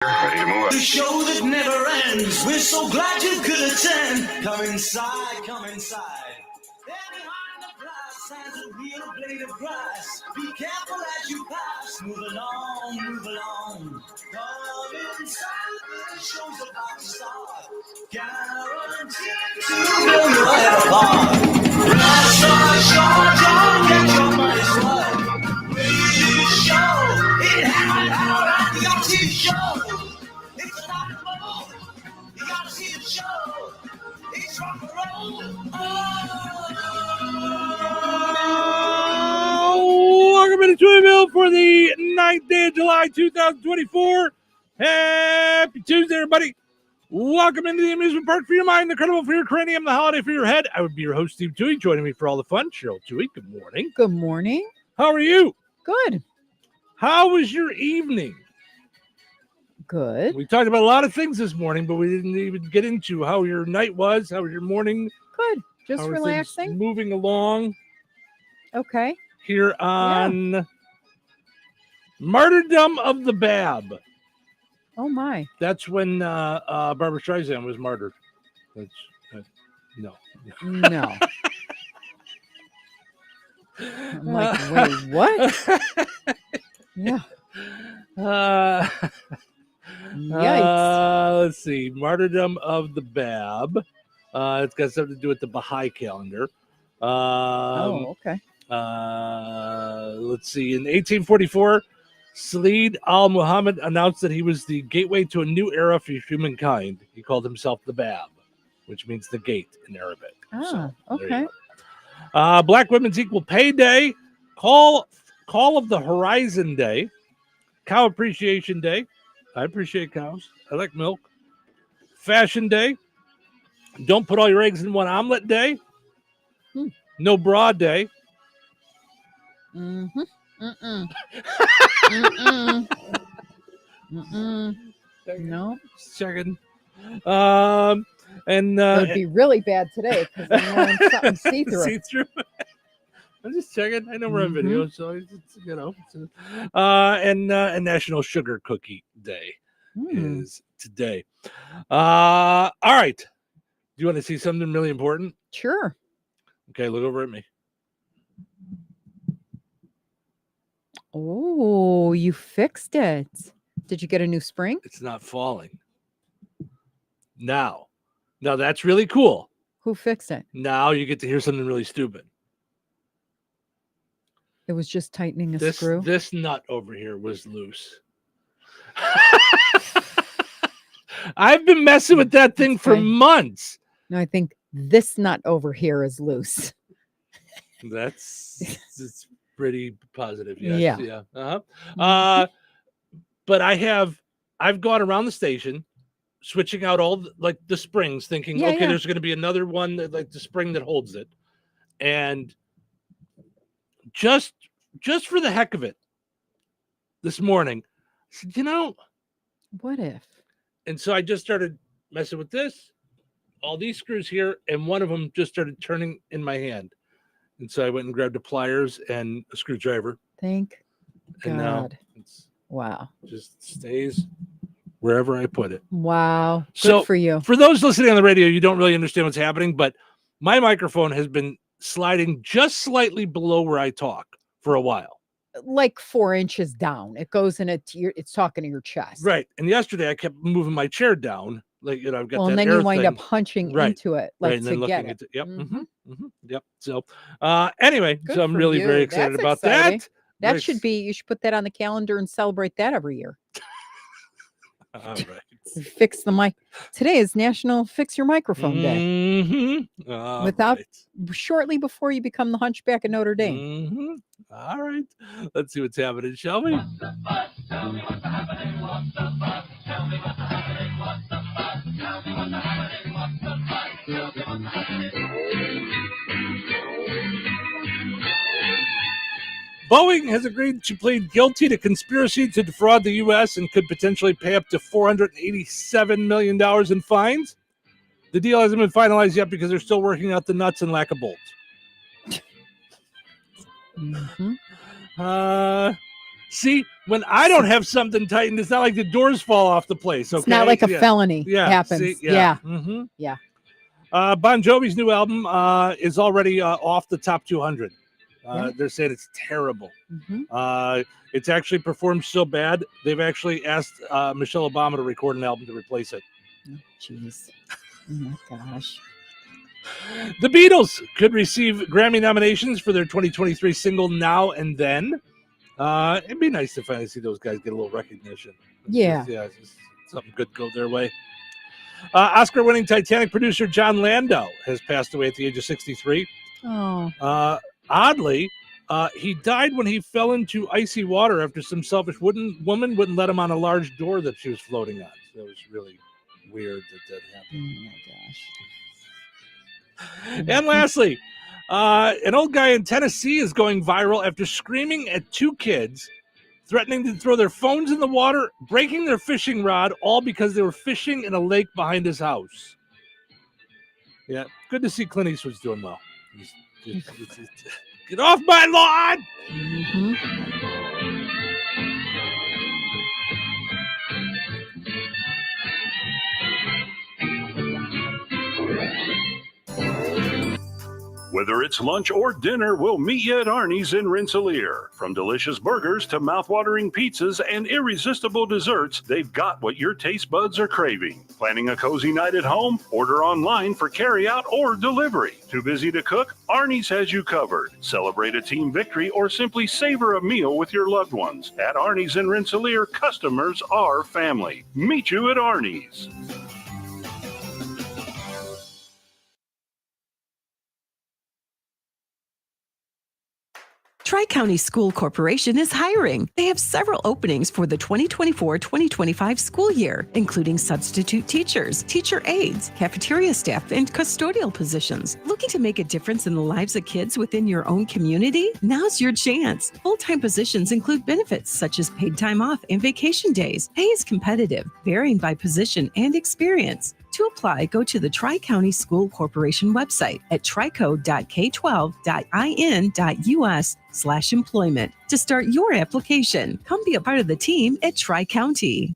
Ready to move up. The show that never ends. We're so glad you could attend. Come inside, come inside. There behind the glass stands a real blade of grass. Be careful as you pass. Move along, move along. Come inside, the show's about to start. Guaranteed to blow your head apart. Last short, don't get your money's worth. Radio show, it happened out at the TV show. It's not a bubble. You gotta see the show. It's rock and roll. Welcome to Touhyville for the 9th day of July 2024. Happy Tuesday, everybody. Welcome into the amusement park for your mind, the carnival for your cranium, the holiday for your head. I would be your host, Steve Touhy. Joining me for all the fun, Cheryl Touhy. Good morning. Good morning. How are you? Good. How was your evening? Good. We talked about a lot of things this morning, but we didn't even get into how your night was. How was your morning? Good. Just How are relaxing. things moving along Okay. here on Martyrdom of the Bab. Oh my. That's when Barbara Streisand was martyred. No. No. I'm like, wait, what? Yeah. Yikes. Let's see. Martyrdom of the Bab. It's got something to do with the Baha'i calendar. Okay. Let's see. In 1844, Salid al-Muhammad announced that he was the gateway to a new era for humankind. He called himself the Bab, which means the gate in Arabic. Ah, there you okay. go. Black Women's Equal Pay Day, Call of the Horizon Day, Cow Appreciation Day. I appreciate cows. I like milk. Fashion Day. Don't put all your eggs in one omelet day. No bra day. Mm-hmm. Mm-mm. Mm-mm. Mm-mm. No. Just checking. And It would be really bad today because I'm wearing something see-through. see-through. I'm just checking. I know we're on video, so it's and National Sugar Cookie Day is today. All right. Do you want to see something really important? Sure. Okay, look over at me. Oh, you fixed it. Did you get a new spring? It's not falling. Now that's really cool. Who fixed it? Now you get to hear something really stupid. It was just tightening a screw. This nut over here was loose. I've been messing with that thing for months. No, I think this nut over here is loose. It's pretty positive. Yes. Yeah. Uh-huh. But I've gone around the station switching out all the springs, thinking, there's going to be another one that the spring that holds it. And just for the heck of it, this morning, I said, what if? And so I just started messing with this, all these screws here, and one of them just started turning in my hand. And so I went and grabbed the pliers and a screwdriver. Thank and God. Now it's just stays wherever I put it. Wow. Good So for you. For those listening on the radio, you don't really understand what's happening, but my microphone has been sliding just slightly below where I talk for a while. Like 4 inches down. It goes in it's talking to your chest. Right. And yesterday I kept moving my chair down. I've got that and then air you wind thing. up punching into it, to get it. Yep. Yep. So anyway, Good so I'm for really you. very excited That's about exciting. that. You should put that on the calendar and celebrate that every year. All right. Fix the mic. Today is National Fix Your Microphone Day. Shortly before you become the Hunchback of Notre Dame. All right. Let's see what's happening, shall we? What's the fuss? Tell me what's happening. What's the fuss? Tell me what's happening. What's the fuss? Tell me what's happening. What's the fuss? Tell me what's happening. Boeing has agreed to plead guilty to conspiracy to defraud the U.S. and could potentially pay up to $487 million in fines. The deal hasn't been finalized yet because they're still working out the nuts and lack of bolts. See, when I don't have something tightened, it's not like the doors fall off the place. Okay? It's not like a felony happens. See, Yeah. Mm-hmm. Yeah. Bon Jovi's new album is already off the top 200. They're saying it's terrible. Mm-hmm. It's actually performed so bad, they've actually asked Michelle Obama to record an album to replace it. Jeez. Oh, my gosh. The Beatles could receive Grammy nominations for their 2023 single Now and Then. It'd be nice to finally see those guys get a little recognition. Yeah. Just something good go their way. Oscar-winning Titanic producer John Landau has passed away at the age of 63. Oh. Oddly, he died when he fell into icy water after some selfish woman wouldn't let him on a large door that she was floating on. So it was really weird that happened. Oh, my gosh. And lastly, an old guy in Tennessee is going viral after screaming at two kids, threatening to throw their phones in the water, breaking their fishing rod, all because they were fishing in a lake behind his house. Yeah, good to see Clint Eastwood's doing well. Get off my lawn! Mm-hmm. Whether it's lunch or dinner, we'll meet you at Arnie's in Rensselaer. From delicious burgers to mouth-watering pizzas and irresistible desserts, they've got what your taste buds are craving. Planning a cozy night at home? Order online for carry-out or delivery. Too busy to cook? Arnie's has you covered. Celebrate a team victory or simply savor a meal with your loved ones. At Arnie's in Rensselaer, customers are family. Meet you at Arnie's. Tri-County School Corporation is hiring. They have several openings for the 2024-2025 school year, including substitute teachers, teacher aides, cafeteria staff, and custodial positions. Looking to make a difference in the lives of kids within your own community? Now's your chance. Full-time positions include benefits such as paid time off and vacation days. Pay is competitive, varying by position and experience. To apply, go to the Tri-County School Corporation website at trico.k12.in.us/employment to start your application. Come be a part of the team at Tri-County.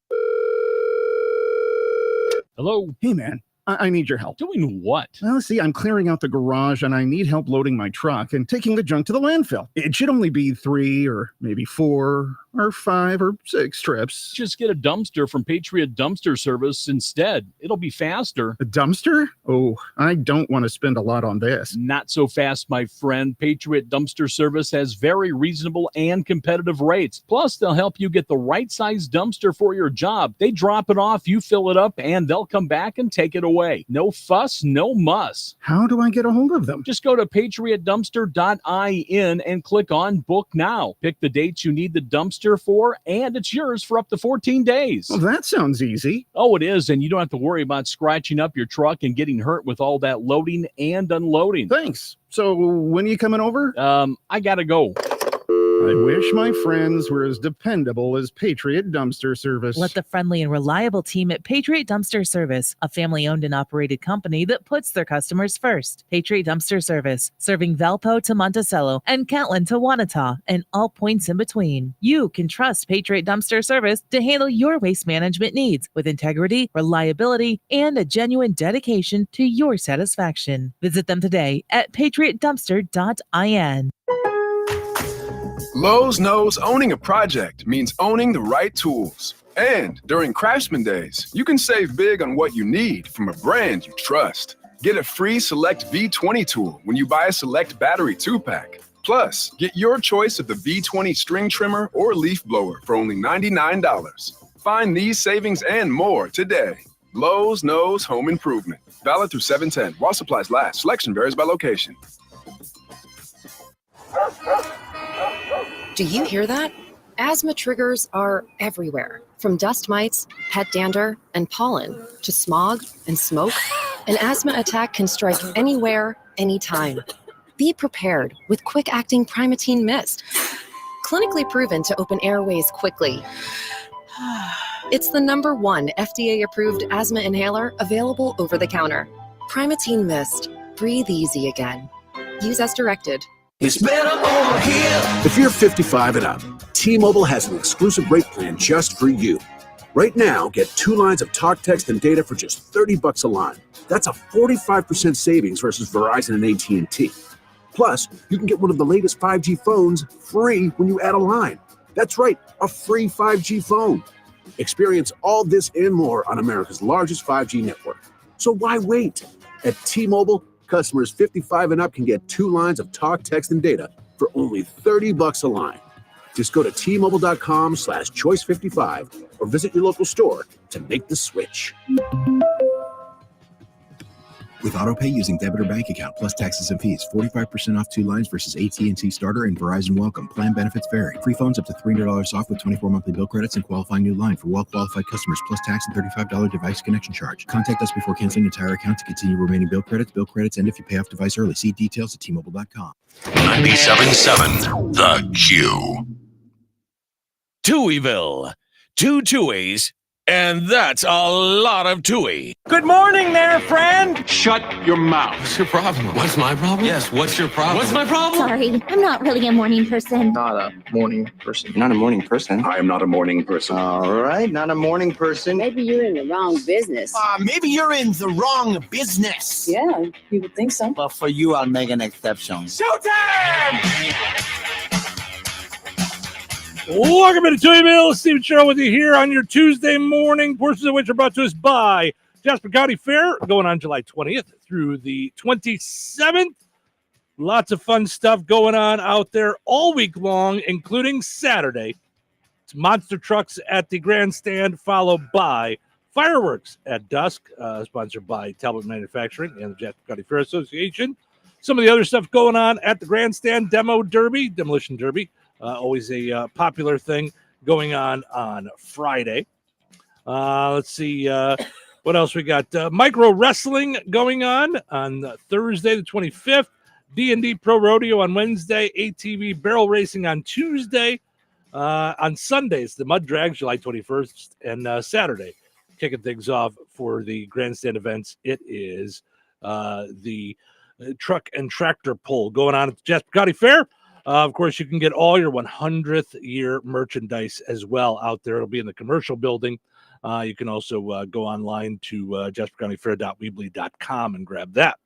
Hello. Hey, man. I need your help. Doing what? Well, see, I'm clearing out the garage and I need help loading my truck and taking the junk to the landfill. It should only be 3 or maybe 4 or 5 or 6 trips. Just get a dumpster from Patriot Dumpster Service instead. It'll be faster. A dumpster? Oh, I don't want to spend a lot on this. Not so fast, my friend. Patriot Dumpster Service has very reasonable and competitive rates. Plus, they'll help you get the right size dumpster for your job. They drop it off, you fill it up, and they'll come back and take it away. No fuss, no muss. How do I get a hold of them? Just go to patriotdumpster.in and click on Book Now. Pick the dates you need the dumpster for, and it's yours for up to 14 days. Well, that sounds easy. Oh, it is, and you don't have to worry about scratching up your truck and getting hurt with all that loading and unloading. Thanks. So when are you coming over? I gotta go. I wish my friends were as dependable as Patriot Dumpster Service. Let the friendly and reliable team at Patriot Dumpster Service, a family-owned and operated company that puts their customers first. Patriot Dumpster Service, serving Valpo to Monticello and Catlin to Wanata and all points in between. You can trust Patriot Dumpster Service to handle your waste management needs with integrity, reliability, and a genuine dedication to your satisfaction. Visit them today at patriotdumpster.in. Lowe's knows owning a project means owning the right tools. And during Craftsman Days, you can save big on what you need from a brand you trust. Get a free Select V20 tool when you buy a Select Battery 2-pack. Plus, get your choice of the V20 string trimmer or leaf blower for only $99. Find these savings and more today. Lowe's knows home improvement. Valid through 7/10. While supplies last. Selection varies by location. Do you hear that? Asthma triggers are everywhere. From dust mites, pet dander, and pollen to smog and smoke, an asthma attack can strike anywhere, anytime. Be prepared with quick-acting Primatene Mist. Clinically proven to open airways quickly. It's the #1 FDA-approved asthma inhaler available over the counter. Primatene Mist. Breathe easy again. Use as directed. It's better over here. If you're 55 and up, T-Mobile has an exclusive rate plan just for you. Right now, get 2 lines of talk, text, and data for just $30 a line. That's a 45% savings versus Verizon and AT&T. Plus, you can get one of the latest 5G phones free when you add a line. That's right, a free 5G phone. Experience all this and more on America's largest 5G network. So why wait? At T-Mobile, customers 55 and up can get 2 lines of talk, text, and data for only $30 a line. Just go to T-Mobile.com/choice55 or visit your local store to make the switch. With AutoPay using debit or bank account plus taxes and fees, 45% off 2 lines versus AT&T Starter and Verizon Welcome. Plan benefits vary. Free phones up to $300 off with 24 monthly bill credits and qualifying new line for well-qualified customers plus tax and $35 device connection charge. Contact us before canceling entire account to continue remaining bill credits. Bill credits end if you pay off device early. See details at T-Mobile.com. 97.7 The Q. Touhyville. 2 Touhies, and that's a lot of Touhy. Good morning there, friend. Shut your mouth. What's your problem? What's my problem? Yes, what's your problem? What's my problem? Sorry, I'm not really a morning person. Not a morning person. You're not a morning person. I am not a morning person. All right, not a morning person. Maybe you're in the wrong business. Maybe you're in the wrong business. Yeah, you would think so. But for you, I'll make an exception. Showtime! Welcome to Touhyville. Steve and Cheryl with you here on your Tuesday morning, portions of which are brought to us by Jasper County Fair, going on July 20th through the 27th. Lots of fun stuff going on out there all week long, including Saturday. It's monster trucks at the grandstand, followed by fireworks at dusk, sponsored by Talbot Manufacturing and the Jasper County Fair Association. Some of the other stuff going on at the grandstand, Demolition Derby. Always a popular thing going on Friday. Let's see what else we got. Micro wrestling going on Thursday the 25th. D&D Pro Rodeo on Wednesday. ATV barrel racing on Tuesday. On Sundays, the Mud Drags, July 21st. And Saturday, kicking things off for the grandstand events. It is the truck and tractor pull going on at the Jasper County Fair. Of course, you can get all your 100th year merchandise as well out there. It'll be in the commercial building. You can also go online to jaspercountyfair.weebly.com and grab that.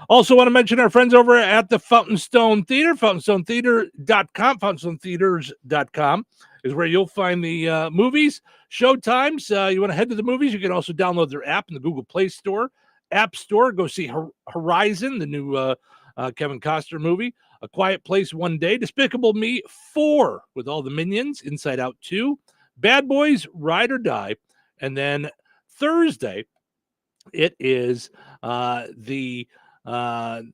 Also want to mention our friends over at the Fountain Stone Theater, fountainstonetheater.com. Fountainstonetheaters.com is where you'll find the movies, showtimes. You want to head to the movies, you can also download their app in the Google Play Store, App Store. Go see Horizon, the new Kevin Costner movie. A Quiet Place One Day, Despicable Me 4 with all the Minions, Inside Out 2, Bad Boys, Ride or Die, and then Thursday it is the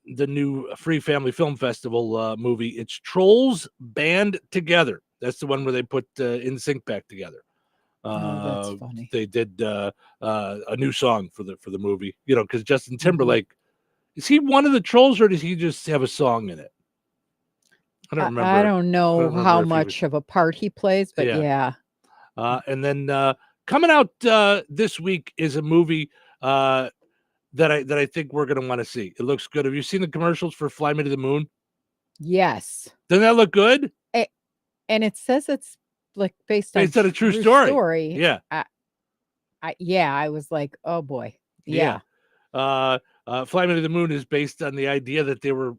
new Free Family Film Festival movie. It's Trolls Band Together. That's the one where they put NSYNC back together. That's funny. They did a new song for the movie, because Justin Timberlake, is he one of the trolls or does he just have a song in it? I don't remember. I don't know how much of a part he plays, but yeah. And then coming out this week is a movie that I think we're going to want to see. It looks good. Have you seen the commercials for Fly Me to the Moon? Yes. Doesn't that look good? And it says it's like based on a true story. Yeah. I was like, oh boy. Yeah. Fly Me to the Moon is based on the idea that they were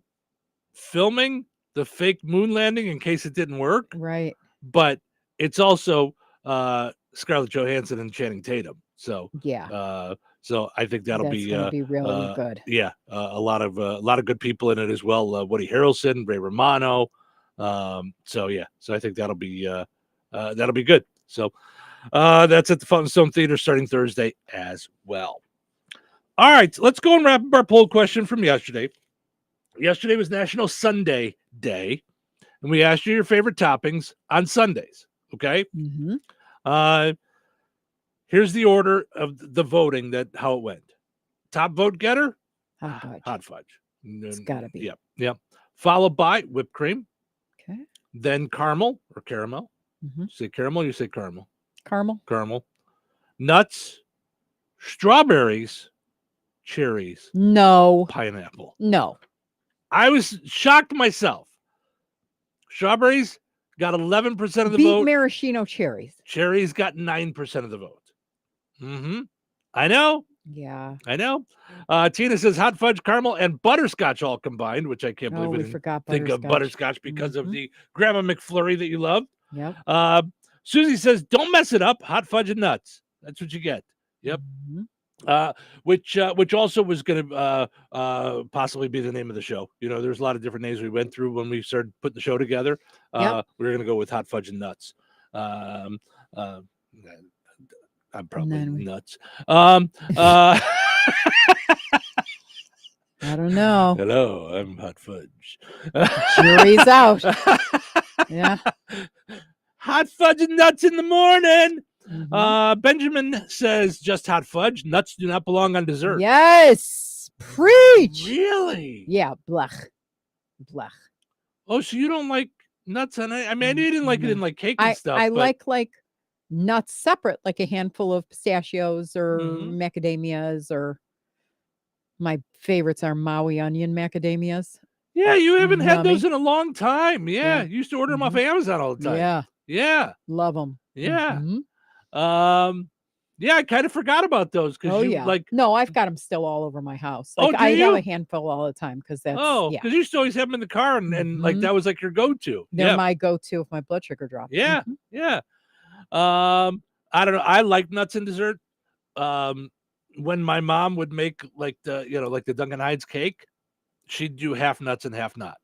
filming the fake moon landing in case it didn't work. Right. But it's also Scarlett Johansson and Channing Tatum. So yeah. So I think that'll be really good. Yeah. A lot of good people in it as well. Woody Harrelson, Ray Romano. So I think that'll be good. So that's at the Fountain Stone Theater starting Thursday as well. All right, let's go and wrap up our poll question from yesterday. Yesterday was National Sunday Day, and we asked you your favorite toppings on Sundays. Okay. Mm-hmm. Here's the order of the voting how it went. Top vote getter, hot fudge. It's gotta be. Yep. Followed by whipped cream. Okay. Then caramel or caramel. Mm-hmm. Say caramel. You say caramel. Caramel. Nuts, strawberries, cherries. No. Pineapple. No. I was shocked myself. Strawberries, got 11% of the Beat vote. maraschino cherries. Cherries got 9% of the vote. I know. Yeah. I know. Tina says hot fudge, caramel, and butterscotch all combined, which I can't believe we didn't forgot think of butterscotch because of the Grandma McFlurry that you love. Yep. Susie says, don't mess it up. Hot fudge and nuts. That's what you get. Yep. Which also was going to possibly be the name of the show. You know, there's a lot of different names we went through when we started putting the show together. We were going to go with hot fudge and nuts. I'm probably nuts. I don't know. Hello, I'm hot fudge. Jury's out. Yeah. Hot fudge and nuts in the morning. Benjamin says just hot fudge. Nuts do not belong on dessert. Yes. Preach. Really? Yeah. Blech. Oh, so you don't like nuts on it? I mean, I knew you didn't like it in like cake and stuff. I but... like nuts separate, like a handful of pistachios or macadamias, or my favorites are Maui onion macadamias. Yeah, you haven't had those in a long time. Yeah. You used to order them off Amazon all the time. Yeah. Yeah. Love them. Yeah. Yeah, I kind of forgot about those because no, I've got them still all over my house. Like, do you? have a handful all the time because that's because you used to always have them in the car and like that was like your go-to. They're my go-to if my blood sugar drops. Yeah. Yeah. I don't know. I like nuts in dessert. When my mom would make like the Duncan Hines cake, she'd do half nuts and half not,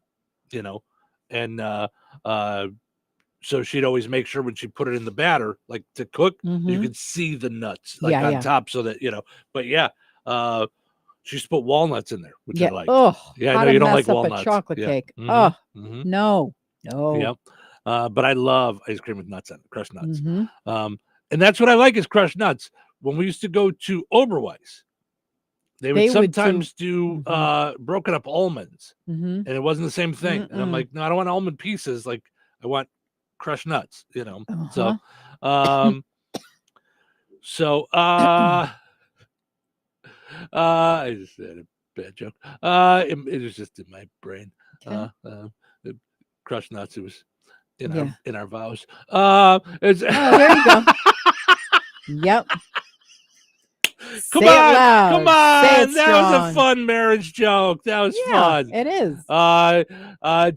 and so she'd always make sure when she put it in the batter, like to cook, you could see the nuts like on top, so that But she used to put walnuts in there, which I like. Oh, yeah, I know you don't like walnuts. A chocolate cake. No. Yep. But I love ice cream with nuts on it, crushed nuts. And that's what I like is crushed nuts. When we used to go to Oberweis, they would sometimes do broken up almonds, and it wasn't the same thing. And I'm like, no, I don't want almond pieces. Like, I want crushed nuts, So, I just had a bad joke. It was just in my brain. Crushed nuts. It was in our vows. There you go. Yep. Come on. That was a fun marriage joke. That was fun. It is.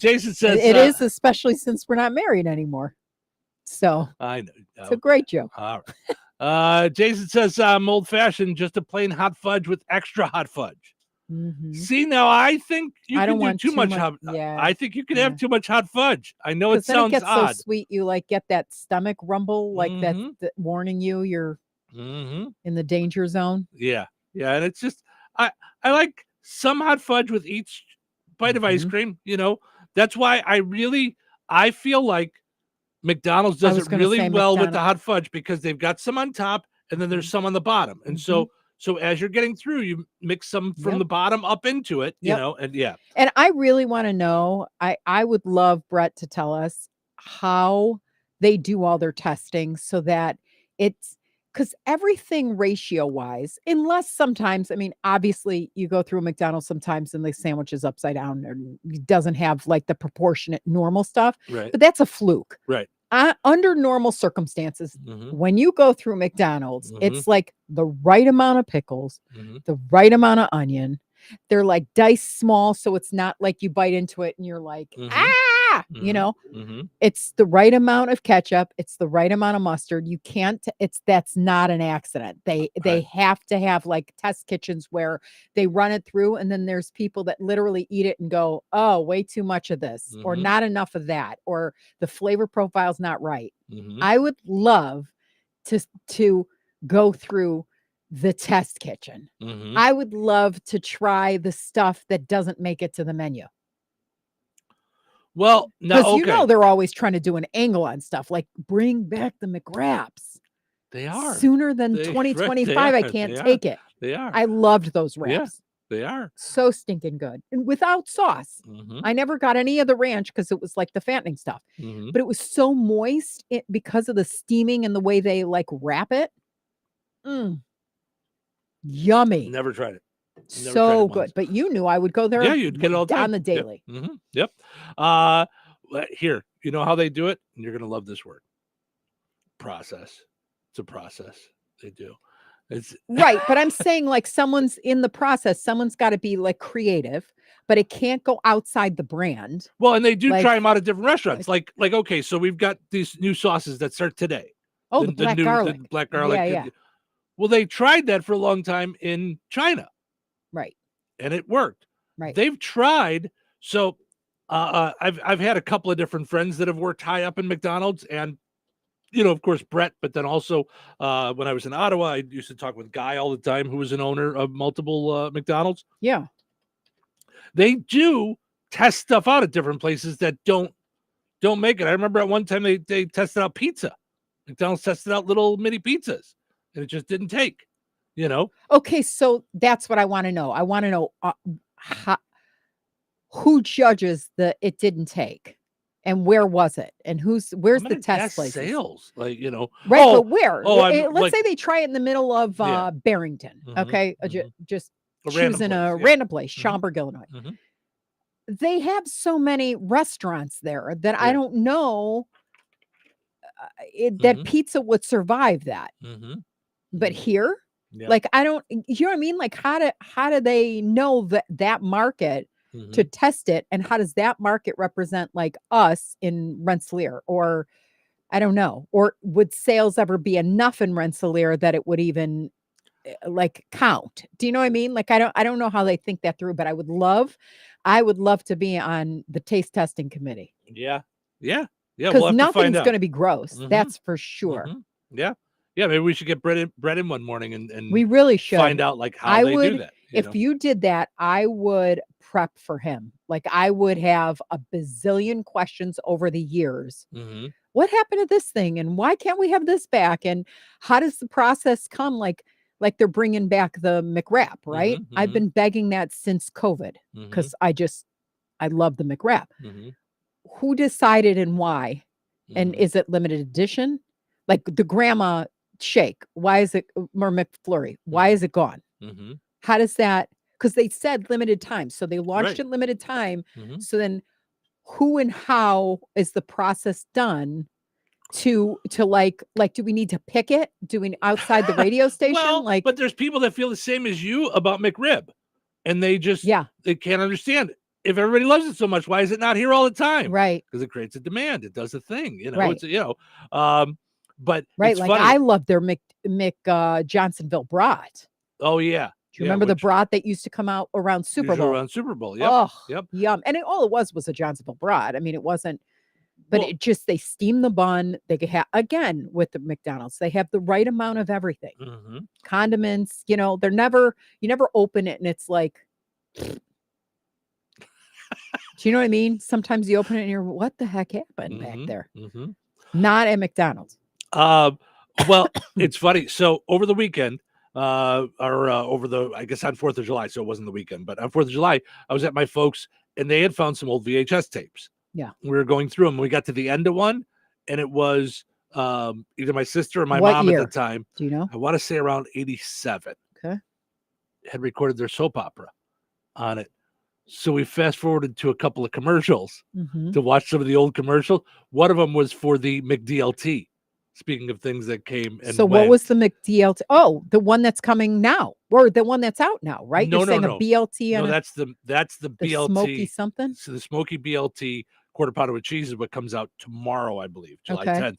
Jason says it is, especially since we're not married anymore. So I know it's a great joke. All right. Jason says I'm old fashioned, just a plain hot fudge with extra hot fudge. See, now I think you can do too much hot. Yeah. I think you can have too much hot fudge. I know it sounds gets odd. So sweet, you like get that stomach rumble, like that warning you're in the danger zone. Yeah, and it's just I like some hot fudge with each bite of ice cream. That's why I feel like McDonald's does it really well with the hot fudge, because they've got some on top and then there's some on the bottom, and so as you're getting through, you mix some from the bottom up into it, And I really want to know. I would love Brett to tell us how they do all their testing so that it's. Because everything ratio wise, unless sometimes, I mean, obviously you go through a McDonald's sometimes and the sandwich is upside down and it doesn't have like the proportionate normal stuff, but that's a fluke. Right. Under normal circumstances, when you go through McDonald's, it's like the right amount of pickles, the right amount of onion. They're like diced small, so it's not like you bite into it and you're like, it's the right amount of ketchup, it's the right amount of mustard. You can't, that's not an accident. They have to have like test kitchens where they run it through, and then there's people that literally eat it and go, oh, way too much of this, or not enough of that, or the flavor profile's not right. I would love to go through the test kitchen. I would love to try the stuff that doesn't make it to the menu. Well, no, because they're always trying to do an angle on stuff, like bring back the McWraps. They are sooner than 2025. I can't take it. They are. I loved those wraps. Yeah, they are so stinking good, and without sauce. I never got any of the ranch because it was like the fattening stuff, but it was so moist because of the steaming and the way they like wrap it. Yummy. Never tried it. So good. But you knew I would go there. Yeah, you'd get it all the time. On the daily. Yep. Here, You know how they do it? And you're going to love this word. Process. It's a process. They do. It's right. But I'm saying like someone's in the process. Someone's got to be like creative, but it can't go outside the brand. Well, and they do Like- try them out at different restaurants. Like, okay, so we've got these new sauces that start today. Oh, the black garlic. The black garlic. Yeah. Well, they tried that for a long time in China. Right. And it worked. Right. They've tried. So I've had a couple of different friends that have worked high up in McDonald's, and of course, Brett, but then also when I was in Ottawa, I used to talk with Guy all the time, who was an owner of multiple McDonald's. Yeah. They do test stuff out at different places that don't make it. I remember at one time they tested out pizza. McDonald's tested out little mini pizzas, and it just didn't take, Okay, so that's what I want to know. I want to know who judges the it didn't take, and where was it, and where's the test place? Sales, like right? But where? let's Let's say they try it in the middle of Barrington. Mhm, Okay, just choosing a place, random place, Schaumburg, Illinois. Mhm. They have so many restaurants there that I don't know that pizza would survive that. But here, like I don't, you know what I mean? Like how do they know that market to test it, and how does that market represent like us in Rensselaer, or I don't know, or would sales ever be enough in Rensselaer that it would even like count? Do you know what I mean? Like I don't know how they think that through, but I would love to be on the taste testing committee. Yeah. Because nothing's going to be gross. That's for sure. Yeah. Maybe we should get Brett in one morning and we really should find out like how they do that. If you did that, I would prep for him. Like I would have a bazillion questions over the years. What happened to this thing, and why can't we have this back, and how does the process come? Like they're bringing back the McWrap, right? I've been begging that since COVID because I love the McWrap. Who decided and why? And is it limited edition? Like the grandma shake, why is it, or McFlurry, why is it gone? How does that, because they said limited time, so they launched it limited time. So then who and how is the process done to like do we need to pick it? Do we outside the radio station? Well, but there's people that feel the same as you about McRib, and they just they can't understand it. If everybody loves it so much, why is it not here all the time? Right. Because it creates a demand. It does a thing, Right. It's but right, it's like funny. I love their Johnsonville brat. Oh yeah. Do you remember the brat that used to come out around Super Bowl? Around Super Bowl, yep. Oh, Yep. Yum. And all it was a Johnsonville brat. I mean, it wasn't, but it just, they steam the bun. They could have, again, with the McDonald's, they have the right amount of everything. Condiments, you never open it and it's like, do you know what I mean? Sometimes you open it and you're, what the heck happened back there? Not at McDonald's. Well, it's funny. So over the weekend, I guess on 4th of July, so it wasn't the weekend, but on 4th of July, I was at my folks and they had found some old VHS tapes. Yeah. We were going through them. We got to the end of one, and it was either my sister or my What mom year? at the time. Do you know? I want to say around 87. Okay. Had recorded their soap opera on it. So we fast forwarded to a couple of commercials to watch some of the old commercials. One of them was for the McDLT. Speaking of things that came and so went. what was the McDLT? Oh, the one that's coming now, or the one that's out now, right? No, You're saying no. a BLT and no, that's the BLT. smoky something. So the smoky BLT quarter pounder with cheese is what comes out tomorrow, I believe, July 10th.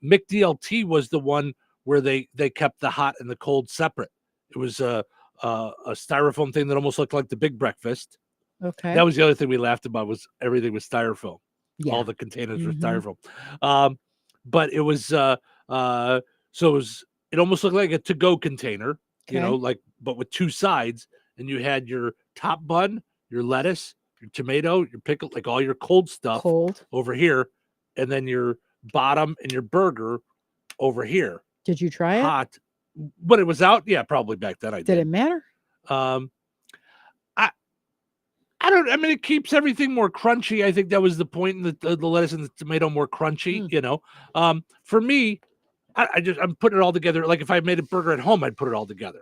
McDLT was the one where they kept the hot and the cold separate. It was a styrofoam thing that almost looked like the Big Breakfast. Okay. That was the other thing we laughed about, was everything was styrofoam. Yeah. All the containers were styrofoam. But it was it almost looked like a to-go container, but with two sides, and you had your top bun, your lettuce, your tomato, your pickle, like all your cold stuff over here, and then your bottom and your burger over here. Did you try it? Hot. When it was out, yeah, probably back then I did. Did it matter? I don't. I mean, it keeps everything more crunchy. I think that was the point. The lettuce and the tomato more crunchy. For me, I'm putting it all together. Like if I made a burger at home, I'd put it all together.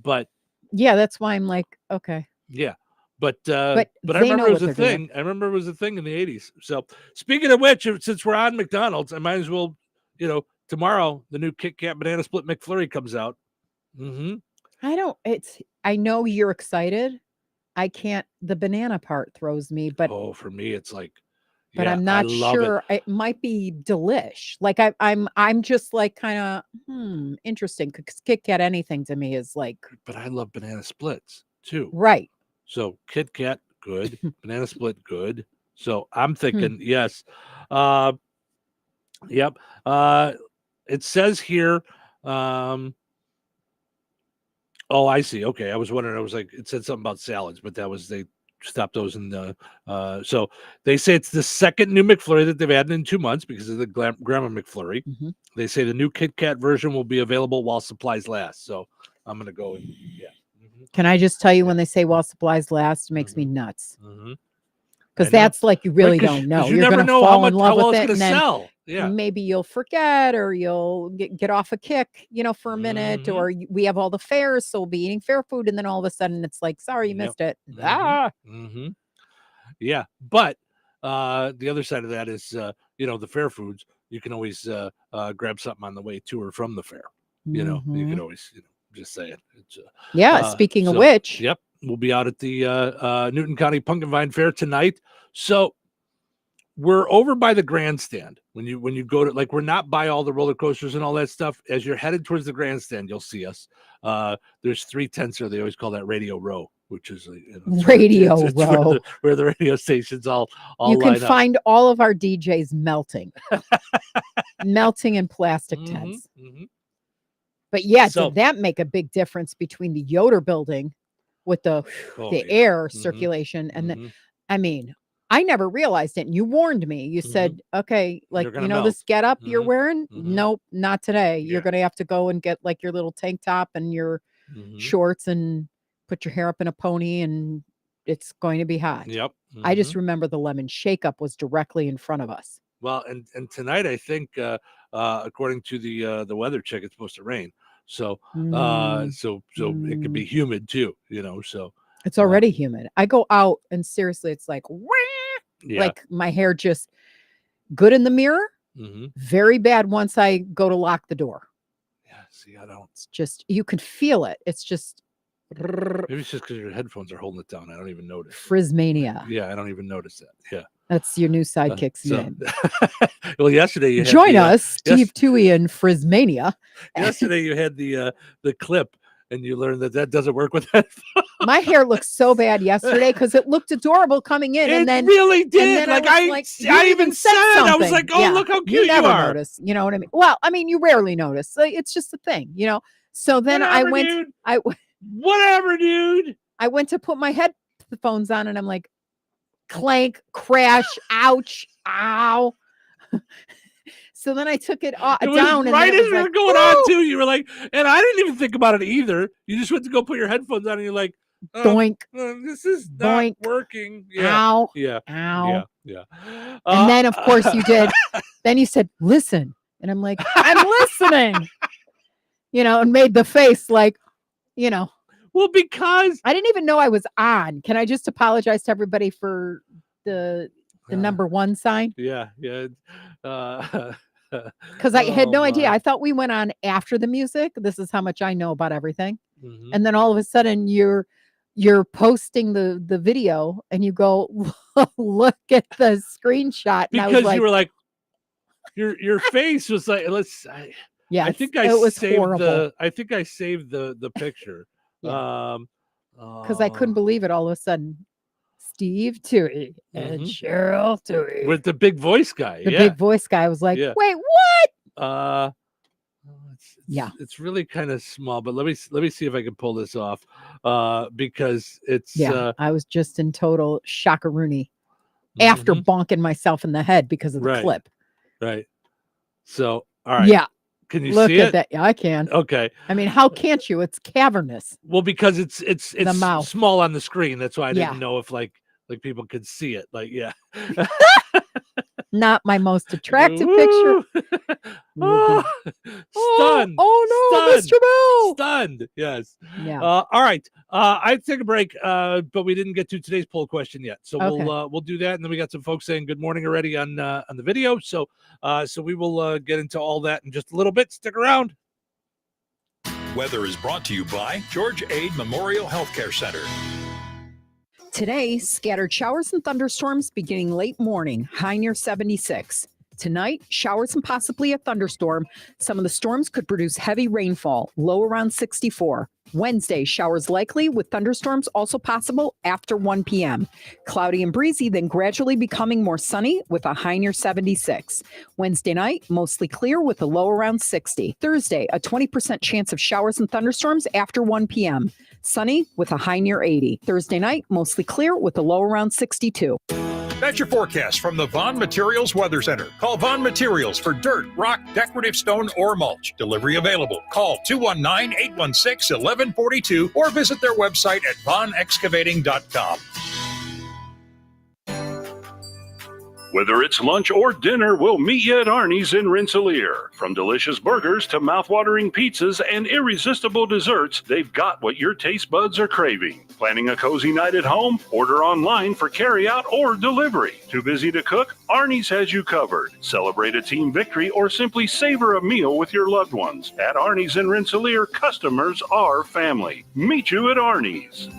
But yeah, that's why I'm like, okay. Yeah, But I they remember know it was what a they're doing. thing. I remember it was a thing in the 80s. So speaking of which, since we're on McDonald's, I might as well, tomorrow the new Kit Kat Banana Split McFlurry comes out. Mm-hmm. I know you're excited. I can't, the banana part throws me, but for me, it's like, but I'm not sure. It might be delish. Like I'm just like kind of interesting. Because Kit Kat anything to me is like. But I love banana splits too. Right. So Kit Kat, good. Banana split, good. So I'm thinking, yes. Yep. It says here. Oh, I see. Okay. I was wondering. I was like, it said something about salads, but they stopped those in the. So they say it's the second new McFlurry that they've added in 2 months because of the Grandma McFlurry. Mm-hmm. They say the new Kit Kat version will be available while supplies last. So I'm going to go and Can I just tell you when they say while supplies last, it makes me nuts. Mm-hmm. Because that's like you really don't know. You You're never going to know fall in love how well with it's it, going and to then sell. Yeah. maybe you'll forget, or you'll get off a kick, for a minute, or we have all the fairs, so we'll be eating fair food, and then all of a sudden it's like, sorry, you missed it. Mm-hmm. Yeah, but the other side of that is, the fair foods. You can always grab something on the way to or from the fair. You can always, just say it. It's, speaking of which, yep, we'll be out at the Newton County Pumpkin Vine Fair tonight. So we're over by the grandstand. When you go to, like, we're not by all the roller coasters and all that stuff. As you're headed towards the grandstand, you'll see us. There's 3 tents there. They always call that Radio Row, which is Radio Row, where the radio stations all you can line up. find all of our DJs melting in plastic tents. Mm-hmm. But did that make a big difference between the Yoder building with the air circulation and the, I mean, I never realized it. And you warned me. You said, okay, like, this get up you're wearing? Nope, not today. You're going to have to go and get like your little tank top and your shorts and put your hair up in a pony, and it's going to be hot. Yep. I just remember the lemon shake-up was directly in front of us. Well, and tonight, I think, according to the weather chick, it's supposed to rain. So, so it could be humid too, so. It's already humid. I go out and seriously, it's like, like my hair just good in the mirror, very bad once I go to lock the door. Yeah, see, I don't. It's just, you can feel it. It's just. Maybe it's just because your headphones are holding it down. I don't even notice. Frizzmania. Yeah, I don't even notice that. Yeah. That's your new sidekick's name. Well, yesterday you had join us, Steve Touhy and Frizzmania. Yesterday you had the clip, and you learned that doesn't work with headphones. My hair looked so bad yesterday because it looked adorable coming in, and then really did. Like I even said I was like, oh, look how cute you never are. Notice, you know what I mean? Well, I mean, you rarely notice. It's just a thing, So then whatever, dude. I went to put my headphones on, and I'm like, clank, crash, ouch, ow. So then I took it down, and right as we were going on too, you were like, and I didn't even think about it either. You just went to go put your headphones on, and you're like, doink, this is not working. Yeah, ow, yeah, ow, yeah. And then of course you did. Then you said, listen, and I'm like, I'm listening. And made the face like, Well, because I didn't even know I was on. Can I just apologize to everybody for the number 1 sign? Yeah. Because I had no idea. I thought we went on after the music. This is how much I know about everything. And then all of a sudden you're posting the video, and you go, look at the screenshot. And because I was like, you were like, your face was like, yeah, I think it was saved horrible. I think I saved the picture. Because I couldn't believe it. All of a sudden, Steve Touhy and Cheryl Touhy with the big voice guy. The big voice guy was like, wait, what? It's really kind of small, but let me see if I can pull this off. Because it's I was just in total shockaroony after bonking myself in the head because of the clip. Right. So all right. Yeah. Can you look see at it? that? Yeah, I can. Okay. I mean, how can't you? It's cavernous. Well, because it's the mouth. Small on the screen. That's why I didn't know if like people could see it. Like, yeah. not my most attractive picture. Oh, stunned. Oh no, Stunned. Mr. Bell. Stunned. Yes. Yeah. All right. I'd take a break, but we didn't get to today's poll question yet, so Okay. we'll do that, and then we got some folks saying good morning already on the video. So we will get into all that in just a little bit. Stick around. Weather is brought to you by George Ade Memorial Healthcare Center. Today, scattered showers and thunderstorms beginning late morning, high near 76. Tonight, showers and possibly a thunderstorm. Some of the storms could produce heavy rainfall, low around 64. Wednesday, showers likely with thunderstorms also possible after 1 p.m. Cloudy and breezy, then gradually becoming more sunny with a high near 76. Wednesday night, mostly clear with a low around 60. Thursday, a 20% chance of showers and thunderstorms after 1 p.m. Sunny with a high near 80. Thursday night, mostly clear with a low around 62. That's your forecast from the Vaughn Materials Weather Center. Call Vaughn Materials for dirt, rock, decorative stone, or mulch. Delivery available. Call 219-816-1142 or visit their website at vaughnexcavating.com. Whether it's lunch or dinner, we'll meet you at Arnie's in Rensselaer. From delicious burgers to mouth-watering pizzas and irresistible desserts, they've got what your taste buds are craving. Planning a cozy night at home? Order online for carryout or delivery. Too busy to cook? Arnie's has you covered. Celebrate a team victory or simply savor a meal with your loved ones. At Arnie's in Rensselaer, customers are family. Meet you at Arnie's.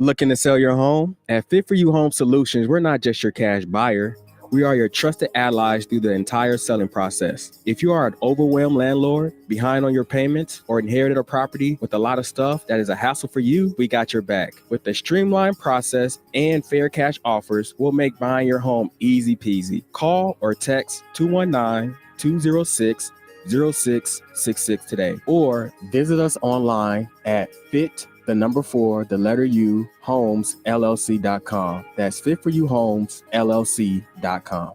Looking to sell your home? At Fit For You Home Solutions, we're not just your cash buyer. We are your trusted allies through the entire selling process. If you are an overwhelmed landlord, behind on your payments, or inherited a property with a lot of stuff that is a hassle for you, we got your back. With a streamlined process and fair cash offers, we'll make buying your home easy peasy. Call or text 219-206-0666 today, or visit us online at homes, LLC.com. That's fitforyouhomesllc.com.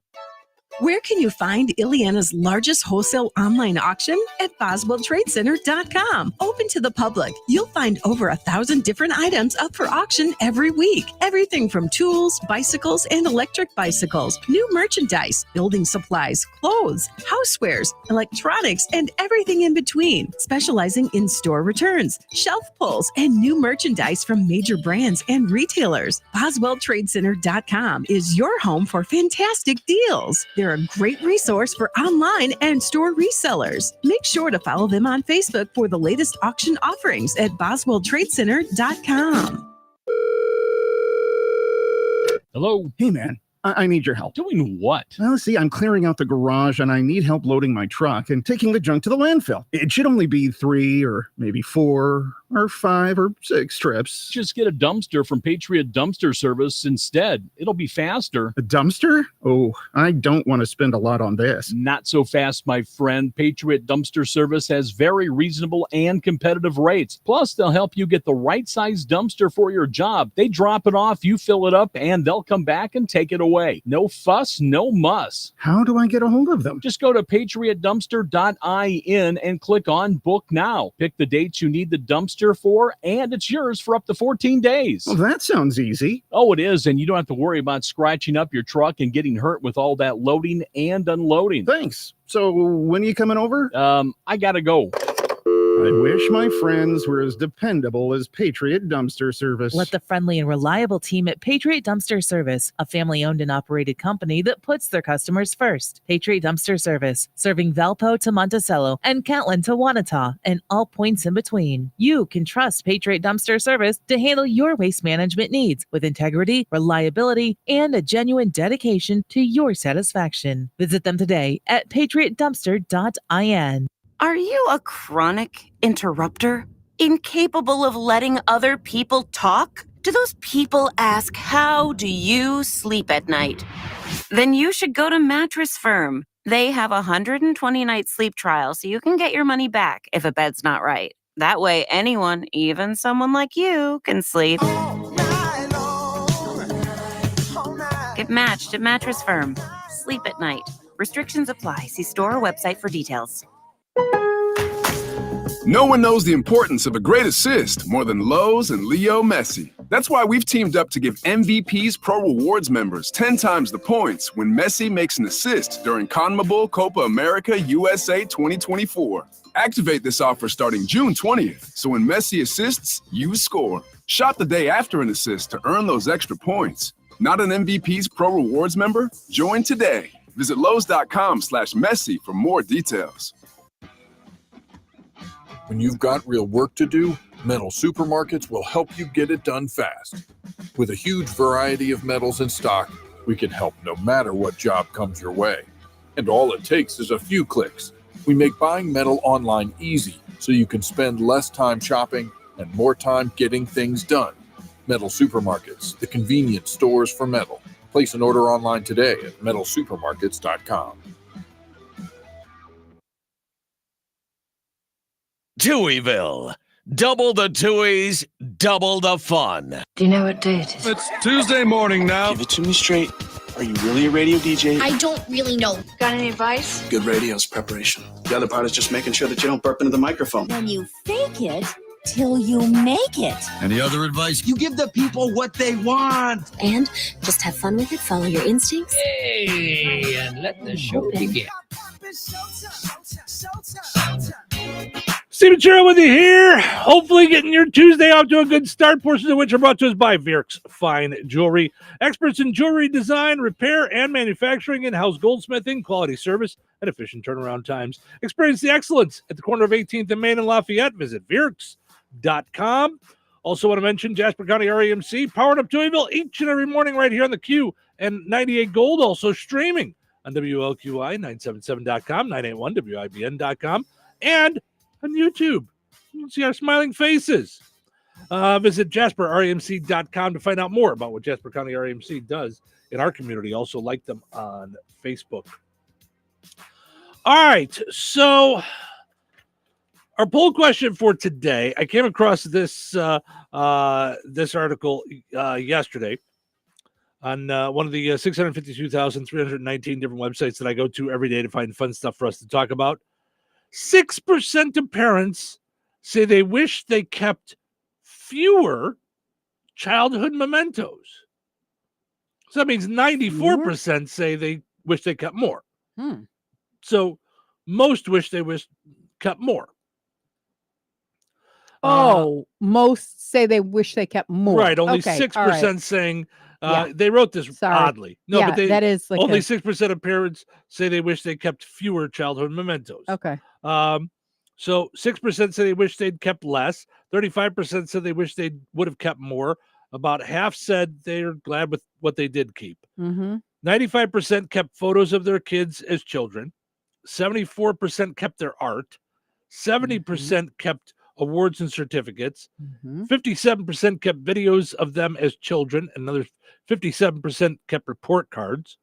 Where can you find Ileana's largest wholesale online auction? At BoswellTradeCenter.com. Open to the public. You'll find over 1,000 different items up for auction every week. Everything from tools, bicycles, and electric bicycles, new merchandise, building supplies, clothes, housewares, electronics, and everything in between. Specializing in store returns, shelf pulls, and new merchandise from major brands and retailers. BoswellTradeCenter.com is your home for fantastic deals. They're a great resource for online and store resellers. Make sure to follow them on Facebook for the latest auction offerings at BoswellTradeCenter.com. Hello. Hey, man. I need your help. Doing what? Well, see, I'm clearing out the garage and I need help loading my truck and taking the junk to the landfill. It should only be 3 or maybe 4 or 5 or 6 trips. Just get a dumpster from Patriot Dumpster Service instead. It'll be faster. A dumpster? Oh, I don't want to spend a lot on this. Not so fast, my friend. Patriot Dumpster Service has very reasonable and competitive rates. Plus, they'll help you get the right size dumpster for your job. They drop it off, you fill it up, and they'll come back and take it away. No fuss, no muss. How do I get a hold of them? Just go to patriotdumpster.in and click on Book Now. Pick the dates you need the dumpster for, and it's yours for up to 14 days. Well, that sounds easy. Oh, it is, and you don't have to worry about scratching up your truck and getting hurt with all that loading and unloading. Thanks. So when are you coming over? I gotta go. I wish my friends were as dependable as Patriot Dumpster Service. Let the friendly and reliable team at Patriot Dumpster Service, a family-owned and operated company that puts their customers first. Patriot Dumpster Service, serving Valpo to Monticello and Catlin to Wanata and all points in between. You can trust Patriot Dumpster Service to handle your waste management needs with integrity, reliability, and a genuine dedication to your satisfaction. Visit them today at patriotdumpster.in. Are you a chronic interrupter? Incapable of letting other people talk? Do those people ask, how do you sleep at night? Then you should go to Mattress Firm. They have a 120-night sleep trial so you can get your money back if a bed's not right. That way anyone, even someone like you, can sleep. Get matched at Mattress Firm. Sleep at night. Restrictions apply. See store or website for details. No one knows the importance of a great assist more than Lowe's and Leo Messi. That's why we've teamed up to give MVPs Pro Rewards members 10 times the points when Messi makes an assist during CONMEBOL Copa America USA 2024. Activate this offer starting June 20th, so when Messi assists, you score. Shop the day after an assist to earn those extra points. Not an MVP's Pro Rewards member? Join today. Visit Lowe's.com/Messi for more details. When you've got real work to do, Metal Supermarkets will help you get it done fast. With a huge variety of metals in stock, we can help no matter what job comes your way. And all it takes is a few clicks. We make buying metal online easy so you can spend less time shopping and more time getting things done. Metal Supermarkets, the convenient stores for metal. Place an order online today at metalsupermarkets.com. Touhyville. Double the Touhies, double the fun. Do you know what day it is? It's Tuesday morning now. Give it to me straight. Are you really a radio DJ? I don't really know. Got any advice? Good radio is preparation. The other part is just making sure that you don't burp into the microphone. When you fake it till you make it. Any other advice? You give the people what they want. And just have fun with it. Follow your instincts. Hey, and let the show begin. Stephen Cheryl with you here. Hopefully getting your Tuesday off to a good start, portions of which are brought to us by Virk's Fine Jewelry. Experts in jewelry design, repair, and manufacturing, in-house goldsmithing, quality service, and efficient turnaround times. Experience the excellence at the corner of 18th and Main and Lafayette. Visit Virk's.com. Also want to mention Jasper County REMC, powered up Touhyville each and every morning right here on the Q and 98 Gold. Also streaming on WLQI977.com, 981WIBN.com, and on YouTube. You can see our smiling faces. Visit JasperREMC.com to find out more about what Jasper County REMC does in our community. Also like them on Facebook. All right, so our poll question for today, I came across this this article yesterday on one of the 652,319 different websites that I go to every day to find fun stuff for us to talk about. 6% of parents say they wish they kept fewer childhood mementos. So that means 94% say they wish they kept more. So most wish they kept more. Most say they wish they kept more. Right, only Okay, 6% all right. saying Yeah. they wrote this Sorry. oddly. No, Yeah, but that is like only a- 6% of parents say they wish they kept fewer childhood mementos. Okay. So 6% say they wish they'd kept less. 35% said they wish they would have kept more. About half said they're glad with what they did keep. Mm-hmm. 95% kept photos of their kids as children. 74% kept their art. 70% kept awards and certificates. 57% kept videos of them as children. Another 57% kept report cards.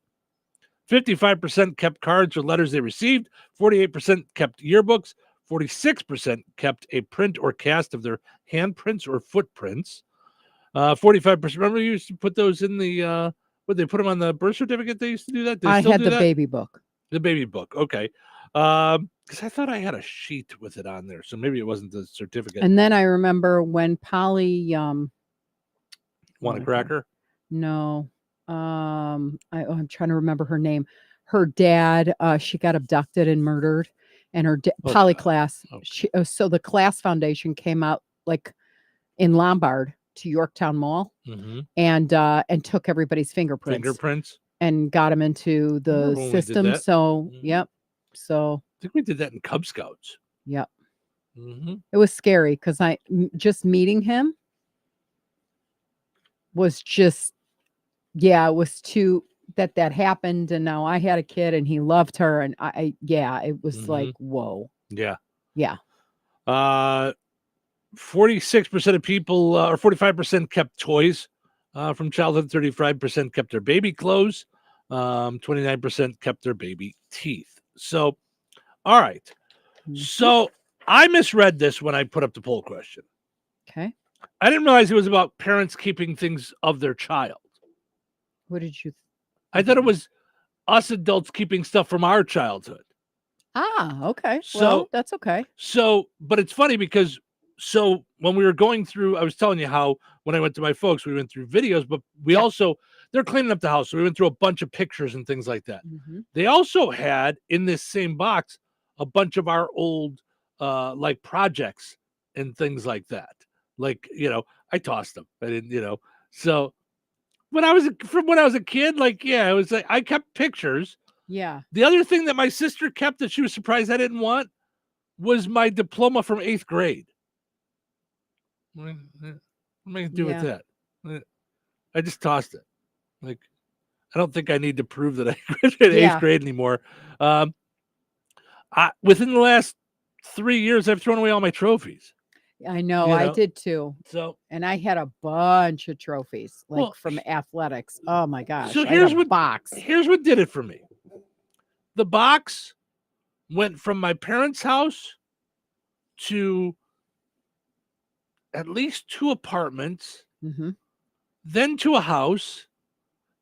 55% kept cards or letters they received. 48% kept yearbooks. 46% kept a print or cast of their handprints or footprints. 45%. Remember, you used to put those in the would they put them on the birth certificate? They used to do that. They I still had do the that? baby book. The baby book. Okay. Because I thought I had a sheet with it on there, so maybe it wasn't the certificate. And then I remember when Polly Want a cracker? No. I'm trying to remember her name. Her dad, she got abducted and murdered, and her Polly class. So the class foundation came out like in Lombard to Yorktown Mall, and took everybody's fingerprints and got them into the Remember when we did system. that? So yep. So I think we did that in Cub Scouts. yep. It was scary because just meeting him was just, it was too that happened, and now I had a kid and he loved her, and it was like, whoa. Yeah. 46% of people, or 45% kept toys from childhood. 35% kept their baby clothes. 29% kept their baby teeth. So, all right. So I misread this when I put up the poll question. Okay. I didn't realize it was about parents keeping things of their child. What did you? I thought it was us adults keeping stuff from our childhood. Okay. So Well, that's okay. So, but it's funny because so when we were going through, I was telling you how when I went to my folks, we went through videos, but we also, they're cleaning up the house. So we went through a bunch of pictures and things like that. They also had in this same box a bunch of our old like projects and things like that. Like, I tossed them. I didn't, so when I was a kid, like, yeah, it was like I kept pictures. Yeah. The other thing that my sister kept that she was surprised I didn't want was my diploma from 8th grade. What am I going to do with that? I just tossed it. Like, I don't think I need to prove that I graduated 8th grade anymore. Within the last 3 years, I've thrown away all my trophies. I know, I did too. So, and I had a bunch of trophies, like from athletics. Oh my gosh! So here's what box. Here's what did it for me. The box went from my parents' house to at least 2 apartments, then to a house,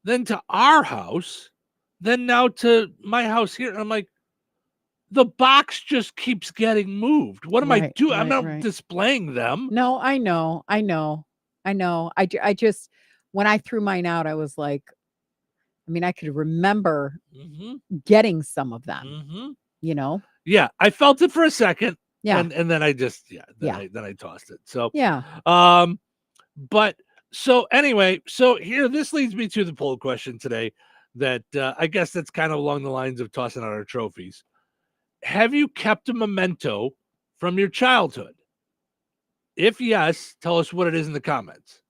then to our house, then now to my house here. And I'm like, the box just keeps getting moved. What am I doing? I'm not displaying them. No, I know. I just, when I threw mine out, I was like, I mean, I could remember getting some of them, Yeah, I felt it for a second. Yeah. And then I just, then I tossed it. So, yeah. But so anyway, so here, this leads me to the poll question today that I guess that's kind of along the lines of tossing out our trophies. Have you kept a memento from your childhood? If yes, tell us what it is in the comments.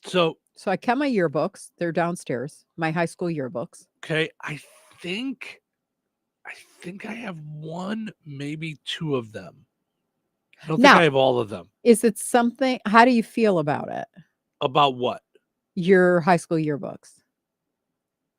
So I kept my yearbooks. They're downstairs. My high school yearbooks. Okay. I think I have 1, maybe 2 of them. I don't think I have all of them. Is it something? How do you feel about it? About what? Your high school yearbooks.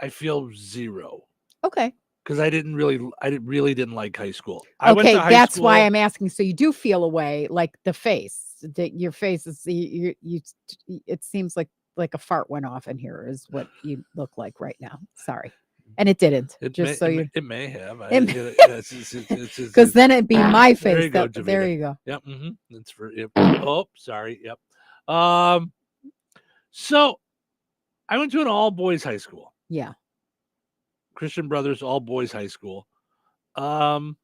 I feel 0. Okay. Because I really didn't like high school. That's why I'm asking. So you do feel a way, like the face, your face is, it seems like a fart went off in here is what you look like right now. Sorry. And it didn't. It may have. Because then it'd be my face. There you go. Yep. That's for it. Oh, sorry. Yep. So I went to an all boys high school. Yeah. Christian Brothers all boys high school. Those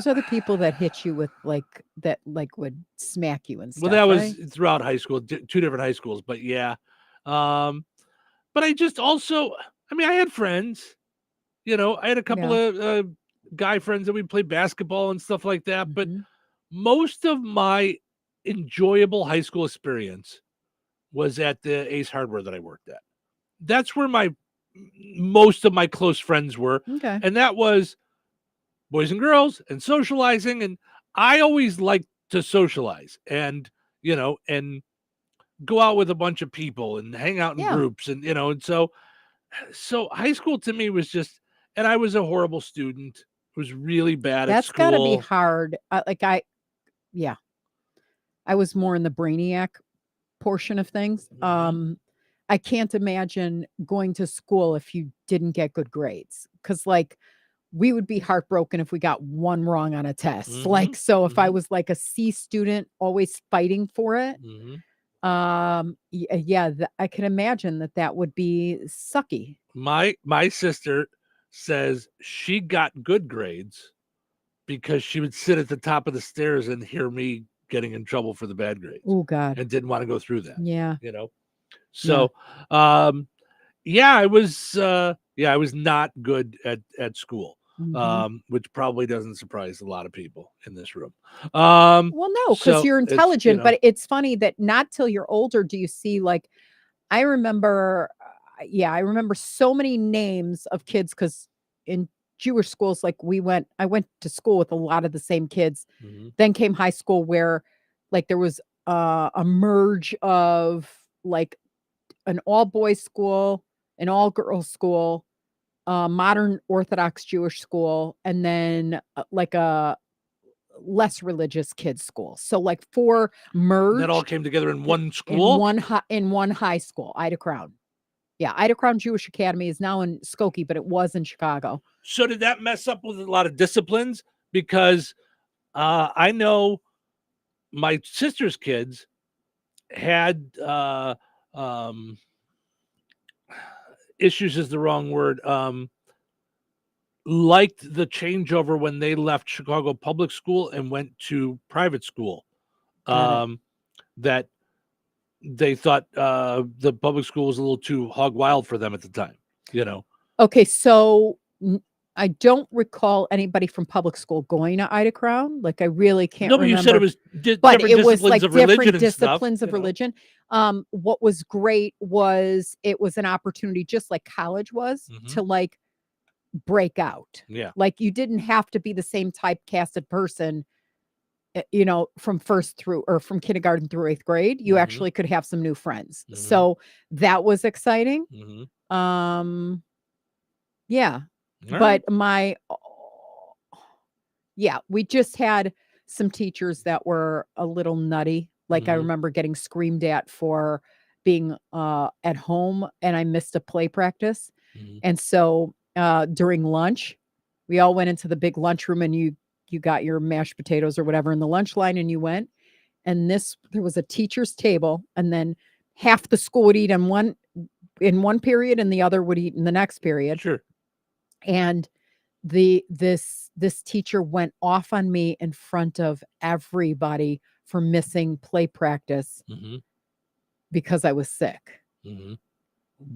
are the people that hit you with that would smack you and stuff. Well, that was throughout high school, 2 different high schools, but yeah. But I just also, I had friends, I had a couple of guy friends that we played basketball and stuff like that. But most of my enjoyable high school experience was at the Ace Hardware that I worked at. That's where most of my close friends were. Okay. And that was boys and girls and socializing. And I always liked to socialize and, and go out with a bunch of people and hang out in groups and, and so high school to me was just, and I was a horrible student. It was really bad at school. That's gotta be hard. I was more in the brainiac portion of things. I can't imagine going to school if you didn't get good grades. Cause we would be heartbroken if we got 1 wrong on a test. If I was like a C student, always fighting for it. I can imagine that would be sucky. My sister says she got good grades because she would sit at the top of the stairs and hear me getting in trouble for the bad grades. Oh God. And didn't want to go through that. Yeah. So, I was not good at school, which probably doesn't surprise a lot of people in this room. Well, no, because you're intelligent, but it's funny that not till you're older do you see, I remember so many names of kids because in Jewish schools, I went to school with a lot of the same kids. Then came high school where there was a merge of an all boys school, an all girls school, modern Orthodox Jewish school, and then a less religious kids school. So 4 merged. That all came together in one school? In one high school, Ida Crown. Yeah, Ida Crown Jewish Academy is now in Skokie, but it was in Chicago. So did that mess up with a lot of disciplines? Because I know my sister's kids had issues is the wrong word. Liked the changeover when they left Chicago public school and went to private school. That they thought the public school was a little too hog wild for them at the time, Okay, so I don't recall anybody from public school going to Ida Crown. Like, I really can't remember. You said it was but different it was like disciplines of religion different and disciplines stuff, of religion. What was great was it was an opportunity, just like college was, to like break out. Yeah. Like, you didn't have to be the same typecasted person, from from kindergarten through 8th grade. You actually could have some new friends. So that was exciting. Yeah. But we just had some teachers that were a little nutty. Like, I remember getting screamed at for being at home, and I missed a play practice. And so during lunch, we all went into the big lunchroom, and you got your mashed potatoes or whatever in the lunch line, and you went. And there was a teacher's table, and then half the school would eat in one period, and the other would eat in the next period. Sure. And this teacher went off on me in front of everybody for missing play practice because I was sick.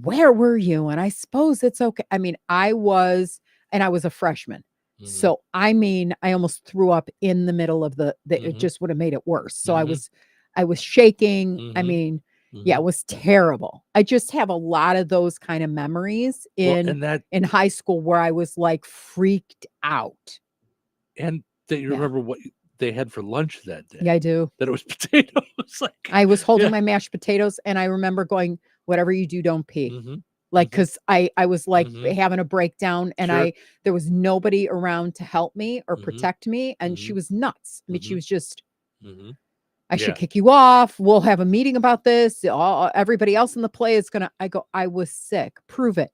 Where were you? And I suppose it's okay. I mean, I was a freshman. So, I mean, I almost threw up in the middle of it just would have made it worse. So I was shaking. I mean, yeah, it was terrible. I just have a lot of those kind of memories in high school where I was like freaked out. And that you remember what they had for lunch that day. Yeah, I do. That it was potatoes. I was holding my mashed potatoes, and I remember going, whatever you do, don't pee. Like, because I was like having a breakdown, and there was nobody around to help me or protect me. And she was nuts. I mean, she was just, I should kick you off. We'll have a meeting about this. Everybody else in the play is I was sick. Prove it.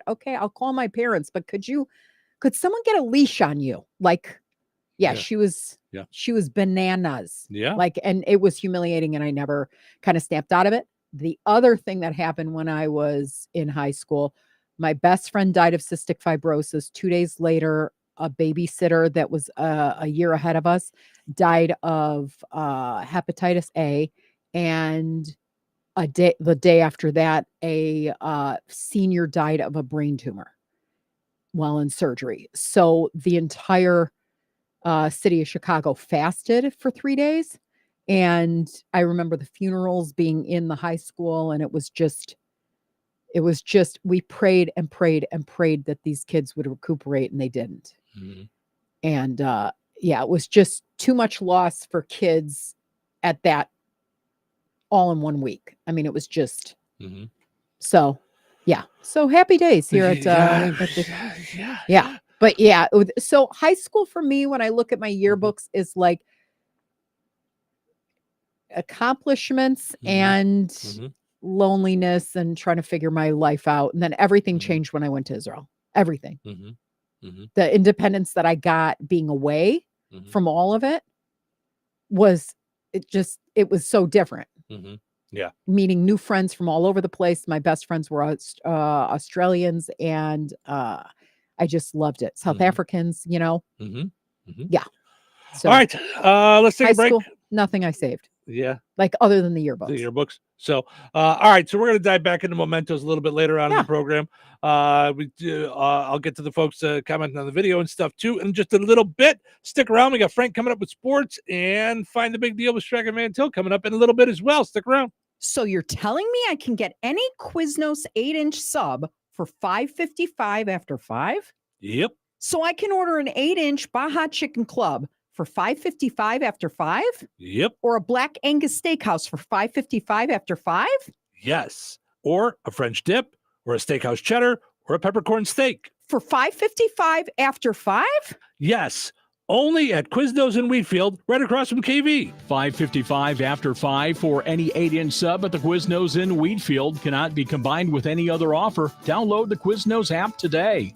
Okay, I'll call my parents, but could someone get a leash on you? Like, she was bananas. Yeah. Like, and it was humiliating, and I never kind of snapped out of it. The other thing that happened when I was in high school, my best friend died of cystic fibrosis. 2 days later, a babysitter that was a year ahead of us died of hepatitis A. And the day after that, a senior died of a brain tumor while in surgery. So the entire city of Chicago fasted for 3 days. And I remember the funerals being in the high school, and it was just, we prayed and prayed and prayed that these kids would recuperate, and they didn't. And it was just too much loss for kids at that all in 1 week. I mean, it was just, so happy days here at But so high school for me, when I look at my yearbooks, is like accomplishments and loneliness and trying to figure my life out. And then everything changed when I went to Israel. Everything. The independence that I got being away from all of it was so different. Yeah. Meeting new friends from all over the place. My best friends were Australians, and I just loved it. South Africans, Yeah. So, all right. Let's take a break. School, nothing I saved. Yeah. Like, other than the yearbooks. The yearbooks. So, all right. So we're going to dive back into mementos a little bit later on in the program. I'll get to the folks commenting on the video and stuff too in just a little bit. Stick around. We got Frank coming up with sports, and Find the Big Deal with Strag and Mantil coming up in a little bit as well. Stick around. So you're telling me I can get any Quiznos 8-inch sub for $5.55 after 5? Yep. So I can order an 8-inch Baja Chicken Club for $5.55 after 5? Yep. Or a Black Angus Steakhouse for $5.55 after 5? Yes. Or a French dip, or a steakhouse cheddar, or a peppercorn steak. For $5.55 after 5? Yes. Only at Quiznos in Wheatfield, right across from KV. $5.55 after 5 for any 8-inch sub at the Quiznos in Wheatfield. Cannot be combined with any other offer. Download the Quiznos app today.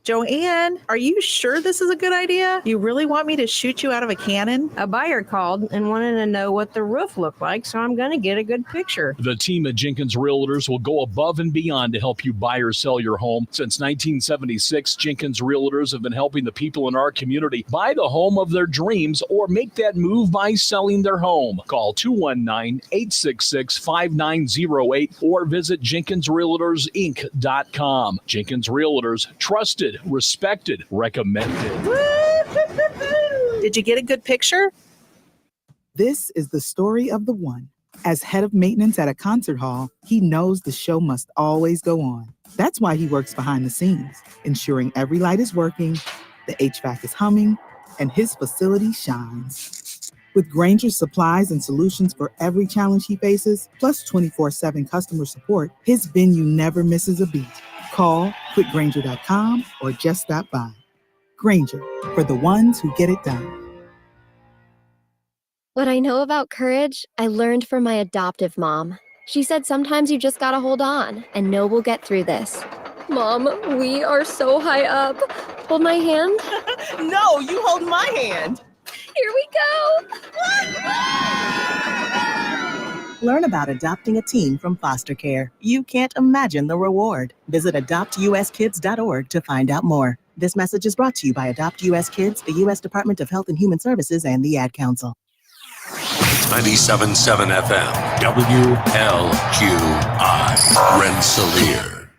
Joanne, are you sure this is a good idea? You really want me to shoot you out of a cannon? A buyer called and wanted to know what the roof looked like, so I'm going to get a good picture. The team at Jenkins Realtors will go above and beyond to help you buy or sell your home. Since 1976, Jenkins Realtors have been helping the people in our community buy the home of their dreams or make that move by selling their home. Call 219-866-5908 or visit JenkinsRealtorsInc.com. Jenkins Realtors, trusted, respected, recommended. Did you get a good picture? This is the story of the one. As head of maintenance at a concert hall, he knows the show must always go on. That's why he works behind the scenes, ensuring every light is working, the HVAC is humming, and his facility shines. With Grainger's supplies and solutions for every challenge he faces, plus 24/7 customer support, his venue never misses a beat. Call quickgrainger.com or just stop by. Grainger, for the ones who get it done. What I know about courage, I learned from my adoptive mom. She said sometimes you just gotta hold on and know we'll get through this. Mom, we are so high up. Hold my hand. No, you hold my hand. Here we go. Learn about adopting a teen from foster care. You can't imagine the reward. Visit adoptuskids.org to find out more. This message is brought to you by Adopt U.S. Kids, the U.S. Department of Health and Human Services, and the Ad Council. 97.7 FM, WLQI, Rensselaer.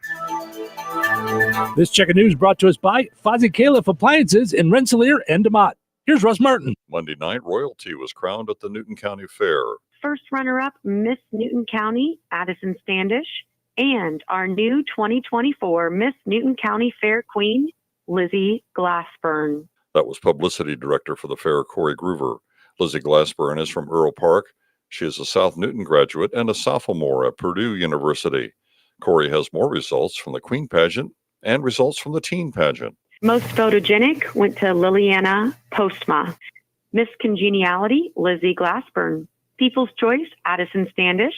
This check of news brought to us by Fozzie Califf Appliances in Rensselaer and DeMott. Here's Russ Martin. Monday night, royalty was crowned at the Newton County Fair. First runner-up, Miss Newton County, Addison Standish, and our new 2024 Miss Newton County Fair Queen, Lizzie Glassburn. That was publicity director for the fair, Corey Groover. Lizzie Glassburn is from Earl Park. She is a South Newton graduate and a sophomore at Purdue University. Corey has more results from the Queen pageant and results from the Teen pageant. Most photogenic went to Liliana Postma. Miss Congeniality, Lizzie Glassburn. People's Choice, Addison Standish.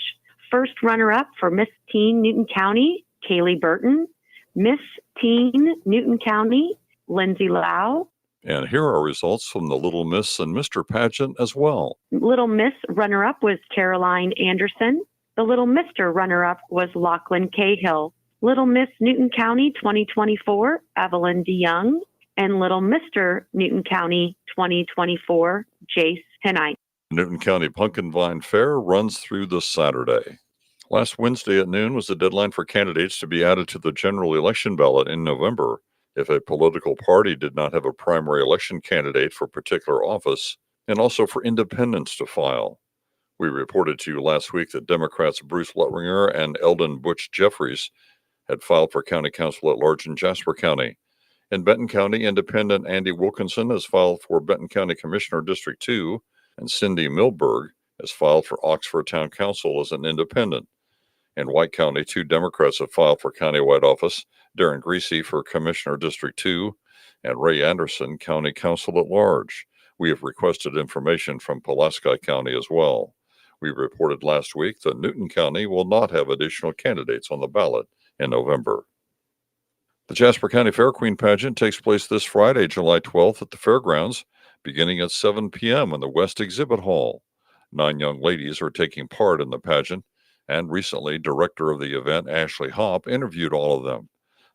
First runner-up for Miss Teen Newton County, Kaylee Burton. Miss Teen Newton County, Lindsay Lau. And here are results from the Little Miss and Mr. pageant as well. Little Miss runner-up was Caroline Anderson. The Little Mr. runner-up was Lachlan Cahill. Little Miss Newton County 2024, Evelyn DeYoung. And Little Mr. Newton County 2024, Jace Penite. Newton County Pumpkin Vine Fair runs through this Saturday. Last Wednesday at noon was the deadline for candidates to be added to the general election ballot in November. If a political party did not have a primary election candidate for a particular office, and also for independents to file. We reported to you last week that Democrats Bruce Luttinger and Eldon Butch Jeffries had filed for county council at large in Jasper County. In Benton County, independent Andy Wilkinson has filed for Benton County Commissioner District 2, and Cindy Milberg has filed for Oxford Town Council as an independent. In White County, 2 Democrats have filed for countywide office, Darren Greasy for Commissioner District 2, and Ray Anderson, County Council at Large. We have requested information from Pulaski County as well. We reported last week that Newton County will not have additional candidates on the ballot in November. The Jasper County Fair Queen pageant takes place this Friday, July 12th at the fairgrounds, beginning at 7 p.m. in the West Exhibit Hall. 9 young ladies are taking part in the pageant, and recently, director of the event, Ashley Hopp, interviewed all of them.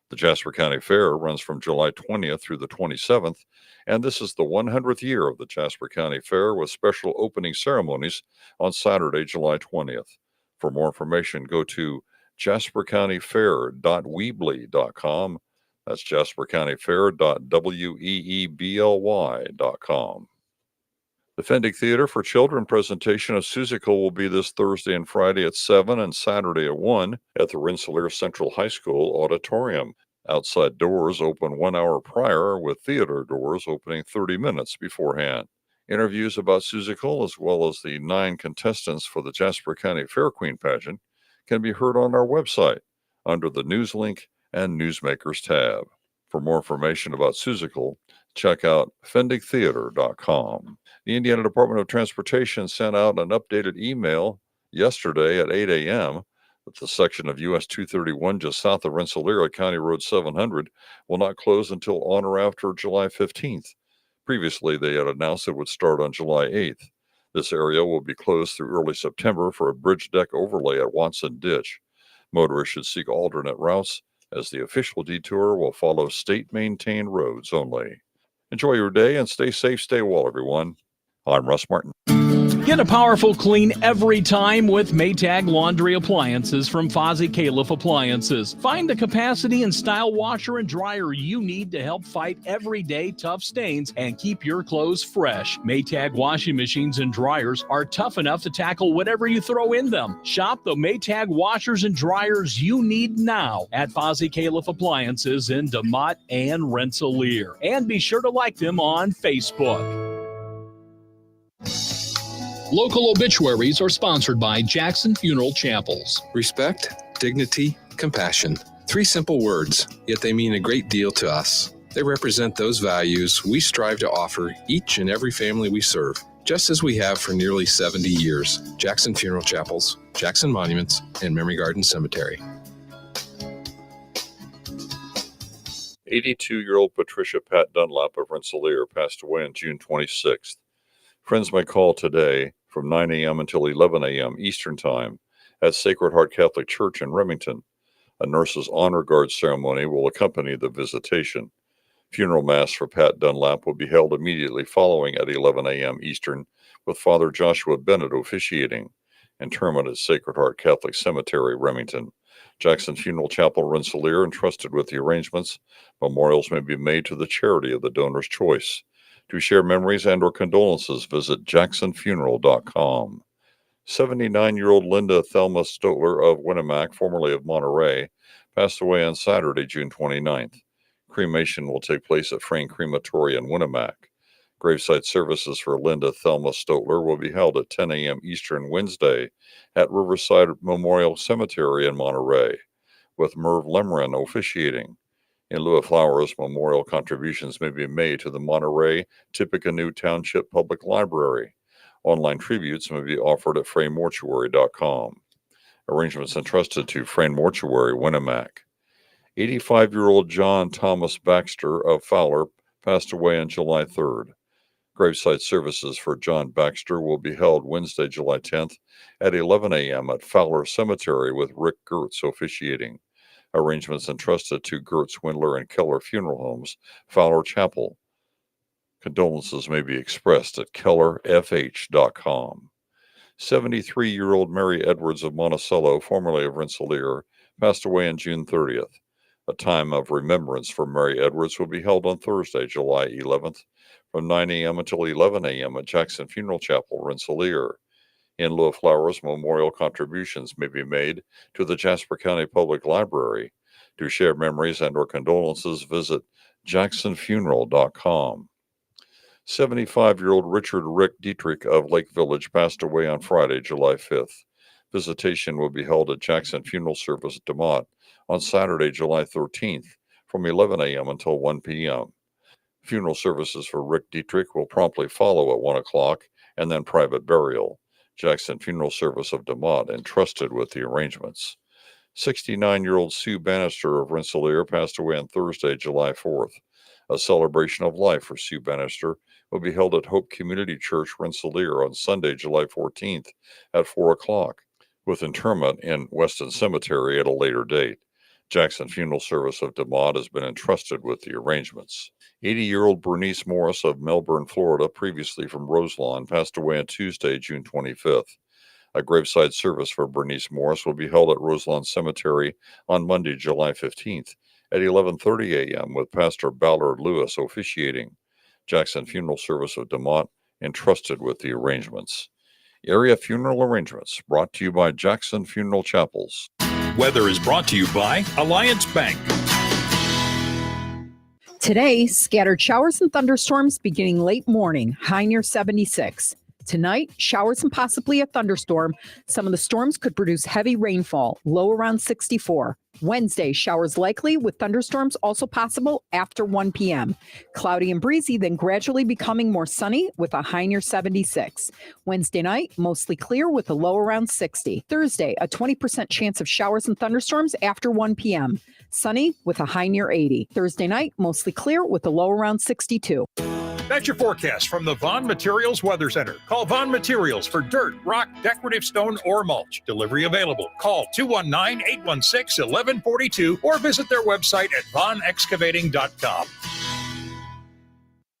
The Jasper County Fair runs from July 20th through the 27th, and this is the 100th year of the Jasper County Fair with special opening ceremonies on Saturday, July 20th. For more information, go to jaspercountyfair.weebly.com. That's jaspercountyfair.weebly.com. The Fendick Theater for Children presentation of Seussical will be this Thursday and Friday at 7 and Saturday at 1 at the Rensselaer Central High School auditorium. Outside doors open 1 hour prior, with theater doors opening 30 minutes beforehand. Interviews about Seussical, as well as the 9 contestants for the Jasper County Fair Queen pageant, can be heard on our website under the News Link and Newsmakers tab. For more information about Seussical, check out fendicktheater.com. The Indiana Department of Transportation sent out an updated email yesterday at 8 a.m. But the section of US 231 just south of Rensselaer, County Road 700, will not close until on or after July 15th. Previously, they had announced it would start on July 8th. This area will be closed through early September for a bridge deck overlay at Watson Ditch. Motorists should seek alternate routes, as the official detour will follow state-maintained roads only. Enjoy your day and stay safe, stay well, everyone. I'm Russ Martin. Get a powerful clean every time with Maytag laundry appliances from Fozzie Califf Appliances. Find the capacity and style washer and dryer you need to help fight everyday tough stains and keep your clothes fresh. Maytag washing machines and dryers are tough enough to tackle whatever you throw in them. Shop the Maytag washers and dryers you need now at Fozzie Califf Appliances in DeMotte and Rensselaer. And be sure to like them on Facebook. Local obituaries are sponsored by Jackson Funeral Chapels. Respect, dignity, compassion. 3 simple words, yet they mean a great deal to us. They represent those values we strive to offer each and every family we serve, just as we have for nearly 70 years. Jackson Funeral Chapels, Jackson Monuments, and Memory Garden Cemetery. 82-year-old Patricia Pat Dunlap of Rensselaer passed away on June 26th. Friends may call today from 9 a.m. until 11 a.m. Eastern Time at Sacred Heart Catholic Church in Remington. A nurse's honor guard ceremony will accompany the visitation. Funeral Mass for Pat Dunlap will be held immediately following at 11 a.m. Eastern, with Father Joshua Bennett officiating. Interment at Sacred Heart Catholic Cemetery, Remington. Jackson Funeral Chapel, Rensselaer, entrusted with the arrangements. Memorials may be made to the charity of the donor's choice. To share memories and or condolences, visit jacksonfuneral.com. 79-year-old Linda Thelma Stotler of Winnemac, formerly of Monterey, passed away on Saturday, June 29th. Cremation will take place at Frayne Crematory in Winnemac. Graveside services for Linda Thelma Stotler will be held at 10 a.m. Eastern Wednesday at Riverside Memorial Cemetery in Monterey, with Merv Lemren officiating. In lieu of flowers, memorial contributions may be made to the Monterey Tippecanoe Township Public Library. Online tributes may be offered at fraymortuary.com. Arrangements entrusted to Frayne Mortuary, Winnemac. 85-year-old John Thomas Baxter of Fowler passed away on July 3rd. Graveside services for John Baxter will be held Wednesday, July 10th at 11 a.m. at Fowler Cemetery, with Rick Gertz officiating. Arrangements entrusted to Gertz, Windler, and Keller Funeral Homes, Fowler Chapel. Condolences may be expressed at kellerfh.com. 73-year-old Mary Edwards of Monticello, formerly of Rensselaer, passed away on June 30th. A time of remembrance for Mary Edwards will be held on Thursday, July 11th, from 9 a.m. until 11 a.m. at Jackson Funeral Chapel, Rensselaer. In lieu of flowers, memorial contributions may be made to the Jasper County Public Library. To share memories and or condolences, visit jacksonfuneral.com. 75-year-old Richard Rick Dietrich of Lake Village passed away on Friday, July 5th. Visitation will be held at Jackson Funeral Service, DeMotte, on Saturday, July 13th, from 11 a.m. until 1 p.m. Funeral services for Rick Dietrich will promptly follow at 1 o'clock, and then private burial. Jackson Funeral Service of DeMotte entrusted with the arrangements. 69-year-old Sue Bannister of Rensselaer passed away on Thursday, July 4th. A celebration of life for Sue Bannister will be held at Hope Community Church, Rensselaer, on Sunday, July 14th at 4 o'clock, with interment in Weston Cemetery at a later date. Jackson Funeral Service of DeMotte has been entrusted with the arrangements. 80-year-old Bernice Morris of Melbourne, Florida, previously from Roselawn, passed away on Tuesday, June 25th. A graveside service for Bernice Morris will be held at Roselawn Cemetery on Monday, July 15th at 11:30 a.m. with Pastor Ballard Lewis officiating. Jackson Funeral Service of DeMotte entrusted with the arrangements. Area funeral arrangements brought to you by Jackson Funeral Chapels. Weather is brought to you by Alliance Bank. Today, scattered showers and thunderstorms beginning late morning, high near 76. Tonight, showers and possibly a thunderstorm. Some of the storms could produce heavy rainfall, low around 64. Wednesday, showers likely with thunderstorms also possible after 1 p.m. Cloudy and breezy, then gradually becoming more sunny with a high near 76. Wednesday night, mostly clear with a low around 60. Thursday, a 20% chance of showers and thunderstorms after 1 p.m. Sunny with a high near 80. Thursday night, mostly clear with a low around 62. That's your forecast from the Vaughn Materials Weather Center. Call Vaughn Materials for dirt, rock, decorative stone, or mulch. Delivery available. Call 219-816-1142 or visit their website at vaughnexcavating.com.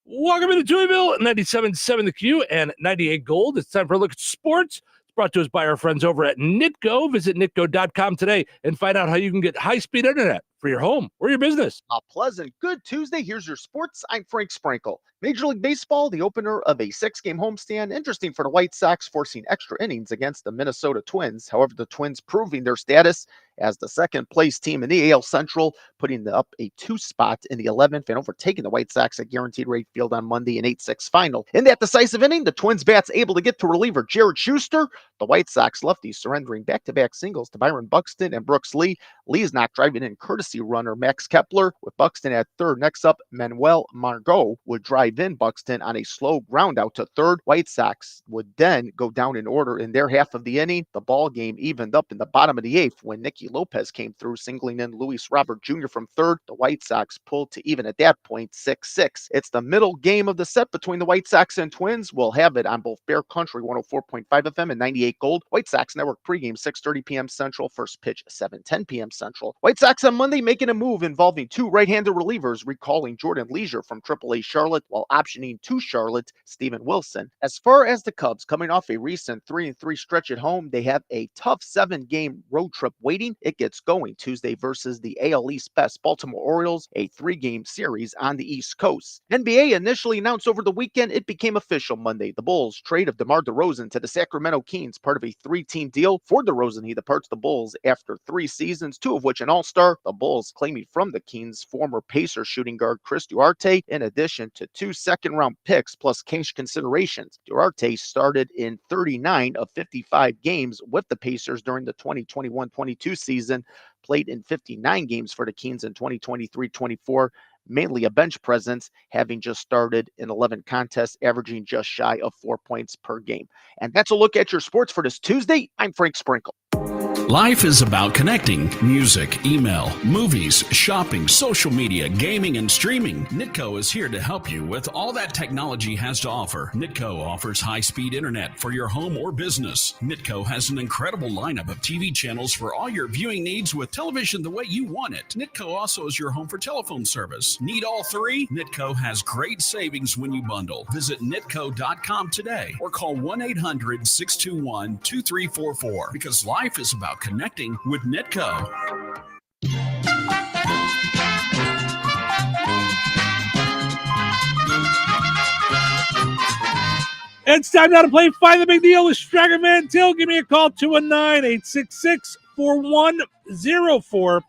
Welcome to Touhyville, 97.7 The Q and 98 Gold. It's time for a look at sports. It's brought to us by our friends over at Nitco. Visit nitco.com today and find out how you can get high-speed internet for your home or your business. A pleasant good Tuesday. Here's your sports. I'm Frank Sprinkle. Major League Baseball, the opener of a 6-game homestand. Interesting for the White Sox, forcing extra innings against the Minnesota Twins. However, the Twins proving their status as the second-place team in the AL Central, putting up a 2 spot in the 11th and overtaking the White Sox at Guaranteed Rate Field on Monday in 8-6 final. In that decisive inning, the Twins bats able to get to reliever Jared Schuster. The White Sox lefties surrendering back-to-back singles to Byron Buxton and Brooks Lee. Lee's not driving in courtesy runner Max Kepler with Buxton at third. Next up, Manuel Margot would drive in Buxton on a slow ground out to third. White Sox would then go down in order in their half of the inning. The ball game evened up in the bottom of the 8th when Nicky Lopez came through, singling in Luis Robert Jr. from third. The White Sox pulled to even at that point 6-6. It's the middle game of the set between the White Sox and Twins. We'll have it on both Bear Country 104.5 FM and 98 Gold. White Sox Network pregame 6:30 p.m. Central, first pitch 7:10 p.m. Central. White Sox on Monday making a move involving 2 right-handed relievers, recalling Jordan Leisure from AAA Charlotte while optioning to Charlotte Steven Wilson. As far as the Cubs, coming off a recent 3-3 stretch at home, they have a tough 7-game road trip waiting. It gets going Tuesday versus the AL East best Baltimore Orioles, a 3-game series on the East Coast. NBA initially announced over the weekend. It became official Monday. The Bulls trade of DeMar DeRozan to the Sacramento Kings, part of a 3-team deal. For DeRozan, he departs the Bulls after 3 seasons, 2 of which an All-Star. The Bulls claiming from the Kings former Pacers shooting guard Chris Duarte, in addition to 2 second-round picks plus cash considerations. Duarte started in 39 of 55 games with the Pacers during the 2021-22 season, played in 59 games for the Kings in 2023-24, mainly a bench presence, having just started in 11 contests, averaging just shy of 4 points per game. And that's a look at your sports for this Tuesday. I'm Frank Sprinkle. Life is about connecting. Music, email, movies, shopping, social media, gaming, and streaming. Nitco is here to help you with all that technology has to offer. Nitco offers high-speed internet for your home or business. Nitco has an incredible lineup of TV channels for all your viewing needs with television the way you want it. Nitco also is your home for telephone service. Need all 3? Nitco has great savings when you bundle. Visit nitco.com today or call 1-800-621-2344 because life is about connecting with Nitco. It's time now to play Find the Big Deal with Striker Mantil. Give me a call, 219-866-4104.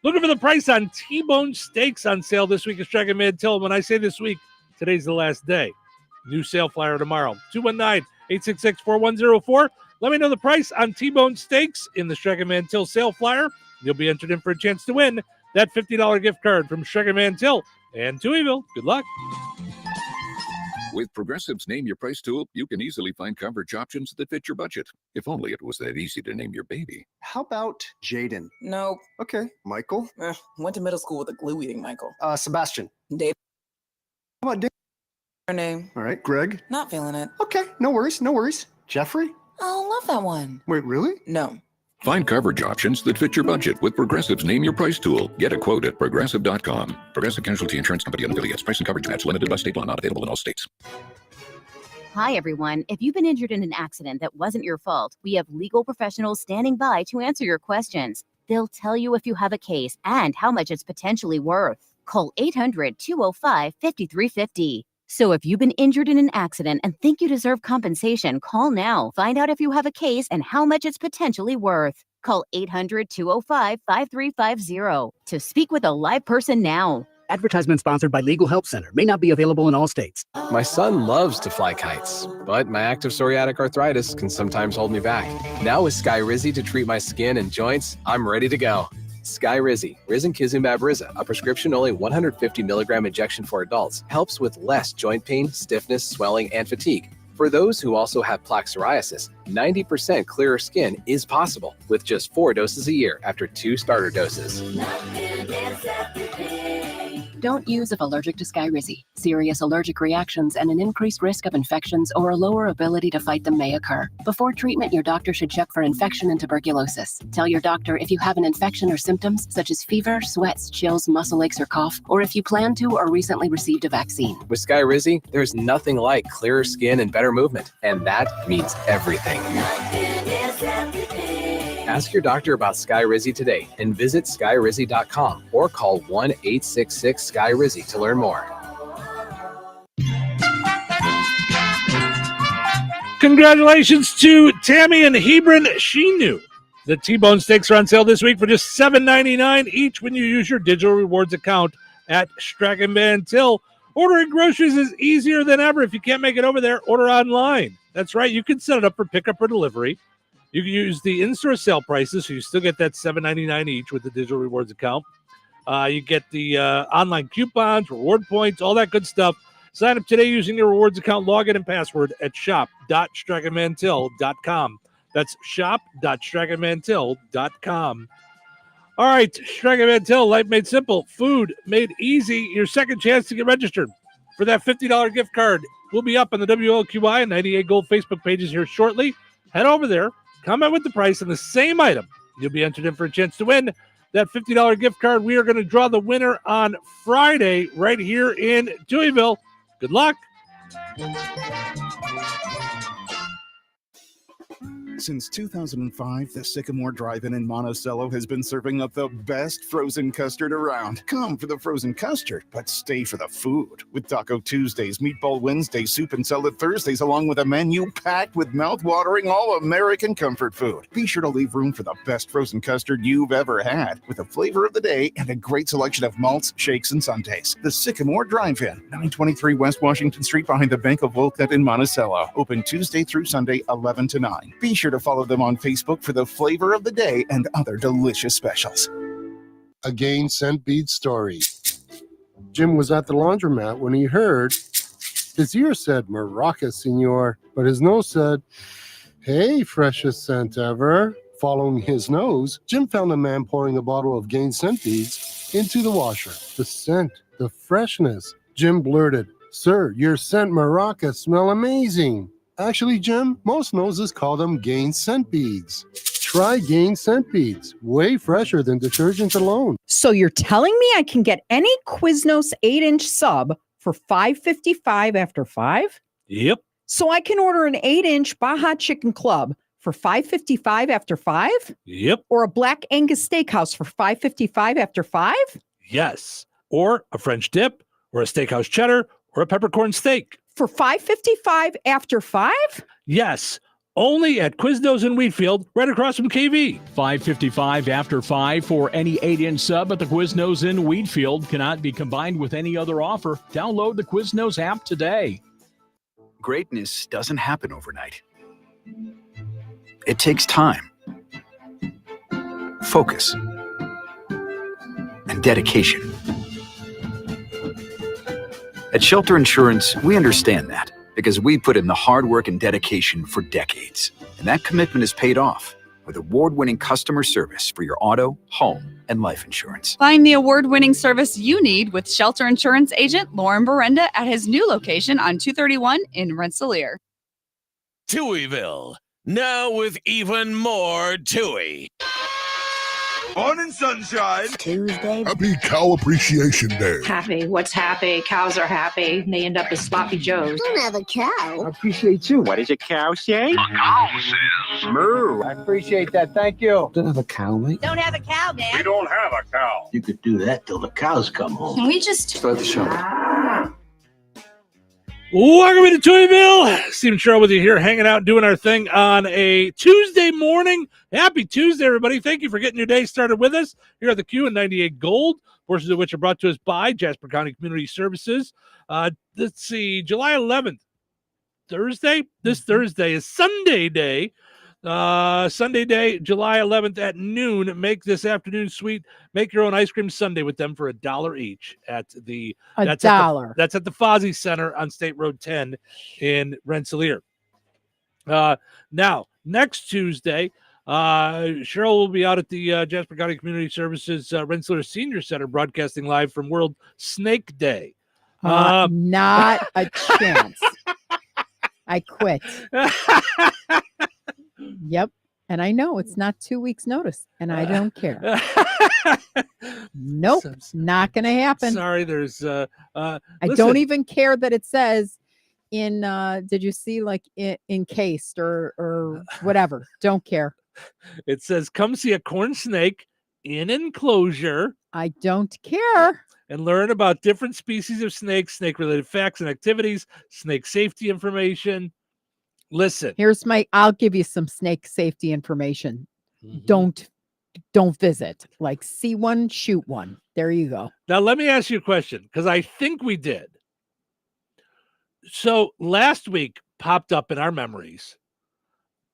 Looking for the price on T-bone steaks on sale this week at Striker Mantil. When I say this week, today's the last day. New sale flyer tomorrow. 219-866-4104. Let me know the price on T-bone steaks in the Striker Mantil sale flyer. You'll be entered in for a chance to win that $50 gift card from Striker Mantil and Touhyville. Good luck. With Progressive's Name Your Price tool, you can easily find coverage options that fit your budget. If only it was that easy to name your baby. How about Jaden? No. Okay. Michael? Went to middle school with a glue-eating Michael. Sebastian? Dave. How about Dave? Her name. All right. Greg? Not feeling it. Okay. No worries. No worries. Jeffrey? Oh, love that one. Wait, really? No. Find coverage options that fit your budget with Progressive's Name Your Price tool. Get a quote at Progressive.com. Progressive Casualty Insurance Company and affiliates. Price and coverage match limited by state law. Not available in all states. Hi, everyone. If you've been injured in an accident that wasn't your fault, we have legal professionals standing by to answer your questions. They'll tell you if you have a case and how much it's potentially worth. Call 800-205-5350. So if you've been injured in an accident and think you deserve compensation, call now. Find out if you have a case and how much it's potentially worth. Call 800-205-5350 to speak with a live person now. Advertisement sponsored by Legal Help Center. May not be available in all states. My son loves to fly kites, but my active psoriatic arthritis can sometimes hold me back. Now with Skyrizi to treat my skin and joints, I'm ready to go. Skyrizi, risankizumab Riza, a prescription-only 150 milligram injection for adults, helps with less joint pain, stiffness, swelling, and fatigue. For those who also have plaque psoriasis, 90% clearer skin is possible with just 4 doses a year after 2 starter doses. Don't use if allergic to Skyrizi. Serious allergic reactions and an increased risk of infections or a lower ability to fight them may occur. Before treatment, your doctor should check for infection and tuberculosis. Tell your doctor if you have an infection or symptoms such as fever, sweats, chills, muscle aches, or cough, or if you plan to or recently received a vaccine. With Skyrizi, there's nothing like clearer skin and better movement, and that means everything. Ask your doctor about Skyrizi today and visit skyrizi.com or call 1-866-SKY-RIZZI to learn more. Congratulations to Tammy and Hebron. She knew the T-Bone steaks are on sale this week for just $7.99 each when you use your digital rewards account at Strachan Van Til. Ordering groceries is easier than ever. If you can't make it over there, order online. That's right. You can set it up for pickup or delivery. You can use the in-store sale prices, so you still get that $7.99 each with the digital rewards account. You get the online coupons, reward points, all that good stuff. Sign up today using your rewards account login and password at shop.strachanmantil.com. That's shop.strachanmantil.com. All right, Strachan Van Til, life made simple, food made easy. Your second chance to get registered for that $50 gift card will be up on the WLQI and 98 Gold Facebook pages here shortly. Head over there. Comment with the price on the same item. You'll be entered in for a chance to win that $50 gift card. We are going to draw the winner on Friday right here in Touhyville. Good luck. Since 2005, the Sycamore Drive-In in Monticello has been serving up the best frozen custard around. Come for the frozen custard, but stay for the food. With Taco Tuesdays, Meatball Wednesdays, Soup and Salad Thursdays, along with a menu packed with mouth-watering all-American comfort food. Be sure to leave room for the best frozen custard you've ever had, with a flavor of the day and a great selection of malts, shakes, and sundaes. The Sycamore Drive-In, 923 West Washington Street behind the Bank of Wolcott in Monticello. Open Tuesday through Sunday, 11 to 9. Be sure to follow them on Facebook for the flavor of the day and other delicious specials. A gained scent bead story. Jim was at the laundromat when he heard his ear said Maraca, senor, but his nose said, hey, freshest scent ever. Following his nose, Jim found a man pouring a bottle of gained scent beads into the washer. The scent, the freshness. Jim blurted, sir, your scent Maraca smell amazing. Actually, Jim, most noses call them gained scent beads. Try gained scent beads. Way fresher than detergent alone. So you're telling me I can get any Quiznos 8-inch sub for $5.55 after 5? Yep. So I can order an 8-inch Baja Chicken Club for $5.55 after 5? Yep. Or a Black Angus Steakhouse for $5.55 after 5? Yes. Or a French dip, or a steakhouse cheddar, or a peppercorn steak. For $5.55 after 5? Yes. Only at Quiznos in Wheatfield, right across from KV. $5.55 after 5 for any 8-inch sub at the Quiznos in Wheatfield. Cannot be combined with any other offer. Download the Quiznos app today. Greatness doesn't happen overnight. It takes time, focus, and dedication. At Shelter Insurance, we understand that because we put in the hard work and dedication for decades. And that commitment is paid off with award-winning customer service for your auto, home, and life insurance. Find the award-winning service you need with Shelter Insurance agent Lauren Berenda at his new location on 231 in Rensselaer. Touhyville, now with even more Touhy. Morning, sunshine. Tuesday. Happy Cow Appreciation Day. Happy. What's happy? Cows are happy. They end up as sloppy joes. I don't have a cow. I appreciate you. What does a cow say? A cow says moo. I appreciate that. Thank you. Don't have a cow, mate. Don't have a cow, man. We don't have a cow. You could do that till the cows come home. Can we just start the show? Welcome to Touhyville. Steve and Cheryl with you here, hanging out, doing our thing on a Tuesday morning. Happy Tuesday, everybody. Thank you for getting your day started with us here at the Q and 98 Gold, portions of which are brought to us by Jasper County Community Services. Let's see, July 11th, Thursday. This Thursday is Sunday Day. Sunday Day, July 11th at noon. Make this afternoon sweet. Make your own ice cream sundae with them for $1 each at the $1. That's at the Fozzie Center on State Road 10 in Rensselaer. Now, next Tuesday, Cheryl will be out at the Jasper County Community Services Rensselaer Senior Center broadcasting live from World Snake Day. Not a chance. I quit. Yep. And I know it's not 2 weeks notice and I don't care. Nope. Not going to happen. Sorry. There's, I don't even care that it says in, did you see like encased or whatever? Don't care. It says, come see a corn snake in enclosure. I don't care. And learn about different species of snakes, snake-related facts and activities, snake safety information. Listen. I'll give you some snake safety information. Don't visit. Like, see one, shoot one. There you go. Now, let me ask you a question, because I think we did. So last week popped up in our memories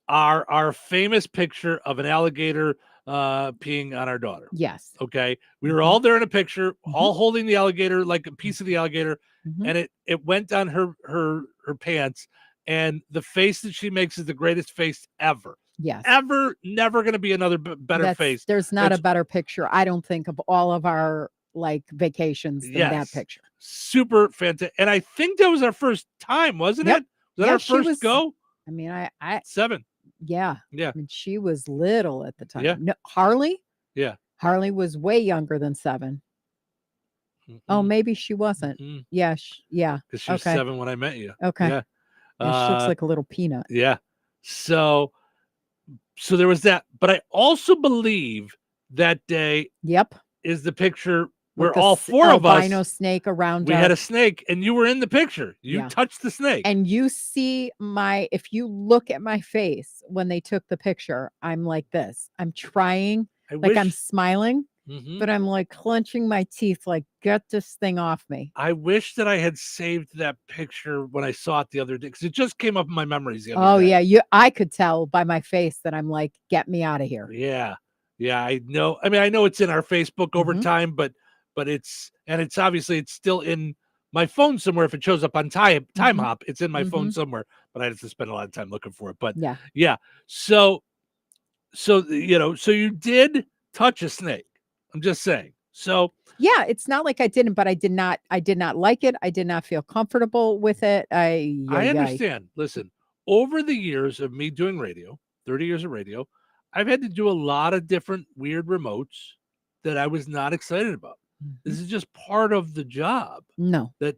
our famous picture of an alligator peeing on our daughter. Yes. Okay. We were all there in a picture, all holding the alligator, like a piece of the alligator, and it went on her pants, and the face that she makes is the greatest face ever. Yes. Ever, never going to be another better face. There's not a better picture, I don't think, of all of our like vacations than that picture. Super fantastic. And I think that was our first time, wasn't it? Was that our first go? I mean, I 7. Yeah. Yeah. I mean, she was little at the time. Yeah. No, Harley? Yeah. Harley was way younger than 7. Oh, maybe she wasn't. Yeah. Yeah. Because she was 7 when I met you. Okay. Yeah. Yeah, she looks like a little peanut. Yeah. So there was that. But I also believe that day is the picture where all 4 of us albino snake around. We had a snake, and you were in the picture. You touched the snake, and you see if you look at my face when they took the picture, I'm like this. I'm trying, I'm smiling, but I'm like clenching my teeth, like, get this thing off me. I wish that I had saved that picture when I saw it the other day, because it just came up in my memories the other day. Yeah, I could tell by my face that I'm like, get me out of here. Yeah, I know. I mean, I know it's in our Facebook over time, but it's obviously it's still in my phone somewhere. If it shows up on Time Hop, it's in my phone somewhere, but I have to spend a lot of time looking for it. But yeah. So you did touch a snake. I'm just saying. So yeah, it's not like I didn't, but I did not like it. I did not feel comfortable with it. I understand. Listen, over the years of me doing radio, 30 years of radio, I've had to do a lot of different weird remotes that I was not excited about. This is just part of the job. No. That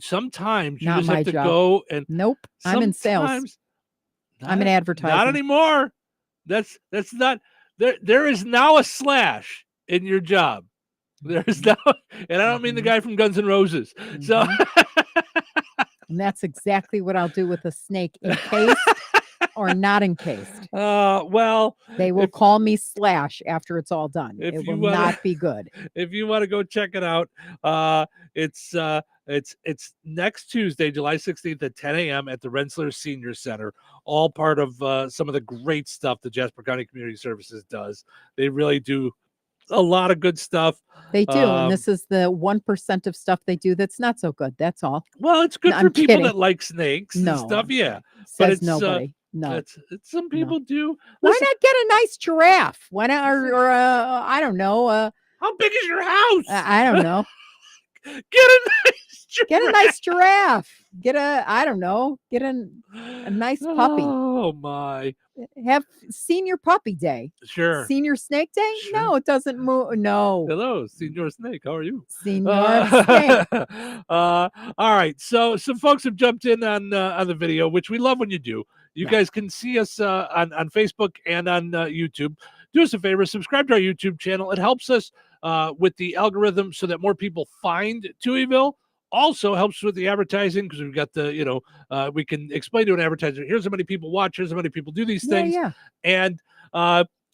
sometimes you not just my have to job. go and nope. I'm in sales. I'm in advertising. Not anymore. That's not there is now a slash in your job. There is now, and I don't mean the guy from Guns N' Roses. So and that's exactly what I'll do with a snake, encased or not encased. Well, they will call me Slash after it's all done. It will not be good. If you want to go check it out, it's next Tuesday, July 16th at 10 a.m. at the Rensselaer Senior Center. All part of some of the great stuff that Jasper County Community Services does. They really do a lot of good stuff. They do, and this is the 1% of stuff they do that's not so good. That's all. Well, it's good for people that like snakes and stuff. Yeah, but it's nobody. No, some people do. Why not get a nice giraffe? Why not, or I don't know. How big is your house? I don't know. Get a nice giraffe. Get a nice puppy. Oh my! Have senior puppy day. Sure. Senior snake day? Sure. No, it doesn't move. No. Hello, Senior Snake. How are you? Senior Snake. All right. So some folks have jumped in on the video, which we love when you do. You guys can see us on Facebook and on YouTube. Do us a favor, subscribe to our YouTube channel. It helps us with the algorithm so that more people find Touhyville. also helps with the advertising because we've got the, we can explain to an advertiser, here's how many people watch, here's how many people do these things. Yeah. And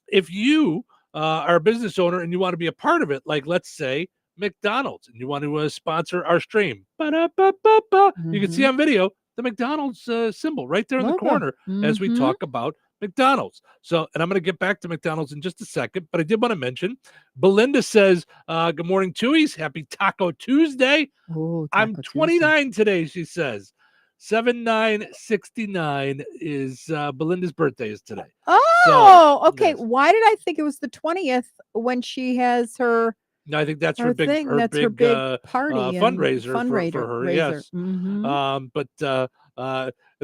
if you are a business owner and you want to be a part of it, like let's say McDonald's, and you want to sponsor our stream, you can see on video the McDonald's symbol right there in the corner as we talk about McDonald's. So, and I'm going to get back to McDonald's in just a second, but I did want to mention, Belinda says, good morning, Tuies. Happy Taco Tuesday. Ooh, I'm 29 today, she says. 7969 is Belinda's birthday is today. Oh, okay. Why did I think it was the 20th when she has her? No, I think that's her big, thing. her That's big, her big party fundraiser and for her. raiser. Yes. And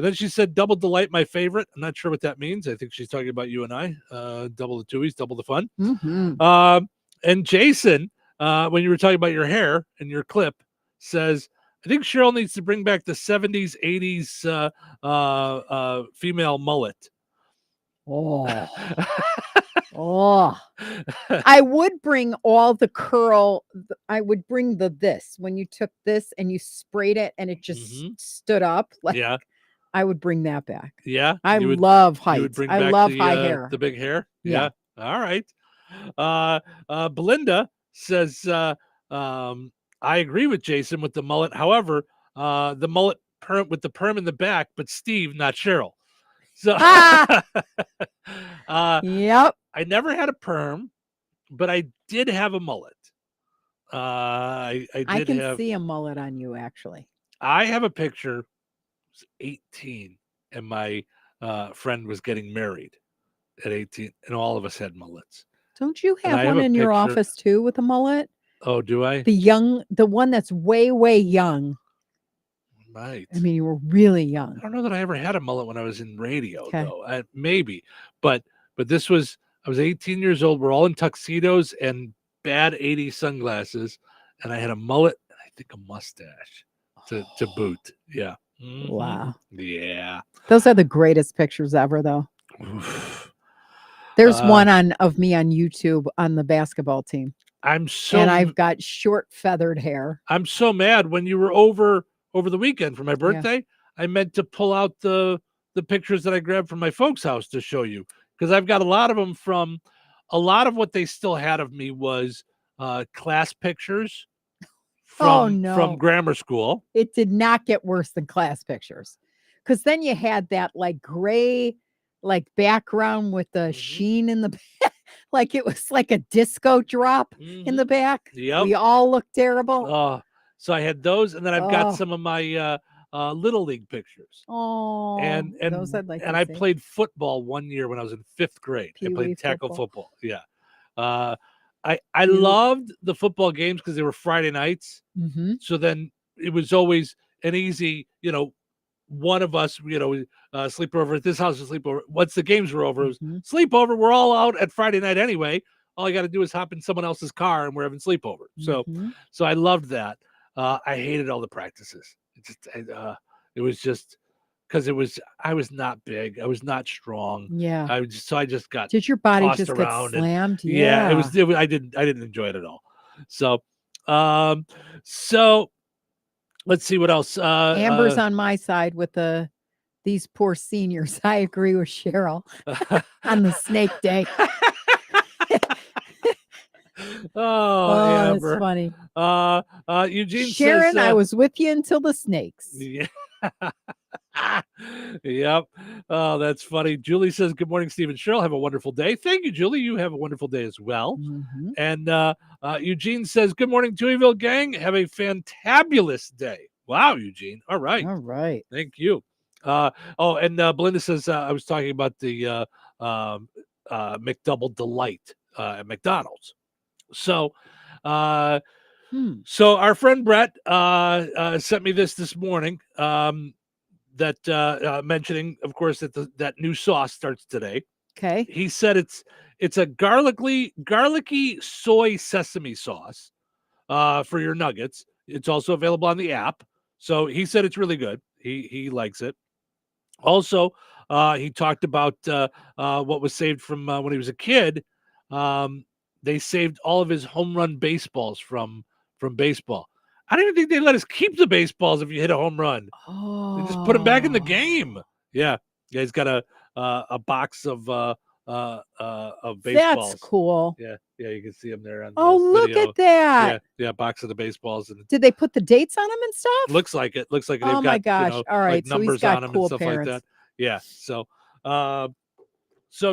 then she said, "Double delight, my favorite." I'm not sure what that means. I think she's talking about you and I. Double the Tuies, double the fun. And Jason, when you were talking about your hair and your clip, says, "I think Cheryl needs to bring back the 70s, 80s female mullet." Oh. Oh, I would bring all the curl. I would bring this when you took this and you sprayed it and it just stood up. Like, I would bring that back. Yeah. I love heights. Bring I back love the, high hair. The big hair. Yeah. All right. Belinda says, I agree with Jason with the mullet. However, the mullet with the perm in the back, but Steve, not Cheryl. So, yep. I never had a perm, but I did have a mullet. I can see a mullet on you, actually. I have a picture. I was 18, and my friend was getting married at 18, and all of us had mullets. Don't you have one in your office too with a mullet? Oh, do I? The one that's way, way young. Right. I mean, you were really young. I don't know that I ever had a mullet when I was in radio, though. Maybe, but this was, I was 18 years old. We're all in tuxedos and bad 80s sunglasses, and I had a mullet and I think a mustache to boot. Yeah. Mm-hmm. Wow. Yeah. Those are the greatest pictures ever, though. Oof. There's one of me on YouTube on the basketball team. And I've got short feathered hair. I'm so mad when you were over the weekend for my birthday. I meant to pull out the pictures that I grabbed from my folks' house to show you, because I've got a lot of them from a lot of what they still had of me was class pictures from grammar school. It did not get worse than class pictures, because then you had that like gray background with the sheen in the like it was like a disco drop in the back. Yep. We all looked terrible. So I had those, and then I've got some of my little league pictures. Oh, and those I'd like to I see. played football 1 year when I was in 5th grade. I played tackle football. Yeah. I loved the football games because they were Friday nights. Mm-hmm. So then it was always an easy, one of us, sleep over at this house, sleep over. Once the games were over, it was sleepover. We're all out at Friday night anyway. All I got to do is hop in someone else's car and we're having sleepover. So I loved that. I hated all the practices. It was just because I was not big. I was not strong. Yeah. I just got. Did your body tossed just get around slammed? Yeah. It was. I didn't enjoy it at all. So, let's see what else. Amber's on my side with these poor seniors. I agree with Cheryl on the snake day. Amber. That's funny. Eugene Sharon, says, I was with you until the snakes. Yeah. Yep. Oh, that's funny. Julie says, good morning, Steve and Cheryl. Have a wonderful day. Thank you, Julie. You have a wonderful day as well. Mm-hmm. And Eugene says, good morning, Touhyville gang. Have a fantabulous day. Wow, Eugene. All right. All right. Thank you. And Belinda says, I was talking about the McDouble Delight at McDonald's. So, so our friend Brett sent me this morning. That mentioning, of course, that that new sauce starts today. Okay. He said it's a garlicky soy sesame sauce for your nuggets. It's also available on the app. So he said it's really good. He likes it. Also, he talked about what was saved from when he was a kid. They saved all of his home run baseballs from baseball. I don't even think they let us keep the baseballs if you hit a home run. Oh. They just put them back in the game. Yeah. Yeah, he's got a box of baseballs. That's cool. Yeah, you can see them there on Oh, the look video. at that. Yeah, box of the baseballs. And Did they put the dates on them and stuff? looks like it. Looks like they've Oh my got gosh. All right. like So he's numbers got on them cool and stuff parents. like that. Yeah. So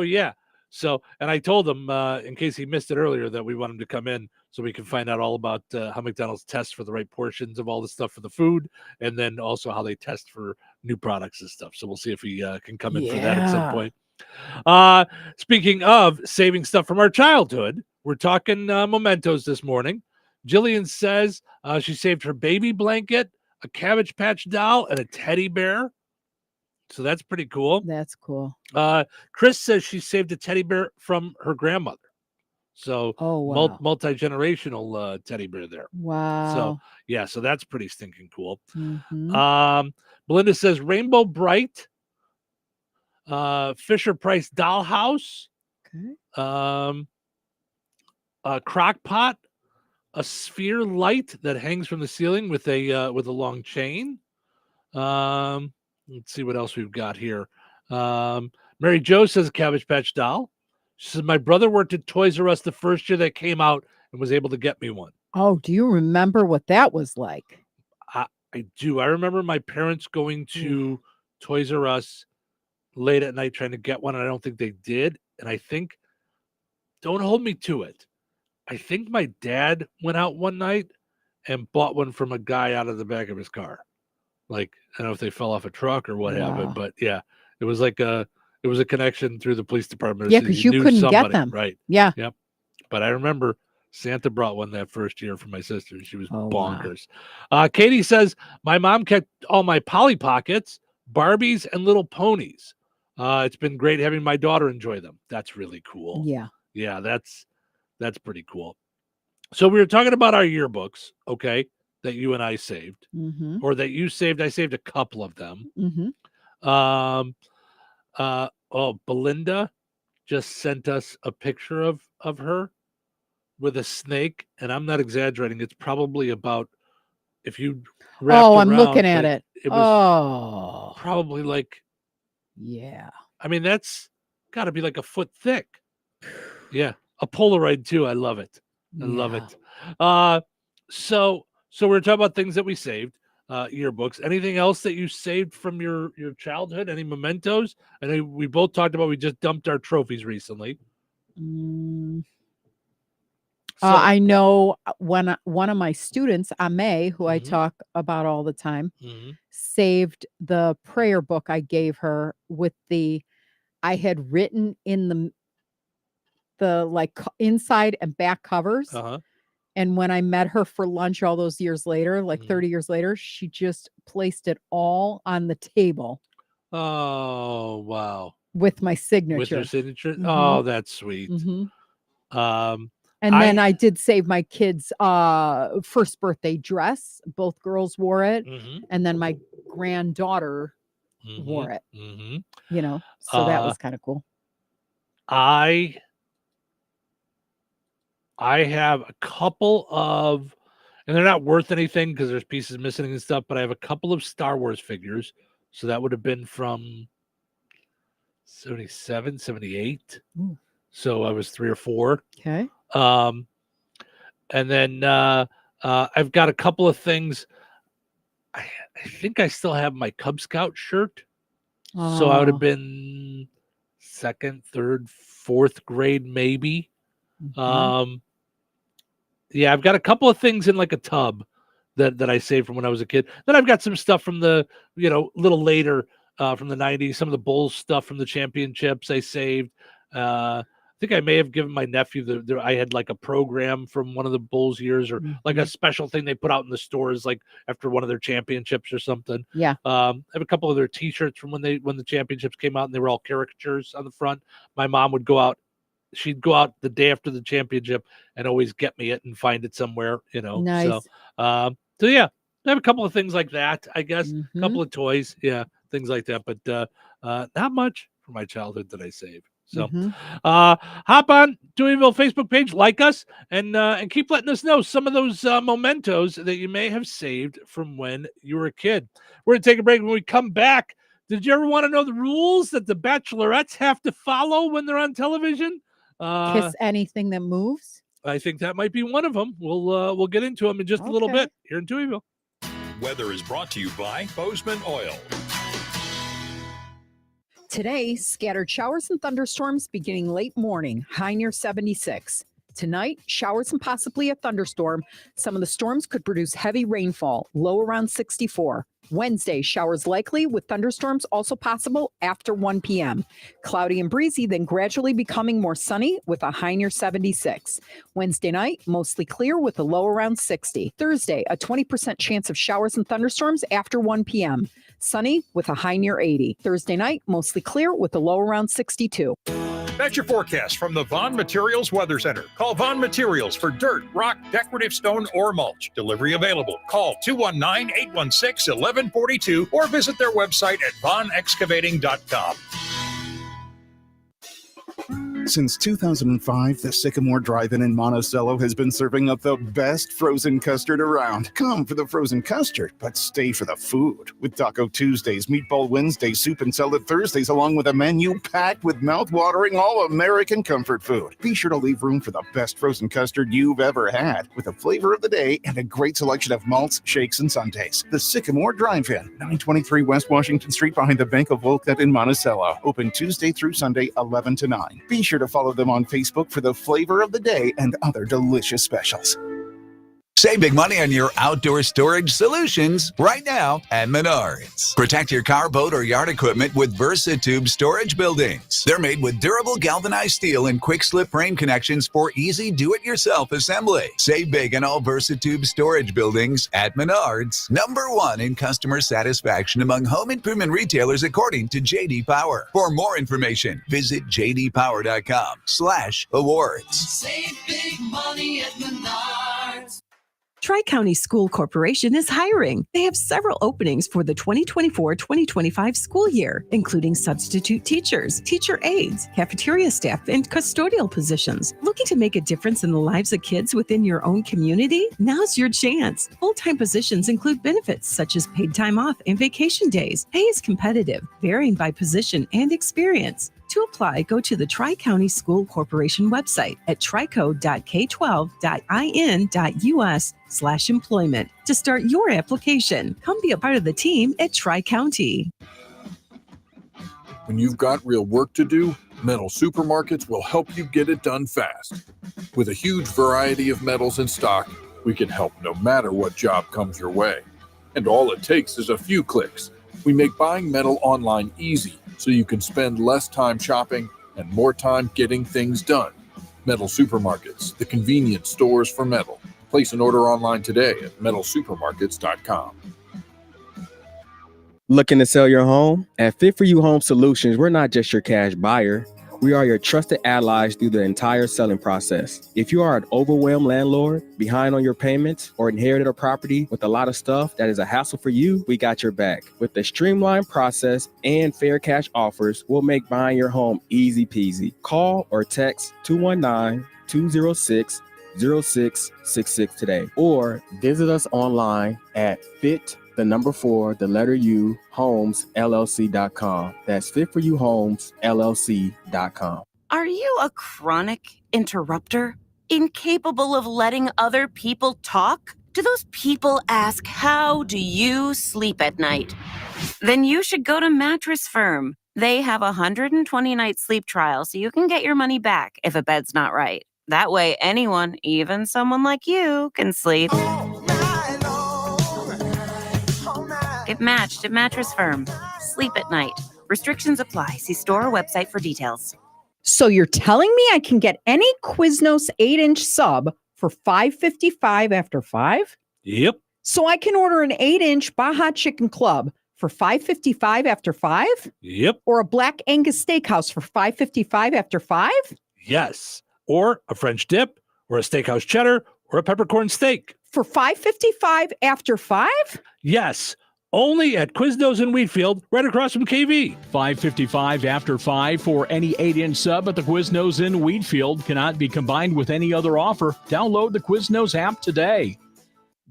yeah. So, and I told him in case he missed it earlier that we want him to come in so we can find out all about how McDonald's tests for the right portions of all the stuff for the food, and then also how they test for new products and stuff. So we'll see if he can come in for that at some point. Speaking of saving stuff from our childhood, we're talking mementos this morning. Jillian says she saved her baby blanket, a Cabbage Patch doll, and a teddy bear. So that's pretty cool. That's cool. Chris says she saved a teddy bear from her grandmother. So wow. multi-generational teddy bear there. Wow. So yeah, so that's pretty stinking cool. Mhm. Belinda says Rainbow Bright, Fisher Price dollhouse, a crock pot, a sphere light that hangs from the ceiling with a long chain. Let's see what else we've got here. Mary Jo says a Cabbage Patch doll. She says my brother worked at Toys R Us the first year that came out and was able to get me one. Oh, do you remember what that was like? I do. I remember my parents going to Toys R Us late at night trying to get one, and I don't think they did. And I think, don't hold me to it, I think my dad went out one night and bought one from a guy out of the back of his car. Like, I don't know if they fell off a truck or what happened, but yeah, it was like it was a connection through the police department. Yeah, because you knew couldn't somebody, get them. right? Yeah. Yep. But I remember Santa brought one that first year for my sister. She was bonkers. Katie says my mom kept all my Polly Pockets, Barbies, and little ponies. It's been great having my daughter enjoy them. That's really cool. Yeah. Yeah, that's pretty cool. So we were talking about our yearbooks, okay, that you and I saved, or that you saved. I saved a couple of them. Belinda just sent us a picture of her with a snake, and I'm not exaggerating. It's probably about, if you wrapped I'm around, looking at like, it. It was probably like, yeah. I mean, that's got to be like a foot thick. Yeah, a Polaroid too. I love it. I love it. So we're talking about things that we saved, yearbooks. Anything else that you saved from your childhood? Any mementos? I know we both talked about we just dumped our trophies recently. I know when one of my students, Ame, who I talk about all the time, saved the prayer book I gave her with I had written in the like inside and back covers. And when I met her for lunch all those years later, like 30 years later, she just placed it all on the table. Oh, wow. With my signature. With your signature? Oh, that's sweet. And then I did save my kids' first birthday dress. Both girls wore it. And then my granddaughter wore it. You know, so that was kind of cool. I have a couple of, and they're not worth anything because there's pieces missing and stuff, but I have a couple of Star Wars figures. So that would have been from 77, 78. So I was 3 or 4. Okay. And then I've got a couple of things. I think I still have my Cub Scout shirt. So I would have been 2nd, 3rd, 4th grade, maybe. Yeah, I've got a couple of things in like a tub that I saved from when I was a kid. Then I've got some stuff from the, little later from the 90s, some of the Bulls stuff from the championships I saved. I think I may have given my nephew I had like a program from one of the Bulls years, or like a special thing they put out in the stores, like after one of their championships or something. Yeah. I have a couple of their t-shirts from when the championships came out and they were all caricatures on the front. My mom would go out. She'd go out the day after the championship and always get me it and find it somewhere, Nice. So yeah, I have a couple of things like that, I guess. A couple of toys, yeah, things like that. But not much from my childhood that I saved. So hop on Touhyville Facebook page, like us, and keep letting us know some of those mementos that you may have saved from when you were a kid. We're going to take a break. When we come back, did you ever want to know the rules that the Bachelorettes have to follow when they're on television? Kiss anything that moves? I think that might be one of them. We'll get into them in just a little bit here in Touhyville. Weather is brought to you by Bozeman Oil. Today, scattered showers and thunderstorms beginning late morning, high near 76. Tonight, showers and possibly a thunderstorm. Some of the storms could produce heavy rainfall, low around 64. Wednesday, showers likely with thunderstorms also possible after 1 p.m. Cloudy and breezy, then gradually becoming more sunny with a high near 76. Wednesday night, mostly clear with a low around 60. Thursday, a 20% chance of showers and thunderstorms after 1 p.m. Sunny with a high near 80. Thursday night, mostly clear with a low around 62. That's your forecast from the Vaughn Materials Weather Center. Call Vaughn Materials for dirt, rock, decorative stone, or mulch. Delivery available. Call 219-816-1142 or visit their website at vaughnexcavating.com. Since 2005, the Sycamore Drive-In in Monticello has been serving up the best frozen custard around. Come for the frozen custard, but stay for the food. With Taco Tuesdays, Meatball Wednesdays, Soup and Salad Thursdays, along with a menu packed with mouth-watering all-American comfort food. Be sure to leave room for the best frozen custard you've ever had, with a flavor of the day and a great selection of malts, shakes, and sundaes. The Sycamore Drive-In, 923 West Washington Street behind the Bank of Wolcott in Monticello. Open Tuesday through Sunday, 11 to 9. Be sure to follow them on Facebook for the flavor of the day and other delicious specials. Save big money on your outdoor storage solutions right now at Menards. Protect your car, boat, or yard equipment with VersaTube storage buildings. They're made with durable galvanized steel and quick slip frame connections for easy do-it-yourself assembly. Save big on all VersaTube storage buildings at Menards. #1 in customer satisfaction among home improvement retailers according to J.D. Power. For more information, visit jdpower.com/awards. Save big money at Menards. Tri-County School Corporation is hiring. They have several openings for the 2024-2025 school year, including substitute teachers, teacher aides, cafeteria staff, and custodial positions. Looking to make a difference in the lives of kids within your own community? Now's your chance. Full-time positions include benefits such as paid time off and vacation days. Pay is competitive, varying by position and experience. To apply, go to the Tri-County School Corporation website at trico.k12.in.us/employment to start your application. Come be a part of the team at Tri-County. When you've got real work to do, Metal Supermarkets will help you get it done fast. With a huge variety of metals in stock, we can help no matter what job comes your way. And all it takes is a few clicks. We make buying metal online easy, so you can spend less time shopping and more time getting things done. Metal Supermarkets, the convenience stores for metal. Place an order online today at metalsupermarkets.com. Looking to sell your home? At Fit For You Home Solutions, we're not just your cash buyer. We are your trusted allies through the entire selling process. If you are an overwhelmed landlord, behind on your payments, or inherited a property with a lot of stuff that is a hassle for you, we got your back. With the streamlined process and fair cash offers, we'll make buying your home easy peasy. Call or text 219-206-0666 today, or visit us online at Homes LLC.com. That's FitForYouHomesLLC.com. Are you a chronic interrupter? Incapable of letting other people talk? Do those people ask, how do you sleep at night? Then you should go to Mattress Firm. They have a 120-night sleep trial, so you can get your money back if a bed's not right. That way, anyone, even someone like you, can sleep. Get matched at Mattress Firm. Sleep at night. Restrictions apply. See store or website for details. So you're telling me I can get any Quiznos 8-inch sub for $5.55 after 5? Yep. So I can order an 8-inch Baja Chicken Club for $5.55 after 5? Yep. Or a Black Angus Steakhouse for $5.55 after 5? Yes. Or a French dip, or a steakhouse cheddar, or a peppercorn steak. For $5.55 after 5? Yes. Only at Quiznos in Wheatfield, right across from KV. $5.55 after 5 for any 8-inch sub at the Quiznos in Wheatfield. Cannot be combined with any other offer. Download the Quiznos app today.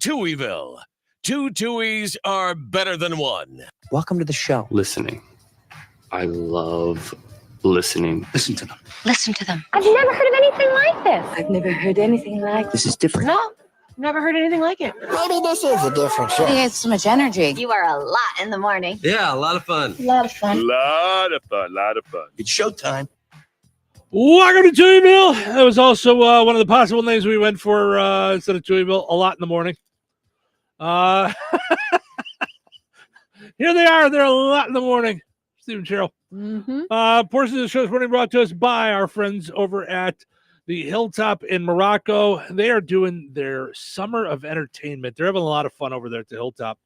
Touhyville. 2 Touhies are better than one. Welcome to the show. Listening. I love listening. Listen to them. Listen to them. I've never heard of anything like this. I've never heard anything like this. Is different. No, never heard anything like it. Maybe this is a different show. He has so much energy. You are a lot in the morning. Yeah, a lot of fun. A lot of fun. Lot of fun. It's showtime. Welcome to Touhyville. That was also one of the possible names we went for instead of Touhyville. A lot in the morning. Here they are. They're a lot in the morning. Steve and Cheryl. Portion of the show is morning brought to us by our friends over at the Hilltop in Morocco. They are doing their summer of entertainment. They're having a lot of fun over there at the Hilltop.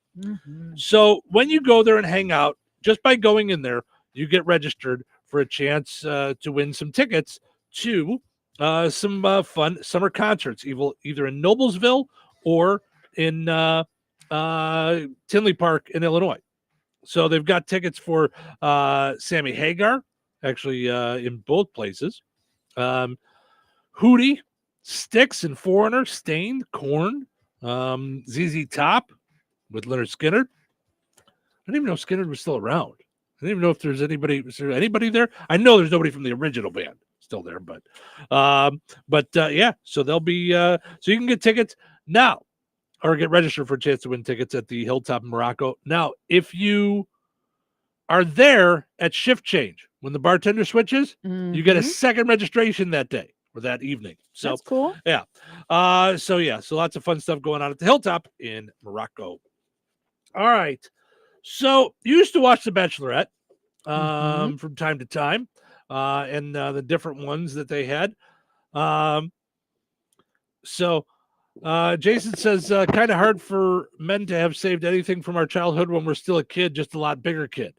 So when you go there and hang out, just by going in there, you get registered for a chance to win some tickets to some fun summer concerts, either in Noblesville or in Tinley Park in Illinois. So they've got tickets for Sammy Hagar, actually in both places. Hootie, Styx and Foreigner, Stained, Korn, ZZ Top with Leonard Skinner. I didn't even know Skinner was still around. I didn't even know if there's anybody. Was there anybody there? I know there's nobody from the original band still there, but yeah. So they'll be. So you can get tickets now, or get registered for a chance to win tickets at the Hilltop in Morocco. Now, if you are there at shift change when the bartender switches, you get a second registration that day or that evening. So that's cool. Yeah. So lots of fun stuff going on at the Hilltop in Morocco. All right. So you used to watch The Bachelorette from time to time, and the different ones that they had. Jason says, kind of hard for men to have saved anything from our childhood when we're still a kid, just a lot bigger kid.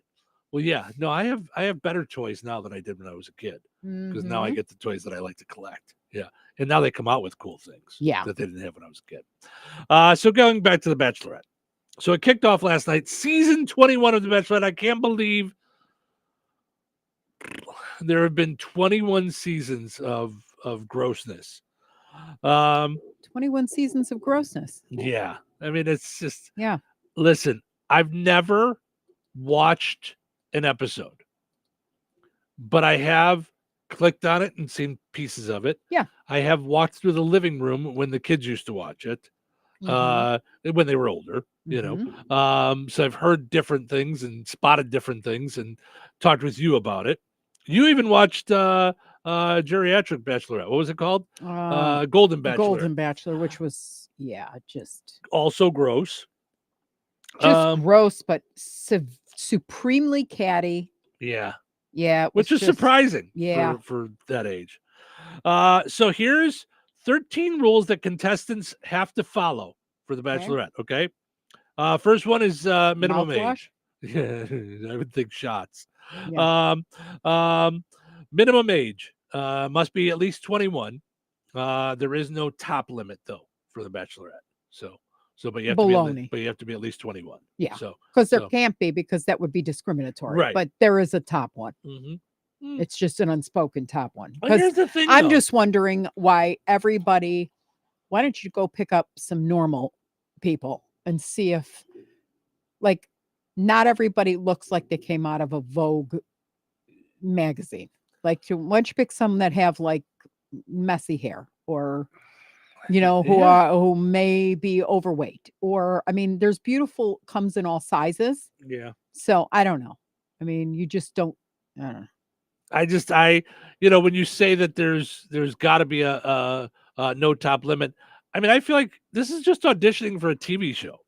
Well, yeah, no, I have better toys now than I did when I was a kid, because now I get the toys that I like to collect. Yeah, and now they come out with cool things. Yeah, that they didn't have when I was a kid. So going back to The Bachelorette. So it kicked off last night, season 21 of The Bachelorette. I can't believe there have been 21 seasons of grossness. 21 seasons of grossness. Yeah. I mean, it's just, yeah. Listen, I've never watched an episode, but I have clicked on it and seen pieces of it. Yeah. I have walked through the living room when the kids used to watch it, when they were older, you know. So I've heard different things and spotted different things and talked with you about it. You even watched geriatric Bachelorette. What was it called? Golden Bachelor. Golden Bachelor, which was just also gross. Just gross, but supremely catty. Yeah. Yeah. Which is surprising. Yeah. For that age. So here's 13 rules that contestants have to follow for the Bachelorette. Okay. First one is minimum age. Yeah, I would think shots. Yeah. Minimum age must be at least 21. There is no top limit though for the Bachelorette. But you have to be at least 21. Yeah. So because there can't be, because that would be discriminatory. Right. But there is a top one. It's just an unspoken top one. Here's the thing, I'm just wondering why don't you go pick up some normal people and see if, like, not everybody looks like they came out of a Vogue magazine. Like, why don't you pick some that have like messy hair, or who may be overweight, or I mean, there's beautiful comes in all sizes. Yeah. So I don't know. I mean, you just don't. I don't know. When you say that there's got to be a no top limit, I mean, I feel like this is just auditioning for a TV show.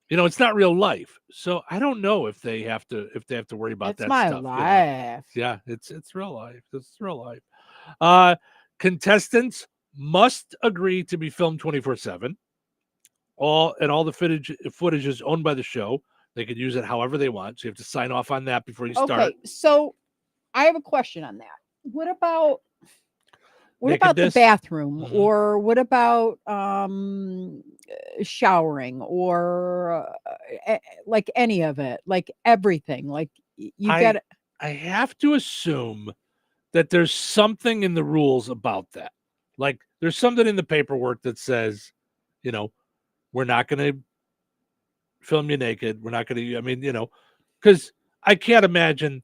It's not real life, so I don't know if they have to worry about that stuff. It's my life. Yeah, it's real life. It's real life. Contestants must agree to be filmed 24/7. All the footage is owned by the show. They can use it however they want. So you have to sign off on that before you start. Okay, so I have a question on that. What about the bathroom, or what about showering or like any of it, like everything. Like you got. I have to assume that there's something in the rules about that. Like there's something in the paperwork that says, we're not going to film you naked. We're not going to, because I can't imagine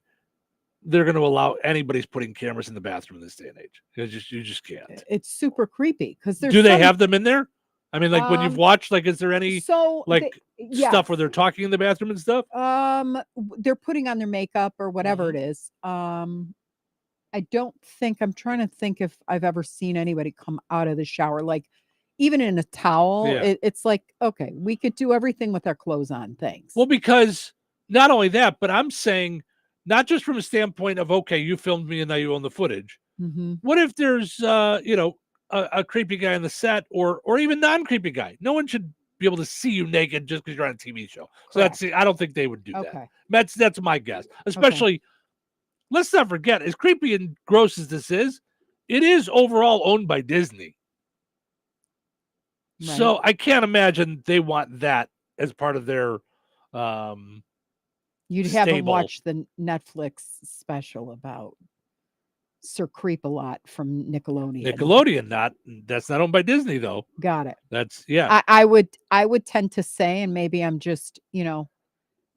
they're going to allow anybody's putting cameras in the bathroom in this day and age. You just can't. It's super creepy because there's. Do they have them in there? I mean, like when you've watched, like, is there any stuff where they're talking in the bathroom and stuff? They're putting on their makeup or whatever it is. I don't think, I'm trying to think if I've ever seen anybody come out of the shower, like even in a towel. It's like, okay, we could do everything with our clothes on. Thanks. Well, because not only that, but I'm saying not just from a standpoint of, okay, you filmed me and now you own the footage. Mm-hmm. What if there's, a creepy guy on the set or even non-creepy guy? No one should be able to see you naked just because you're on a TV show. So I don't think they would do that. That's my guess. Especially, let's not forget, as creepy and gross as this is, it is overall owned by Disney. Right. So I can't imagine they want that as part of their You'd haven't watched the Netflix special about Sir Creep-a-Lot from Nickelodeon. That's not owned by Disney though. Got it. That's I would tend to say, and maybe I'm just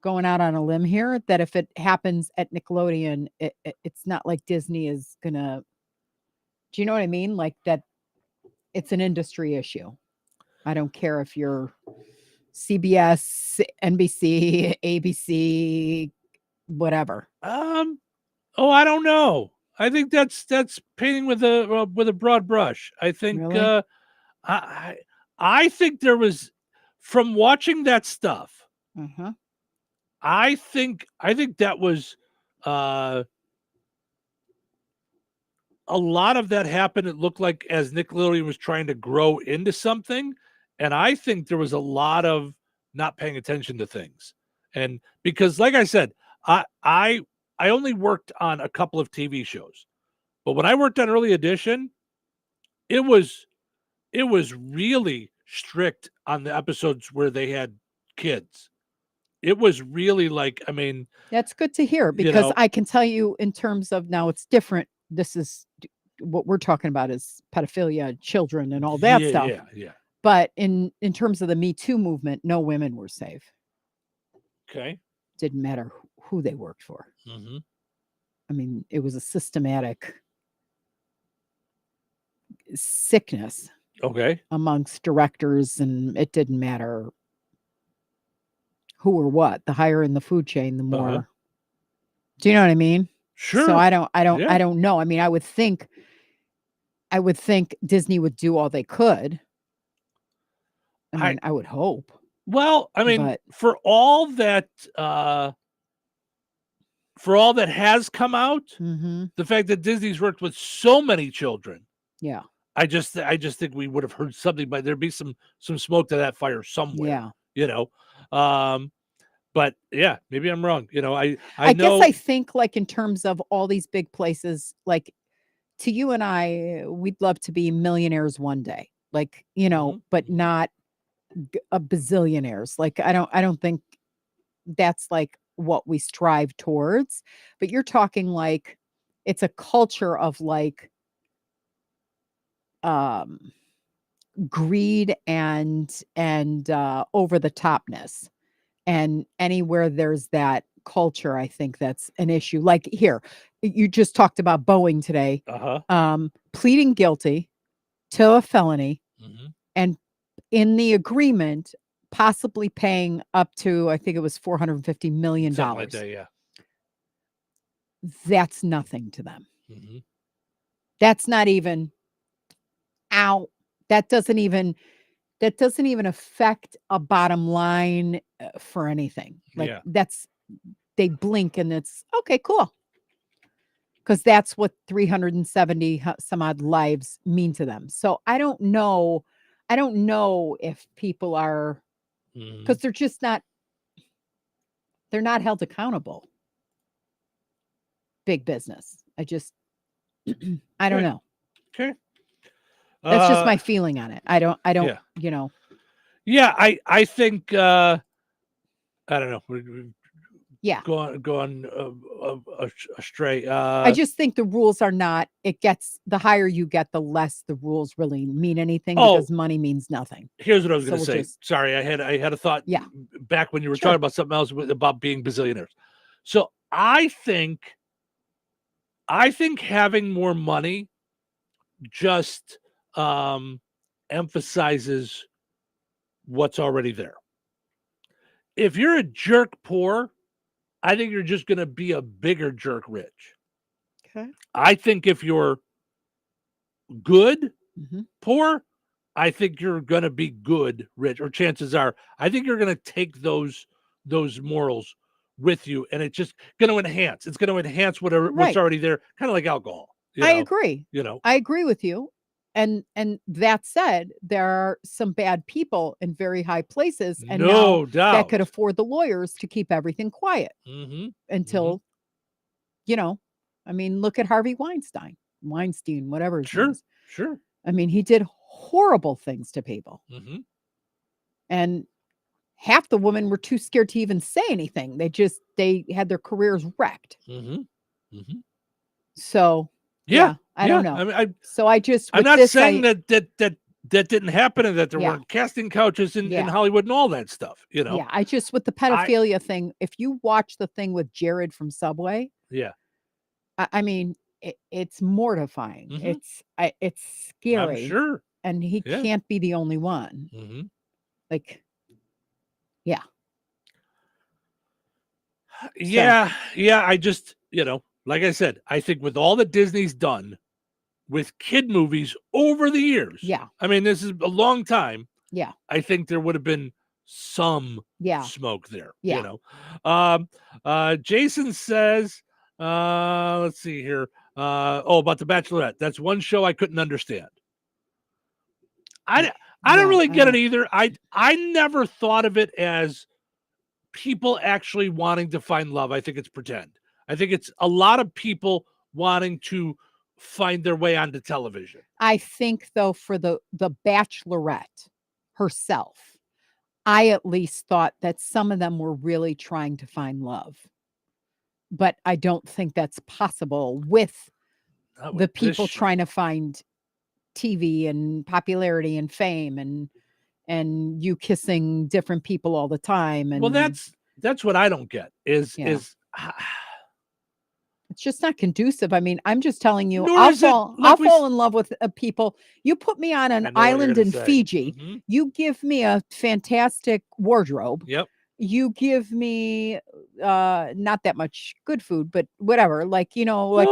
going out on a limb here, that if it happens at Nickelodeon, it's not like Disney is gonna. Do you know what I mean? Like that, it's an industry issue. I don't care if you're CBS, NBC, ABC, whatever. I don't know. I think that's painting with a broad brush. I think really? I think there was, from watching that stuff. Mm-hmm. I think that was a lot of that happened. It looked like as Nickelodeon was trying to grow into something, and I think there was a lot of not paying attention to things. And because, like I said, I only worked on a couple of TV shows, but when I worked on Early Edition, it was really strict on the episodes where they had kids. It was really like, I mean, that's good to hear, because I can tell you in terms of, now it's different. This is what we're talking about is pedophilia, children, and all that stuff. Yeah. But in terms of the Me Too movement, no women were safe. Okay. Didn't matter who they worked for. Mm-hmm. I mean, it was a systematic sickness. Okay. Amongst directors, and it didn't matter who or what. The higher in the food chain, the more. Do you know what I mean? Sure. So I don't know. I mean, I would think Disney would do all they could. I mean, I would hope. Well, I mean, for all that has come out, the fact that Disney's worked with so many children. Yeah. I just think we would have heard something, but there'd be some smoke to that fire somewhere. Yeah. But yeah, maybe I'm wrong. I guess I think, like, in terms of all these big places, like, to you and I, we'd love to be millionaires one day, like, but not a bazillionaires. Like, I don't think that's like what we strive towards. But you're talking like it's a culture of like greed and over the topness, and anywhere there's that culture, I think that's an issue. Like here, you just talked about Boeing today, pleading guilty to a felony, and in the agreement, possibly paying up to, I think it was $450 million. Something like that, yeah. That's nothing to them. That's not even out. That doesn't even affect a bottom line for anything. Like they blink and it's okay, cool. Because that's what 370 some odd lives mean to them. So I don't know if people are, because they're just not, they're not held accountable. Big business. I don't know. Okay. That's just my feeling on it. I don't, Yeah, I think I don't know. Yeah. Going astray. I just think the rules are not. It gets the higher you get, the less the rules really mean anything because money means nothing. Here's what I was going to So say. Sorry, I had a thought. Yeah. Back when you were talking about something else about being bazillionaires. So I think having more money just emphasizes what's already there. If you're a jerk poor, I think you're just going to be a bigger jerk rich. Okay. I think if you're good poor, I think you're going to be good rich, or chances are, I think you're going to take those morals with you, and it's just going to enhance. It's going to enhance what's already there, kind of like alcohol. I agree. I agree with you. And that said, there are some bad people in very high places, and No now doubt. that could afford the lawyers to keep everything quiet until, I mean, look at Harvey Weinstein, whatever his name is. Sure. I mean, he did horrible things to people, and half the women were too scared to even say anything. They had their careers wrecked. So. Yeah, I don't know. I mean, I'm not saying that didn't happen and that there weren't casting couches in Hollywood and all that stuff. Yeah, I just with the pedophilia thing. If you watch the thing with Jared from Subway, I mean, it's mortifying. It's scary. I'm sure, and he can't be the only one. Like, yeah. I just like I said, I think with all that Disney's done with kid movies over the years, I mean, this is a long time. I think there would have been some smoke there. Jason says, let's see here. About The Bachelorette. That's one show I couldn't understand. I don't really get it either. I never thought of it as people actually wanting to find love. I think it's pretend. I think it's a lot of people wanting to find their way onto television. I think, though, for the Bachelorette herself, I at least thought that some of them were really trying to find love. But I don't think that's possible with the people trying to find TV and popularity and fame and you kissing different people all the time. And well, that's what I don't get is it's just not conducive. I mean, I'm just telling you, I'll fall in love with people. You put me on an island in Fiji. You give me a fantastic wardrobe. Yep. You give me not that much good food, but whatever. Like, I'm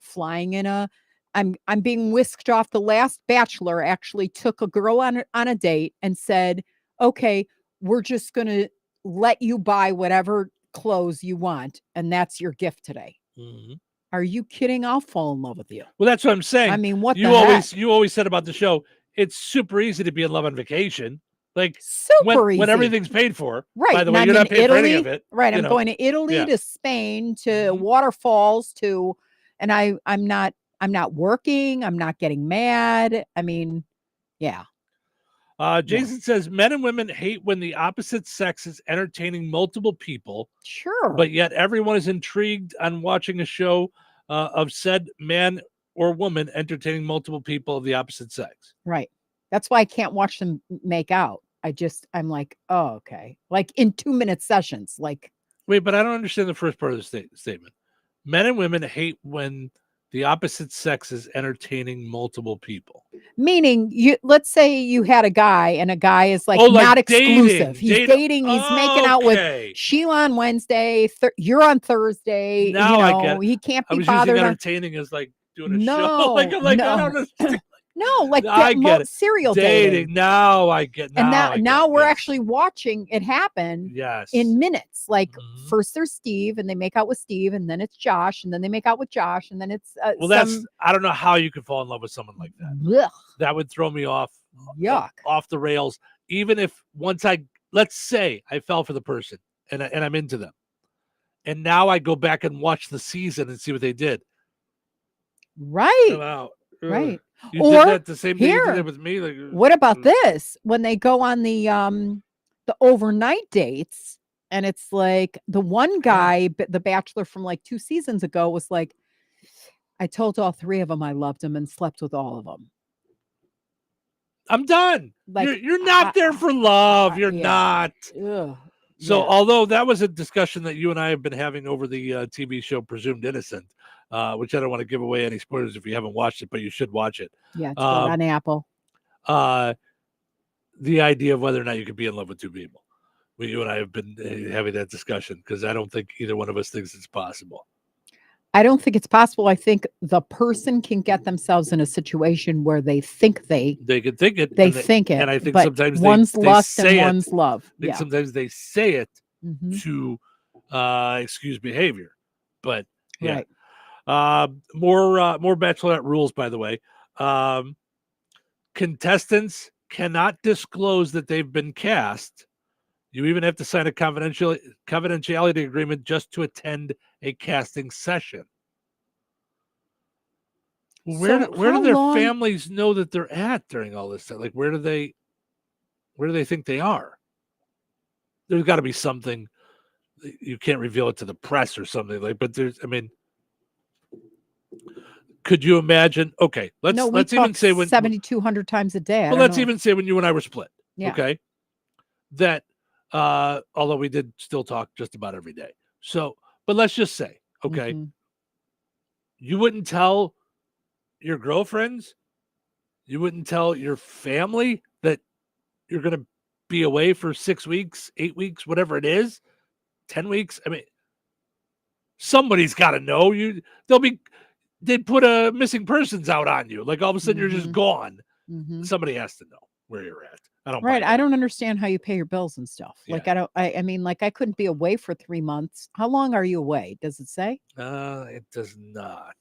flying in I'm being whisked off. The last Bachelor actually took a girl on a date and said, okay, we're just going to let you buy whatever clothes you want, and that's your gift today. Are you kidding? I'll fall in love with you. Well, that's what I'm saying. I mean, what you always said about the show, it's super easy to be in love on vacation. Like when everything's paid for. Right. By the way, you're not paying for any of it. Right. I'm going to Italy, to Spain, to waterfalls, and I'm not working. I'm not getting mad. I mean, yeah. Jason says men and women hate when the opposite sex is entertaining multiple people. Sure. But yet everyone is intrigued on watching a show of said man or woman entertaining multiple people of the opposite sex. Right. That's why I can't watch them make out. I'm like, oh, okay. Like in 2-minute sessions. Like, wait, but I don't understand the first part of the statement. Men and women hate when the opposite sex is entertaining multiple people. Meaning, let's say you had a guy, and a guy is like not exclusive. He's dating. He's making out with Sheila on Wednesday. You're on Thursday. Now I get. He can't be I was bothered. Using entertaining as like doing a show. I don't know. No, like I get it. Serial dating. Now I get. Now we're actually watching it happen. Yes. In minutes. Like first there's Steve, and they make out with Steve, and then it's Josh, and then they make out with Josh, and then it's I don't know how you could fall in love with someone like that. Ugh. That would throw me off. Yuck. Off the rails. Even if let's say I fell for the person and I'm into them, and now I go back and watch the season and see what they did. Right. Wow. Right. You Or did that the same day you did here, that with me. Like, what about this? When they go on the overnight dates, and it's like the one guy, the bachelor from like 2 seasons ago, was like, I told all 3 of them I loved them and slept with all of them. I'm done. Like, You're not there for love. You're not. Ugh. So, although that was a discussion that you and I have been having over the TV show Presumed Innocent, which I don't want to give away any spoilers if you haven't watched it, but you should watch it. Yeah, it's good on Apple. The idea of whether or not you could be in love with 2 people. You and I have been having that discussion because I don't think either one of us thinks it's possible. I don't think it's possible. I think the person can get themselves in a situation where they think they can think it. They think it. And I think but sometimes one's they lust say and one's it. love. I think Yeah. sometimes they say it Mhm. to excuse behavior. But yeah. Right. More Bachelorette rules, by the way. Contestants cannot disclose that they've been cast. You even have to sign a confidentiality agreement just to attend a casting session. Where do their families know that they're at during all this time? Like, where do they think they are? There's got to be something. You can't reveal it to the press or something like. But could you imagine? Okay, let's even say when 7,200 times a day. Well, let's even say when you and I were split. Yeah. Okay. That although we did still talk just about every day. So, but let's just say, okay, you wouldn't tell your girlfriends, you wouldn't tell your family that you're going to be away for 6 weeks, 8 weeks, whatever it is, 10 weeks. I mean, somebody's got to know. They'd put a missing persons out on you. Like all of a sudden you're just gone. Somebody has to know where you're at. I don't understand how you pay your bills and stuff. Like I mean, like I couldn't be away for 3 months. How long are you away? Does it say? It does not.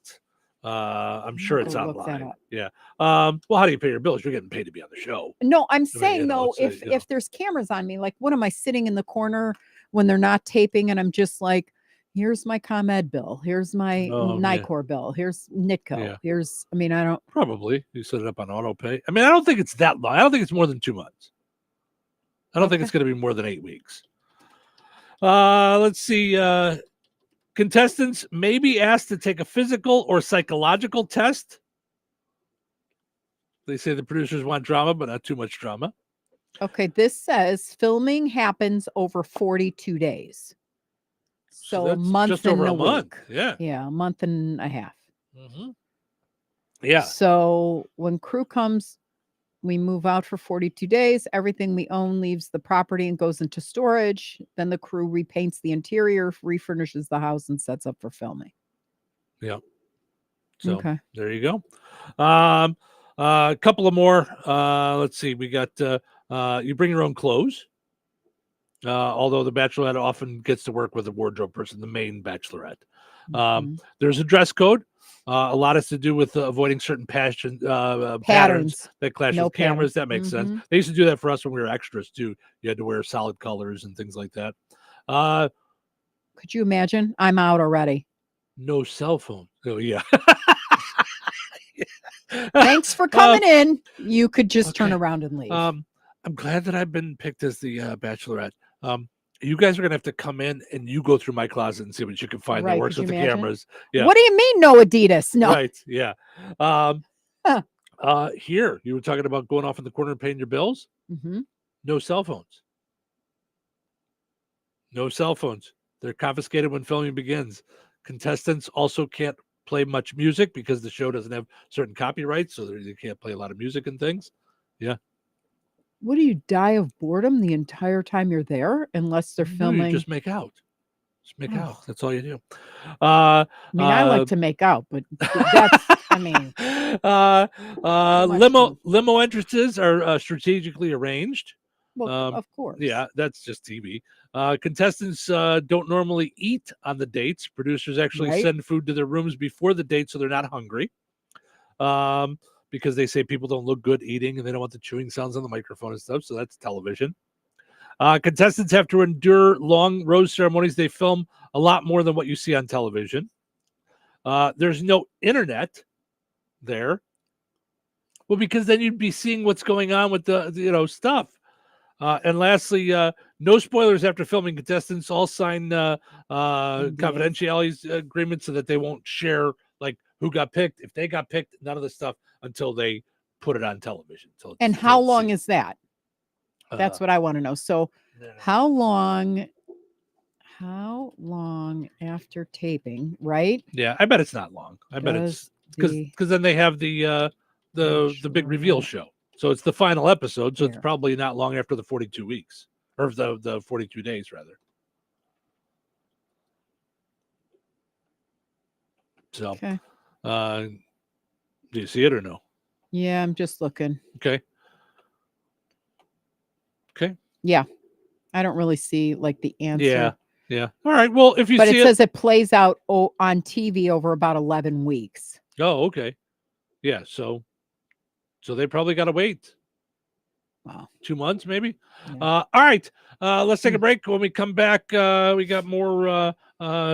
I'm sure it's I'll look that online. up. Yeah. Well, how do you pay your bills? You're getting paid to be on the show. No, I'm I mean, saying though, if there's cameras on me, like what am I sitting in the corner when they're not taping and I'm just like, here's my ComEd bill, here's my NICOR bill, here's NITCO, here's I don't Probably you set it up on auto pay. I mean, I don't think it's that long. I don't think it's more than 2 months. I don't think it's going to be more than 8 weeks. Let's see. Contestants may be asked to take a physical or psychological test. They say the producers want drama, but not too much drama. Okay, this says filming happens over 42 days. So a that's month just and over a a month. week. Yeah. Yeah, a month and a half. Yeah. So when crew comes, we move out for 42 days. Everything we own leaves the property and goes into storage. Then the crew repaints the interior, refurnishes the house, and sets up for filming. Yeah. So Okay. there you go. A couple of more. Let's see. We got you bring your own clothes. Although the bachelorette often gets to work with a wardrobe person, the main bachelorette. There's a dress code. A lot has to do with avoiding certain patterns that clash No with cameras. patterns. That makes sense. They used to do that for us when we were extras too. You had to wear solid colors and things like that. Could you imagine? I'm out already. No cell phone. Oh yeah. Thanks for coming in. You could just turn around and leave. I'm glad that I've been picked as the bachelorette. You guys are gonna have to come in and you go through my closet and see what you can find that works could with the you imagine? cameras. Yeah. What do you mean no Adidas? No. Right. Yeah. Here you were talking about going off in the corner and paying your bills. No cell phones. No cell phones. They're confiscated when filming begins. Contestants also can't play much music because the show doesn't have certain copyrights, so they can't play a lot of music and things. Yeah. What do you die of boredom the entire time you're there unless they're No, filming? you just make out. Just make out. That's all you do. I like to make out, but that's limo entrances are strategically arranged. Well, of course. Yeah, that's just TV. Contestants don't normally eat on the dates. Producers actually send food to their rooms before the date so they're not hungry. Because they say people don't look good eating and they don't want the chewing sounds on the microphone and stuff. So that's television. Contestants have to endure long rose ceremonies. They film a lot more than what you see on television. There's no internet there. Well, because then you'd be seeing what's going on with the stuff. And lastly, no spoilers after filming. Contestants all sign confidentiality agreements so that they won't share like who got picked. If they got picked, none of the stuff until they put it on television. And how long is that? That's what I want to know. So how long after taping, right? Yeah, I bet it's not long. I bet it's because then they have the big reveal show. So it's the final episode. So it's probably not long after the 42 weeks or the 42 days rather. So, do you see it or no? Yeah, I'm just looking. Okay. Yeah. I don't really see like the answer. Yeah. All right. Well, if you but see it says it plays out on TV over about 11 weeks. Oh, okay. Yeah. So they probably got to wait. Wow. 2 months, maybe. Yeah. All right. Let's take a break. When we come back, we got more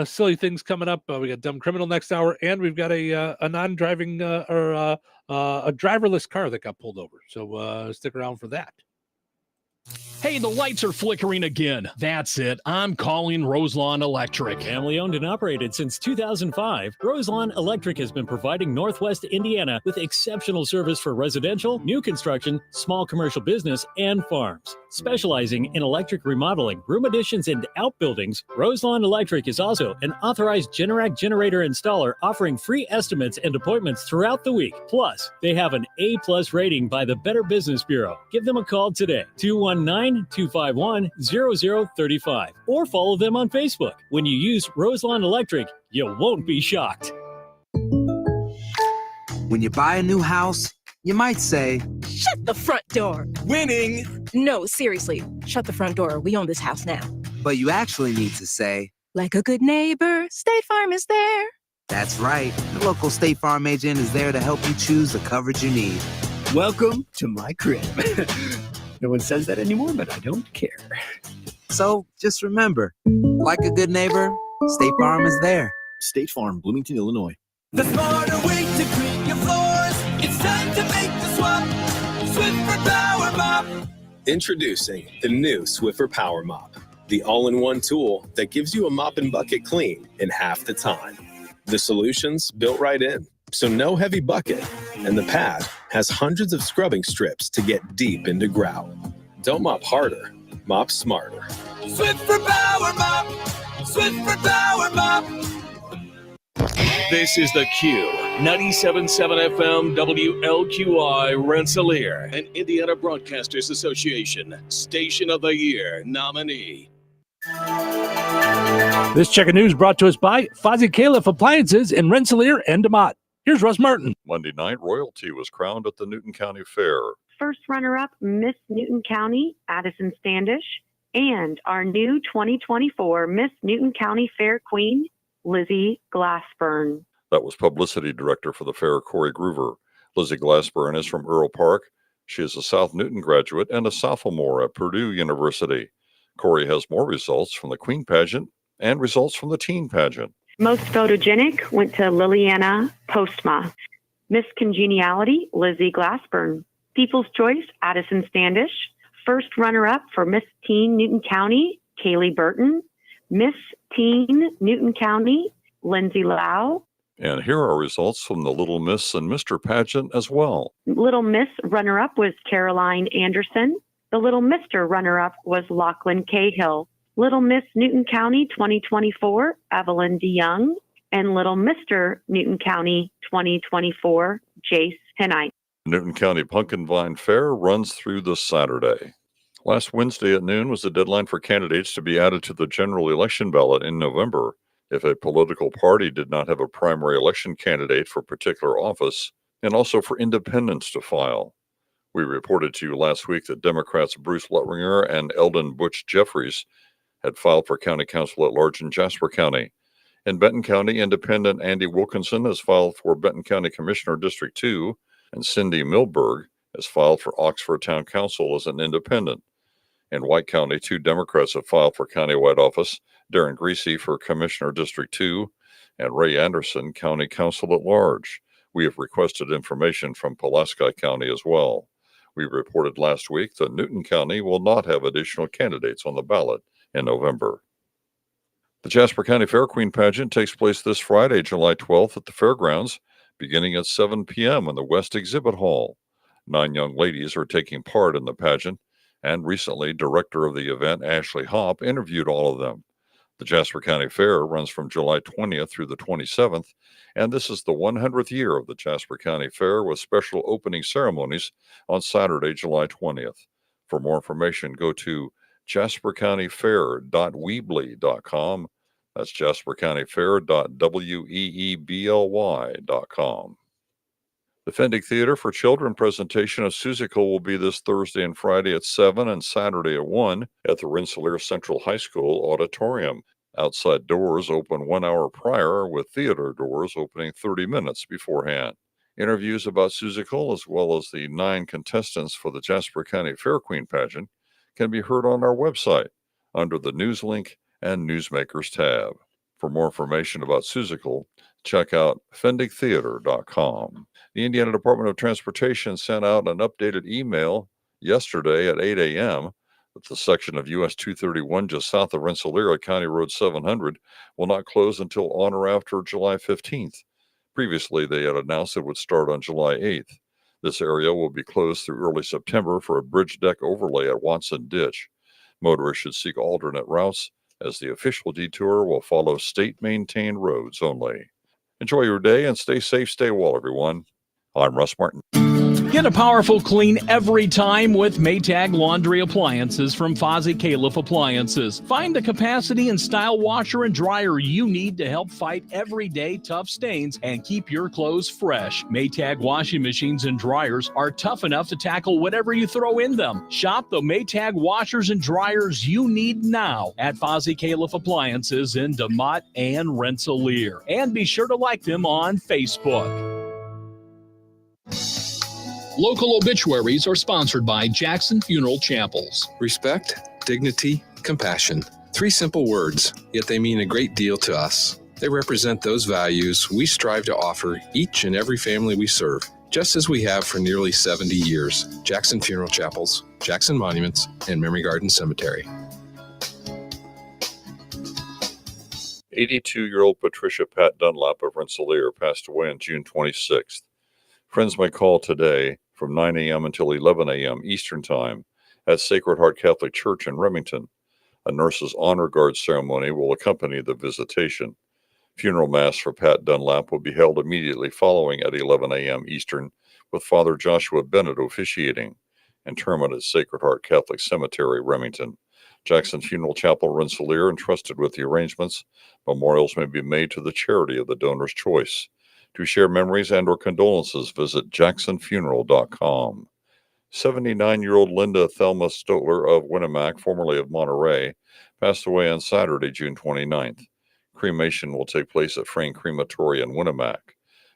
silly things coming up. We got Dumb Criminal next hour, and we've got a non-driving or a driverless car that got pulled over. So stick around for that. Hey, the lights are flickering again. That's it. I'm calling Roselawn Electric. Family owned and operated since 2005, Roselawn Electric has been providing Northwest Indiana with exceptional service for residential, new construction, small commercial business, and farms. Specializing in electric remodeling, room additions, and outbuildings, Roselawn Electric is also an authorized Generac generator installer offering free estimates and appointments throughout the week. Plus, they have an A+ rating by the Better Business Bureau. Give them a call today, 219-251-0035, or follow them on Facebook. When you use Roselawn Electric, you won't be shocked. When you buy a new house, you might say, "Shut the front door." Winning. No, seriously, shut the front door. We own this house now. But you actually need to say, "Like a good neighbor, State Farm is there." That's right. The local State Farm agent is there to help you choose the coverage you need. Welcome to my crib. No one says that anymore, but I don't care. So just remember, like a good neighbor, State Farm is there. State Farm, Bloomington, Illinois. The smarter way to clean your floors. It's time to make the swap. Swiffer Power Mop. Introducing the new Swiffer Power Mop, the all-in-one tool that gives you a mop and bucket clean in half the time. The solution's built right in, so no heavy bucket, and the pad has hundreds of scrubbing strips to get deep into grout. Don't mop harder, mop smarter. Swiffer Power Mop. Swiffer Power Mop. This is the Q 97.7 FM WLQI Rensselaer, an Indiana Broadcasters Association Station of the Year nominee. This check of news brought to us by Fozzie Califf Appliances in Rensselaer and DeMott. Here's Russ Martin. Monday night, royalty was crowned at the Newton County Fair. First runner-up, Miss Newton County, Addison Standish, and our new 2024 Miss Newton County Fair Queen, Lizzie Glassburn. That was publicity director for the fair, Corey Groover. Lizzie Glassburn is from Earl Park. She is a South Newton graduate and a sophomore at Purdue University. Corey has more results from the Queen pageant and results from the teen pageant. Most photogenic went to Liliana Postma. Miss Congeniality, Lizzie Glassburn. People's Choice, Addison Standish. First runner-up for Miss Teen Newton County, Kaylee Burton. Miss Teen Newton County, Lindsay Lau. And here are results from the Little Miss and Mr. pageant as well. Little Miss runner-up was Caroline Anderson. The Little Mr. runner-up was Lachlan Cahill. Little Miss Newton County 2024, Evelyn DeYoung. And Little Mr. Newton County 2024, Jace Hennite. Newton County Pumpkin Vine Fair runs through this Saturday. Last Wednesday at noon was the deadline for candidates to be added to the general election ballot in November. If a political party did not have a primary election candidate for a particular office, and also for independents to file. We reported to you last week that Democrats Bruce Luttinger and Eldon Butch Jeffries had filed for county council at large in Jasper County. In Benton County, independent Andy Wilkinson has filed for Benton County Commissioner District 2, and Cindy Milberg has filed for Oxford Town Council as an independent. In White County, 2 Democrats have filed for countywide office, Darren Greasy for Commissioner District 2, and Ray Anderson, County Council at Large. We have requested information from Pulaski County as well. We reported last week that Newton County will not have additional candidates on the ballot in November. The Jasper County Fair Queen pageant takes place this Friday, July 12th at the fairgrounds, beginning at 7 p.m. in the West Exhibit Hall. 9 young ladies are taking part in the pageant, and recently, director of the event, Ashley Hopp, interviewed all of them. The Jasper County Fair runs from July 20th through the 27th, and this is the 100th year of the Jasper County Fair with special opening ceremonies on Saturday, July 20th. For more information, go to jaspercountyfair.weebly.com. That's jaspercountyfair.weebly.com. The Fendick Theater for Children presentation of Seussical will be this Thursday and Friday at 7 and Saturday at 1 at the Rensselaer Central High School auditorium. Outside doors open 1 hour prior, with theater doors opening 30 minutes beforehand. Interviews about Seussical, as well as the 9 contestants for the Jasper County Fair Queen pageant, can be heard on our website under the News Link and Newsmakers tab. For more information about Seussical, check out fendicktheater.com. The Indiana Department of Transportation sent out an updated email yesterday at 8 a.m. that the section of US 231 just south of Rensselaer at County Road 700 will not close until on or after July 15th. Previously, they had announced it would start on July 8th. This area will be closed through early September for a bridge deck overlay at Watson Ditch. Motorists should seek alternate routes, as the official detour will follow state-maintained roads only. Enjoy your day and stay safe, stay well, everyone. I'm Russ Martin. Get a powerful clean every time with Maytag laundry appliances from Fozzie Califf Appliances. Find the capacity and style washer and dryer you need to help fight everyday tough stains and keep your clothes fresh. Maytag washing machines and dryers are tough enough to tackle whatever you throw in them. Shop the Maytag washers and dryers you need now at Fozzie Califf Appliances in DeMotte and Rensselaer. And be sure to like them on Facebook. Local obituaries are sponsored by Jackson Funeral Chapels. Respect, dignity, compassion. 3 simple words, yet they mean a great deal to us. They represent those values we strive to offer each and every family we serve, just as we have for nearly 70 years. Jackson Funeral Chapels, Jackson Monuments, and Memory Garden Cemetery. 82-year-old Patricia Pat Dunlap of Rensselaer passed away on June 26th. Friends may call today from 9 a.m. until 11 a.m. Eastern Time at Sacred Heart Catholic Church in Remington. A nurse's honor guard ceremony will accompany the visitation. Funeral Mass for Pat Dunlap will be held immediately following at 11 a.m. Eastern, with Father Joshua Bennett officiating. Interment at Sacred Heart Catholic Cemetery, Remington. Jackson Funeral Chapel, Rensselaer, entrusted with the arrangements. Memorials may be made to the charity of the donor's choice. To share memories and or condolences, visit jacksonfuneral.com. 79-year-old Linda Thelma Stotler of Winnemac, formerly of Monterey, passed away on Saturday, June 29th. Cremation will take place at Frayne Crematory in Winnemac.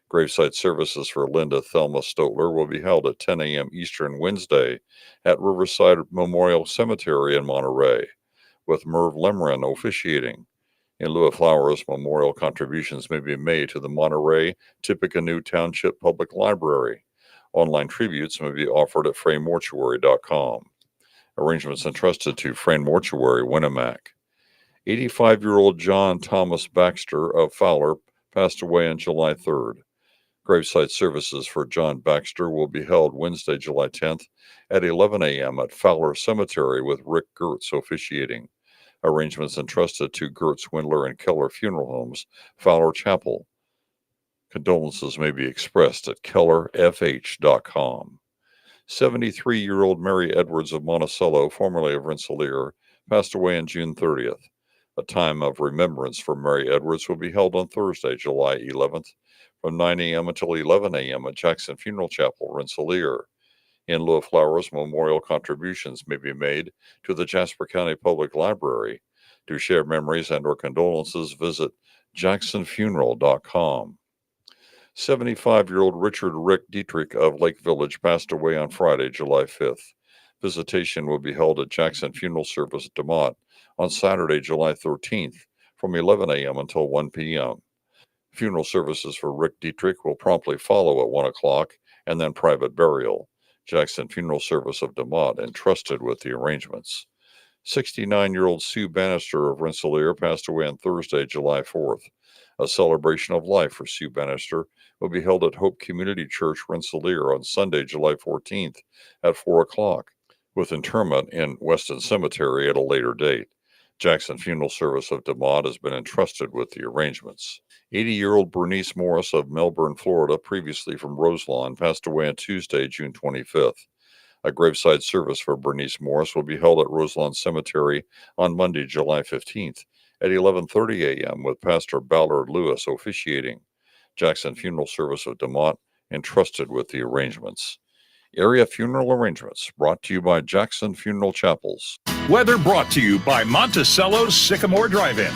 Graveside services for Linda Thelma Stotler will be held at 10 a.m. Eastern Wednesday at Riverside Memorial Cemetery in Monterey, with Merv Lemren officiating. In lieu of flowers, memorial contributions may be made to the Monterey Tippecanoe Township Public Library. Online tributes may be offered at fraynmortuary.com. Arrangements entrusted to Frayne Mortuary, Winnemac. 85-year-old John Thomas Baxter of Fowler passed away on July 3rd. Graveside services for John Baxter will be held Wednesday, July 10th at 11 a.m. at Fowler Cemetery, with Rick Gertz officiating. Arrangements entrusted to Gertz, Windler, and Keller Funeral Homes, Fowler Chapel. Condolences may be expressed at kellerfh.com. 73-year-old Mary Edwards of Monticello, formerly of Rensselaer, passed away on June 30th. A time of remembrance for Mary Edwards will be held on Thursday, July 11th, from 9 a.m. until 11 a.m. at Jackson Funeral Chapel, Rensselaer. In lieu of flowers, memorial contributions may be made to the Jasper County Public Library. To share memories and or condolences, visit jacksonfuneral.com. 75-year-old Richard Rick Dietrich of Lake Village passed away on Friday, July 5th. Visitation will be held at Jackson Funeral Service, DeMotte, on Saturday, July 13th, from 11 a.m. until 1 p.m. Funeral services for Rick Dietrich will promptly follow at 1 o'clock, and then private burial. Jackson Funeral Service of DeMott entrusted with the arrangements. 69-year-old Sue Bannister of Rensselaer passed away on Thursday, July 4th. A celebration of life for Sue Bannister will be held at Hope Community Church, Rensselaer on Sunday, July 14th at 4 o'clock, with interment in Weston Cemetery at a later date. Jackson Funeral Service of DeMott has been entrusted with the arrangements. 80-year-old Bernice Morris of Melbourne, Florida, previously from Roselawn, passed away on Tuesday, June 25th. A graveside service for Bernice Morris will be held at Roselawn Cemetery on Monday, July 15th at 11:30 a.m. with Pastor Ballard Lewis officiating. Jackson Funeral Service of DeMott entrusted with the arrangements. Area funeral arrangements brought to you by Jackson Funeral Chapels. Weather brought to you by Monticello's Sycamore Drive-In.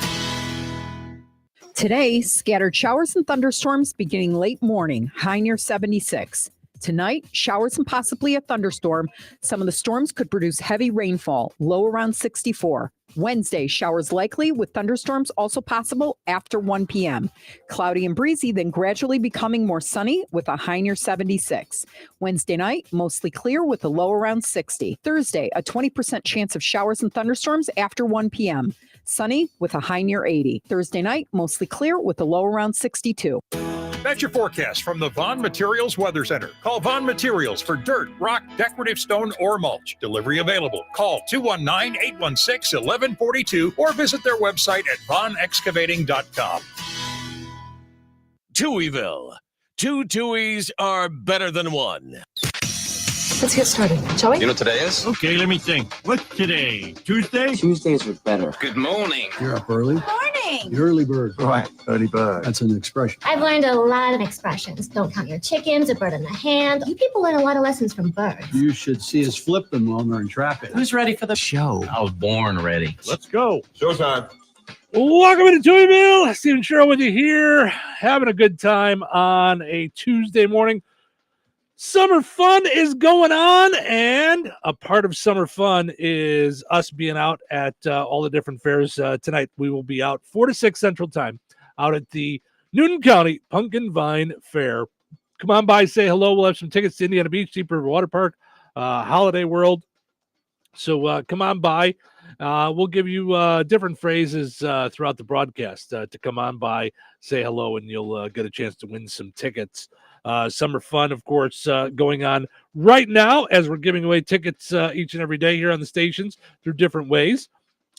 Today, scattered showers and thunderstorms beginning late morning, high near 76. Tonight, showers and possibly a thunderstorm. Some of the storms could produce heavy rainfall, low around 64. Wednesday, showers likely with thunderstorms also possible after 1 p.m. Cloudy and breezy, then gradually becoming more sunny with a high near 76. Wednesday night, mostly clear with a low around 60. Thursday, a 20% chance of showers and thunderstorms after 1 p.m. Sunny with a high near 80. Thursday night, mostly clear with a low around 62. That's your forecast from the Vaughn Materials Weather Center. Call Vaughn Materials for dirt, rock, decorative stone, or mulch. Delivery available. Call 219-816-1142 or visit their website at vaughnexcavating.com. Touhyville. Two Touhies are better than one. Let's get started, shall we? You know what today is? Okay, let me think. What's today? Tuesday? Tuesdays are better. Good morning. You're up early. Morning. You're early bird. Right, early bird. That's an expression. I've learned a lot of expressions. Don't count your chickens, a bird in the hand. You people learn a lot of lessons from birds. You should see us flip them while they're in traffic. Who's ready for the show? I was born ready. Let's go. Showtime. Welcome to Touhyville. Steve and Cheryl with you here, having a good time on a Tuesday morning. Summer fun is going on, and a part of summer fun is us being out at all the different fairs. Tonight, we will be out 4 to 6 Central Time out at the Newton County Pumpkin Vine Fair. Come on by, say hello. We'll have some tickets to Indiana Beach, Deep River Water Park, Holiday World. So come on by. We'll give you different phrases throughout the broadcast to come on by, say hello, and you'll get a chance to win some tickets. Summer fun, of course, going on right now as we're giving away tickets each and every day here on the stations through different ways.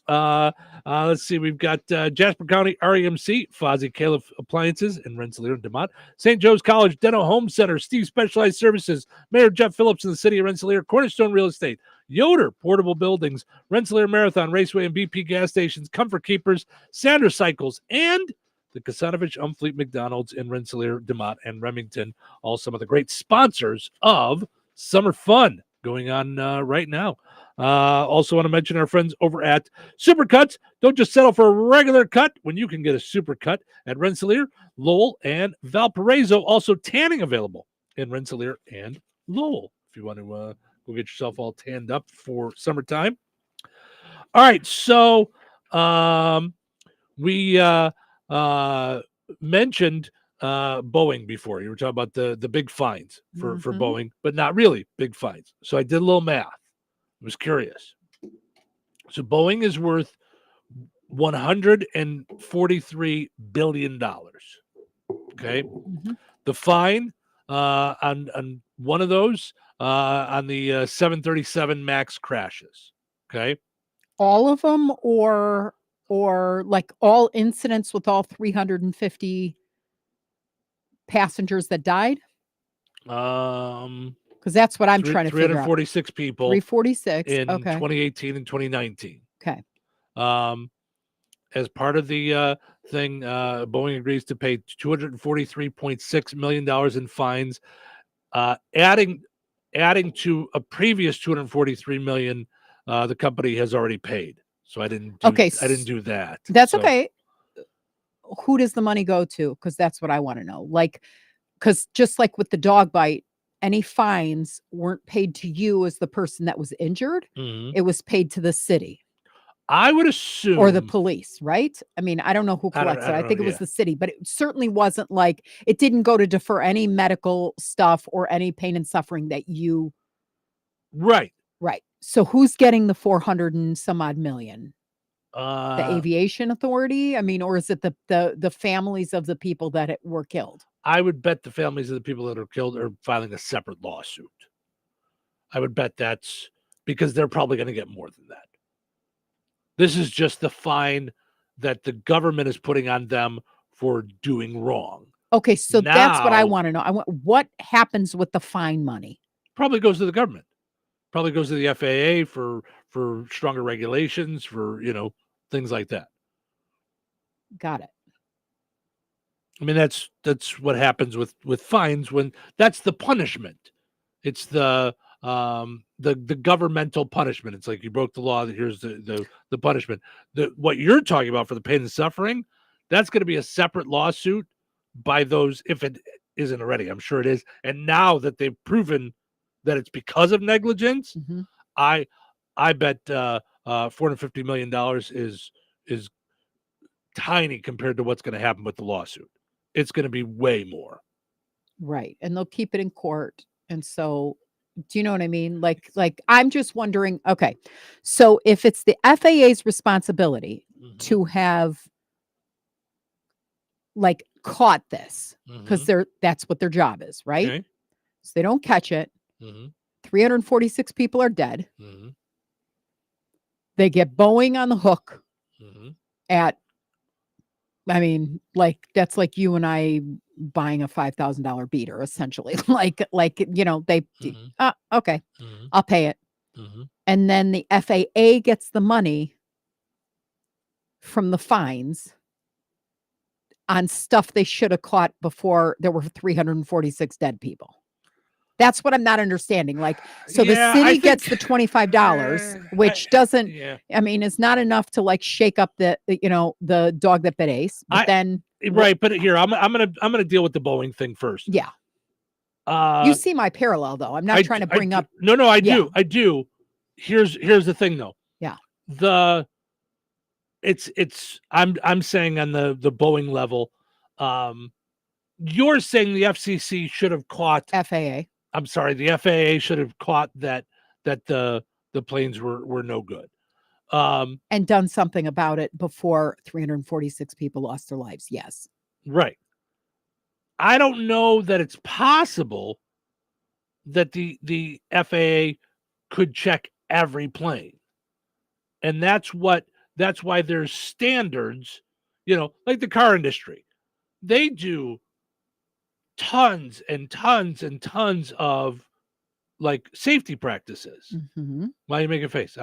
Let's see. We've got Jasper County REMC, Fozzie Caleb Appliances in Rensselaer and DeMott, St. Joe's College Dental Home Center, Steve Specialized Services, Mayor Jeff Phillips in the city of Rensselaer, Cornerstone Real Estate, Yoder Portable Buildings, Rensselaer Marathon Raceway and BP gas stations, Comfort Keepers, Sandra Cycles, and the Kasanovich Umfleet McDonald's in Rensselaer, DeMott, and Remington. All some of the great sponsors of Summer Fun going on right now. Also want to mention our friends over at Supercuts. Don't just settle for a regular cut when you can get a super cut at Rensselaer, Lowell, and Valparaiso. Also tanning available in Rensselaer and Lowell if you want to go get yourself all tanned up for summertime. All right, so we mentioned Boeing before. You were talking about the big fines for Boeing, but not really big fines. So I did a little math. I was curious. So Boeing is worth $143 billion. Okay. The fine on one of those on the 737 MAX crashes. Okay. All of them, or like all incidents with all 350 passengers that died? Because that's what I'm trying to figure out. 346 people. 346 in okay. 2018 and 2019. Okay. As part of the thing, Boeing agrees to pay $243.6 million in fines, adding to a previous $243 million the company has already paid. So I didn't do that. That's okay. Who does the money go to? Because that's what I want to know. Like, because just like with the dog bite, any fines weren't paid to you as the person that was injured. It was paid to the city. I would assume, or the police, right? I mean, I don't know who I don't- collects I it. I don't think know, it was yeah. the city, but it certainly wasn't like it didn't go to defer any medical stuff or any pain and suffering that you. Right. Right. So who's getting the 400 and some odd million? The Uh, aviation authority? I mean, or is it the families of the people that were killed? I would bet the families of the people that are killed are filing a separate lawsuit. I would bet that's because they're probably going to get more than that. This is just the fine that the government is putting on them for doing wrong. Okay, so that's what I Now- want to know. I want what happens with the fine money? Probably goes to the government. Probably goes to the FAA for stronger regulations, for things like that. Got it. I mean, that's what happens with fines when that's the punishment. It's the governmental punishment. It's like you broke the law. Here's the punishment. What you're talking about for the pain and suffering, that's going to be a separate lawsuit by those, if it isn't already. I'm sure it is. And now that they've proven that it's because of negligence, I bet $450 million is tiny compared to what's going to happen with the lawsuit. It's going to be way more. Right. And they'll keep it in court. And so, do you know what I mean? Like I'm just wondering, okay, so if it's the FAA's responsibility to have like caught this, because that's what their job is, right? Okay. So they don't catch it. Mhm. 346 people are dead. They get Boeing on the hook at, I mean, like that's like you and I buying a $5,000 beater, essentially. like they, okay, I'll pay it. And then the FAA gets the money from the fines on stuff they should have caught before there were 346 dead people. That's what I'm not understanding. Like, so Yeah, the I city think- gets the $25, which doesn't, yeah. I mean, it's not enough to like shake up the dog that bit Ace. But then, Right, but here I'm gonna deal with the Boeing thing first. yeah, Uh, you see my parallel though. I'm not trying to bring up. No, I Yeah. do. I do. Here's the thing though. Yeah. I'm saying on the Boeing level, you're saying the FCC should have caught FAA. I'm sorry, the FAA should have caught that the planes were no good. And done something about it before 346 people lost their lives. Yes. Right. I don't know that it's possible that the FAA could check every plane. And that's why there's standards, like the car industry. They do tons and tons and tons of like safety practices. Why are you making a face?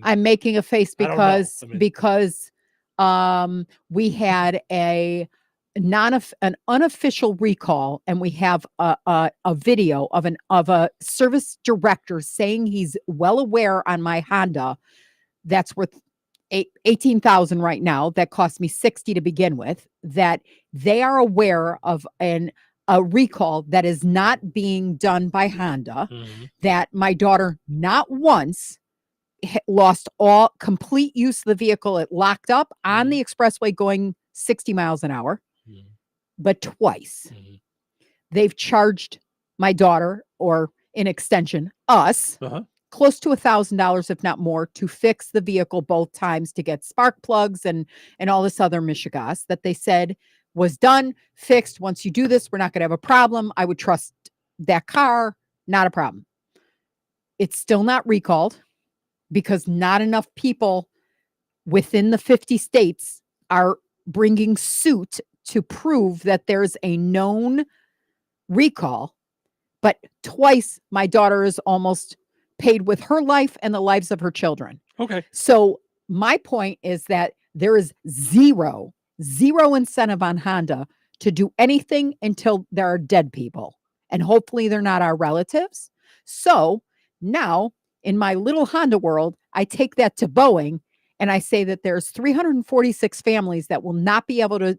I'm making a face I don't know. because I mean- because we had an unofficial recall, and we have a video of a service director saying he's well aware on my Honda that's worth $18,000 right now, that cost me $60 to begin with, that they are aware of a recall that is not being done by Honda, that my daughter not once lost all complete use of the vehicle. It locked up on the expressway going 60 miles an hour, but twice they've charged my daughter, or in extension, us, close to $1,000, if not more, to fix the vehicle both times, to get spark plugs and all this other mishigas that they said was done, fixed. Once you do this, we're not going to have a problem. I would trust that car, not a problem. It's still not recalled because not enough people within the 50 states are bringing suit to prove that there's a known recall. But twice my daughter is almost paid with her life and the lives of her children. Okay. So my point is that there is zero incentive on Honda to do anything until there are dead people. And hopefully they're not our relatives. So now in my little Honda world, I take that to Boeing and I say that there's 346 families that will not be able to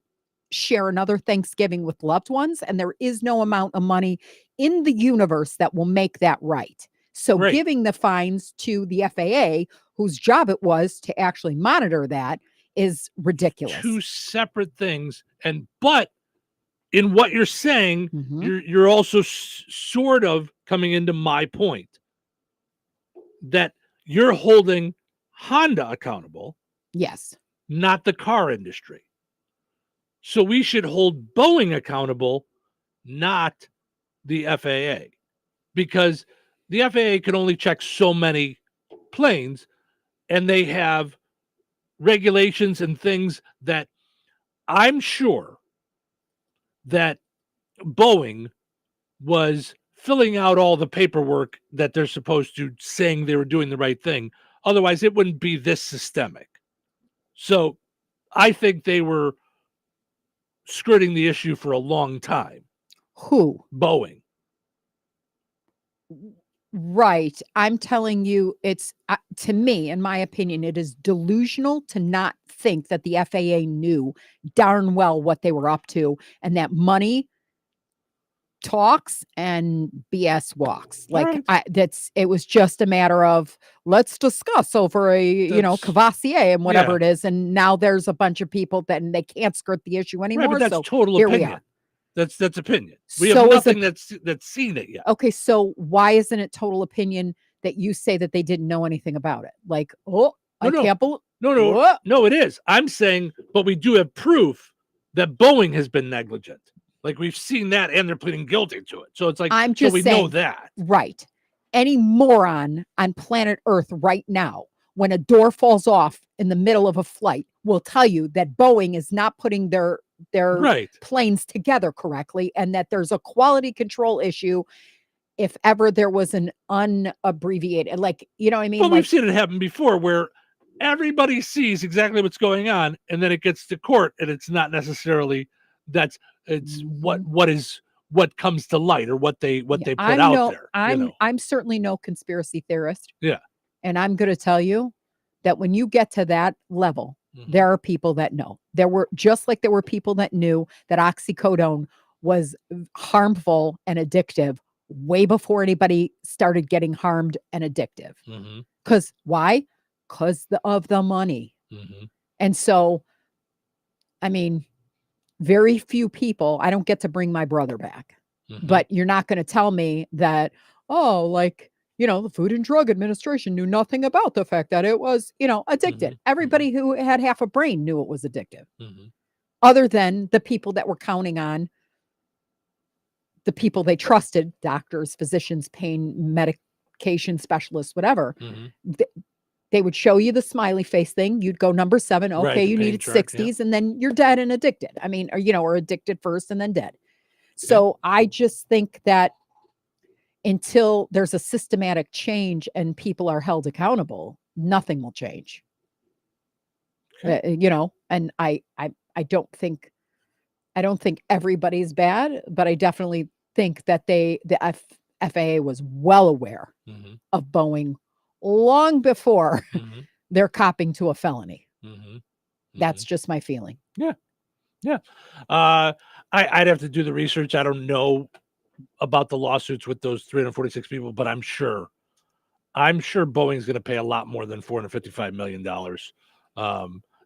share another Thanksgiving with loved ones. And there is no amount of money in the universe that will make that right. So Right. giving the fines to the FAA, whose job it was to actually monitor that is ridiculous. Two separate things. But in what you're saying, you're also sort of coming into my point that you're holding Honda accountable. Yes. Not the car industry. So we should hold Boeing accountable, not the FAA, because the FAA can only check so many planes, and they have regulations and things that I'm sure that Boeing was filling out all the paperwork that they're supposed to, saying they were doing the right thing. Otherwise, it wouldn't be this systemic. So I think they were skirting the issue for a long time. Who? Boeing. Right. I'm telling you, it's to me, in my opinion, it is delusional to not think that the FAA knew darn well what they were up to, and that money talks and BS walks. Like it was just a matter of let's discuss over Cavassier and whatever it is. And now there's a bunch of people that they can't skirt the issue anymore. Right, but that's so total here opinion. we are. That's opinion. We So have is nothing that's seen it yet. Okay, so why isn't it total opinion that you say that they didn't know anything about it? Like, can't believe. No, it is. I'm saying, but we do have proof that Boeing has been negligent. Like we've seen that, and they're pleading guilty to it. So it's like, I'm just so we saying, know that. Right. Any moron on planet Earth right now, when a door falls off in the middle of a flight, will tell you that Boeing is not putting their planes together correctly, and that there's a quality control issue if ever there was an unabbreviated, like, you know what I mean? Well, we've seen it happen before where everybody sees exactly what's going on, and then it gets to court, and it's not necessarily it's what comes to light or what they put out there. I'm certainly no conspiracy theorist. Yeah. And I'm going to tell you that when you get to that level, there are people that know. There were people that knew that oxycodone was harmful and addictive way before anybody started getting harmed and addictive. Because why? Because of the money. And so, I mean, very few people, I don't get to bring my brother back, but you're not going to tell me that, the Food and Drug Administration knew nothing about the fact that it was, addicted. Everybody who had half a brain knew it was addictive, other than the people that were counting on the people they trusted, doctors, physicians, pain medication specialists, whatever. They would show you the smiley face thing. You'd go number 7. Okay, right, you needed 60s, and then you're dead and addicted. I mean, or addicted first and then dead. So I just think that until there's a systematic change and people are held accountable, nothing will change. And I don't think everybody's bad, but I definitely think that the FAA was well aware of Boeing long before they're copping to a felony. That's just my feeling. Yeah. I'd have to do the research. I don't know about the lawsuits with those 346 people, but I'm sure Boeing's going to pay a lot more than $455 million.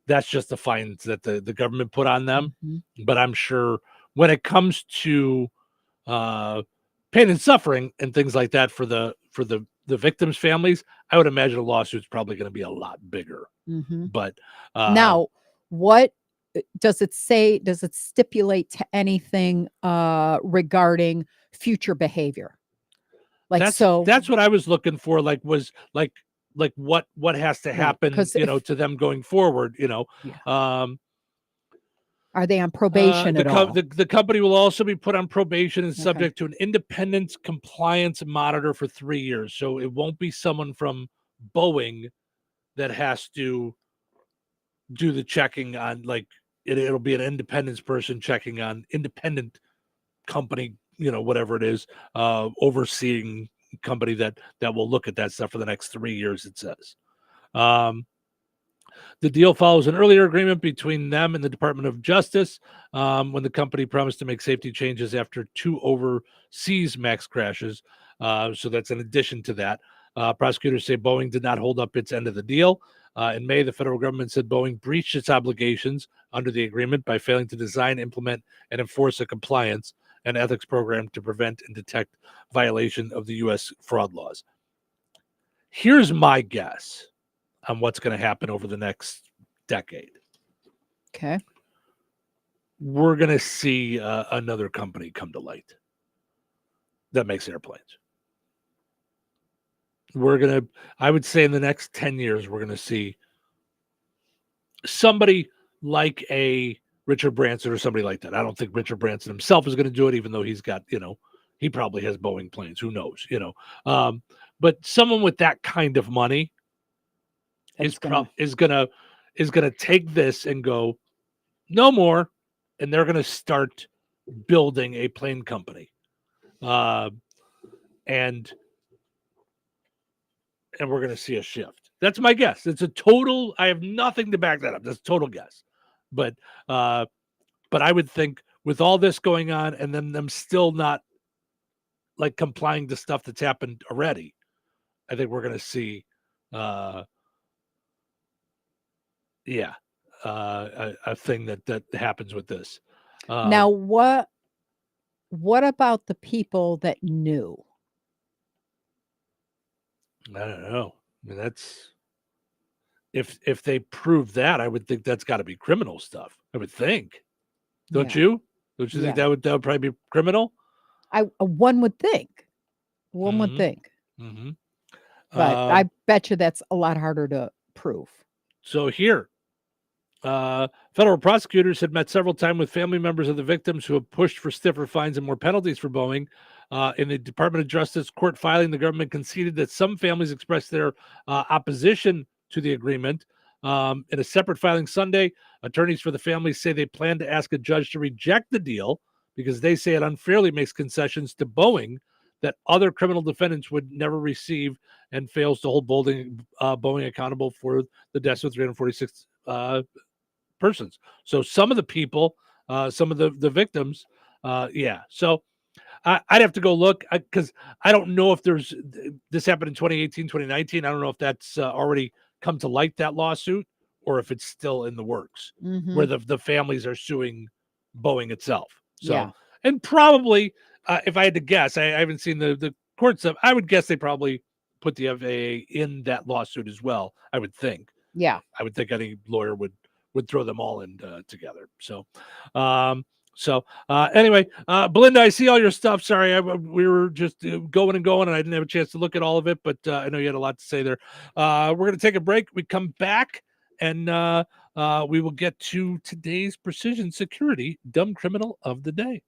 That's just the fines that the government put on them. But I'm sure when it comes to pain and suffering and things like that for the victims' families, I would imagine a lawsuit's probably going to be a lot bigger. But now, what does it say? Does it stipulate to anything regarding future behavior? That's what I was looking for. Like what has to happen, to them going forward. Are they on probation at all? The company will also be put on probation and subject to an independent compliance monitor for 3 years. So it won't be someone from Boeing that has to do the checking on, it'll be an independence person checking on independent company, whatever it is, overseeing company that will look at that stuff for the next 3 years, it says. The deal follows an earlier agreement between them and the Department of Justice when the company promised to make safety changes after 2 overseas MAX crashes. So that's in addition to that. Prosecutors say Boeing did not hold up its end of the deal. In May, the federal government said Boeing breached its obligations under the agreement by failing to design, implement, and enforce a compliance and ethics program to prevent and detect violation of the U.S. fraud laws. Here's my guess on what's going to happen over the next decade. Okay. We're going to see another company come to light that makes airplanes. I would say in the next 10 years, we're going to see somebody like a Richard Branson or somebody like that. I don't think Richard Branson himself is going to do it, even though he's got, he probably has Boeing planes. Who knows, but someone with that kind of money is going to take this and go, no more. And they're going to start building a plane company. And we're going to see a shift. That's my guess. It's a total, I have nothing to back that up. That's a total guess. But I would think with all this going on and then them still not like complying to stuff that's happened already, I think we're going to see, a thing that happens with this. Now, what about the people that knew? I don't know. I mean, that's if they prove that, I would think that's got to be criminal stuff. I would think. Don't you? Don't you think that would probably be criminal? One would think. One would think. Mm-hmm. But I bet you that's a lot harder to prove. So here, federal prosecutors had met several times with family members of the victims who have pushed for stiffer fines and more penalties for Boeing. In the Department of Justice court filing, the government conceded that some families expressed their opposition to the agreement. In a separate filing Sunday, attorneys for the families say they plan to ask a judge to reject the deal because they say it unfairly makes concessions to Boeing that other criminal defendants would never receive and fails to hold Boeing accountable for the deaths of 346 persons. So some of the people, some of the victims, So I'd have to go look because I don't know if this happened in 2018, 2019. I don't know if that's already come to light, that lawsuit, or if it's still in the works where the families are suing Boeing itself. So, and probably if I had to guess, I haven't seen the court stuff. I would guess they probably put the FAA in that lawsuit as well. I would think. Yeah. I would think any lawyer would throw them all in together. So, anyway, Belinda, I see all your stuff. Sorry, we were just going and going, and I didn't have a chance to look at all of it, but I know you had a lot to say there. We're going to take a break. We come back, and we will get to today's Precision Security Dumb Criminal of the Day.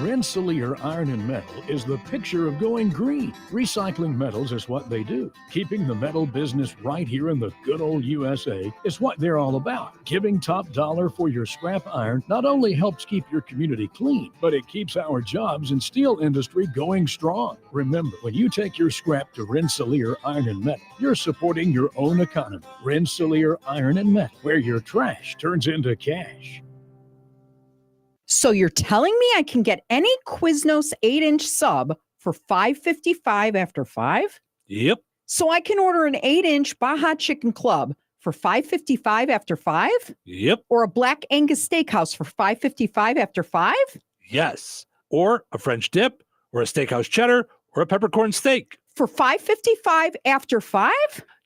Rensselaer Iron and Metal is the picture of going green. Recycling metals is what they do. Keeping the metal business right here in the good old USA is what they're all about. Giving top dollar for your scrap iron not only helps keep your community clean, but it keeps our jobs and steel industry going strong. Remember, when you take your scrap to Rensselaer Iron and Metal, you're supporting your own economy. Rensselaer Iron and Metal, where your trash turns into cash. So you're telling me I can get any Quiznos 8-inch sub for $5.55 after 5? Yep. So I can order an 8-inch Baja Chicken Club for $5.55 after 5? Yep. Or a Black Angus Steakhouse for $5.55 after 5? Yes. Or a French dip, or a steakhouse cheddar, or a peppercorn steak. For $5.55 after 5?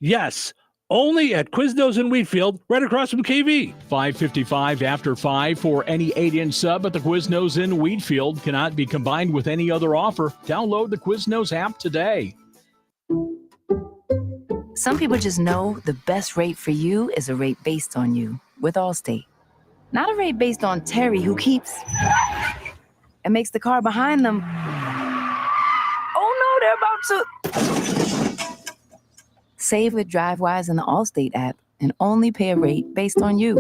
Yes. Only at Quiznos in Wheatfield, right across from KV. $5.55 after 5 for any 8-inch sub at the Quiznos in Wheatfield. Cannot be combined with any other offer. Download the Quiznos app today. Some people just know the best rate for you is a rate based on you with Allstate. Not a rate based on Terry, who keeps and makes the car behind them. Oh no, they're about to... Save with DriveWise in the Allstate app and only pay a rate based on you.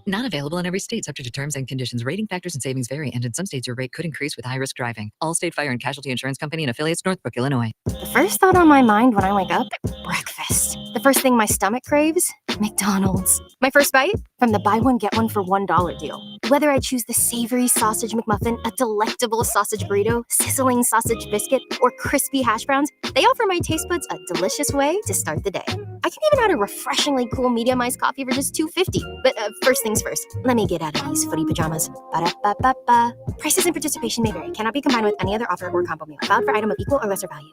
Not available in every state, subject to terms and conditions. Rating factors and savings vary, and in some states your rate could increase with high-risk driving. Allstate Fire and Casualty Insurance Company and affiliates, Northbrook, Illinois. The first thought on my mind when I wake up, breakfast. The first thing my stomach craves, McDonald's. My first bite? From the buy one, get one for $1 deal. Whether I choose the savory sausage McMuffin, a delectable sausage burrito, sizzling sausage biscuit, or crispy hash browns, they offer my taste buds a delicious way to start the day. I can even add a refreshingly cool medium iced coffee for just $2.50. But first things first, let me get out of these footy pajamas. Ba-da-ba-ba-ba. Prices and participation may vary. Cannot be combined with any other offer or combo meal. Valid for item of equal or lesser value.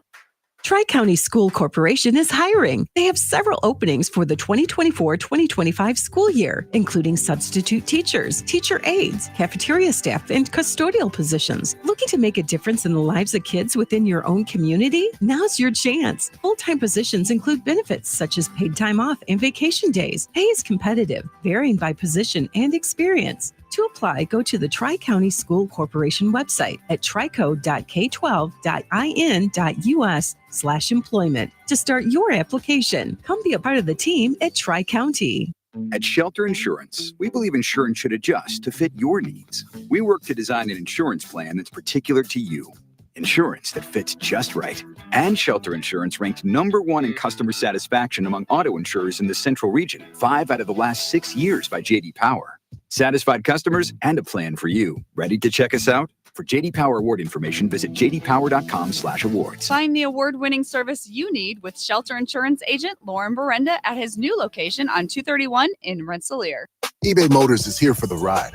Tri-County School Corporation is hiring. They have several openings for the 2024-2025 school year, including substitute teachers, teacher aides, cafeteria staff, and custodial positions. Looking to make a difference in the lives of kids within your own community? Now's your chance. Full-time positions include benefits such as paid time off and vacation days. Pay is competitive, varying by position and experience. To apply, go to the Tri-County School Corporation website at trico.k12.in.us/employment to start your application. Come be a part of the team at Tri-County. At Shelter Insurance, we believe insurance should adjust to fit your needs. We work to design an insurance plan that's particular to you. Insurance that fits just right. And Shelter Insurance ranked #1 in customer satisfaction among auto insurers in the Central Region, 5 out of the last 6 years by J.D. Power. Satisfied customers and a plan for you. Ready to check us out? For J.D. Power award information, visit jdpower.com/awards. Find the award-winning service you need with Shelter Insurance agent Lauren Berenda at his new location on 231 in Rensselaer. eBay Motors is here for the ride.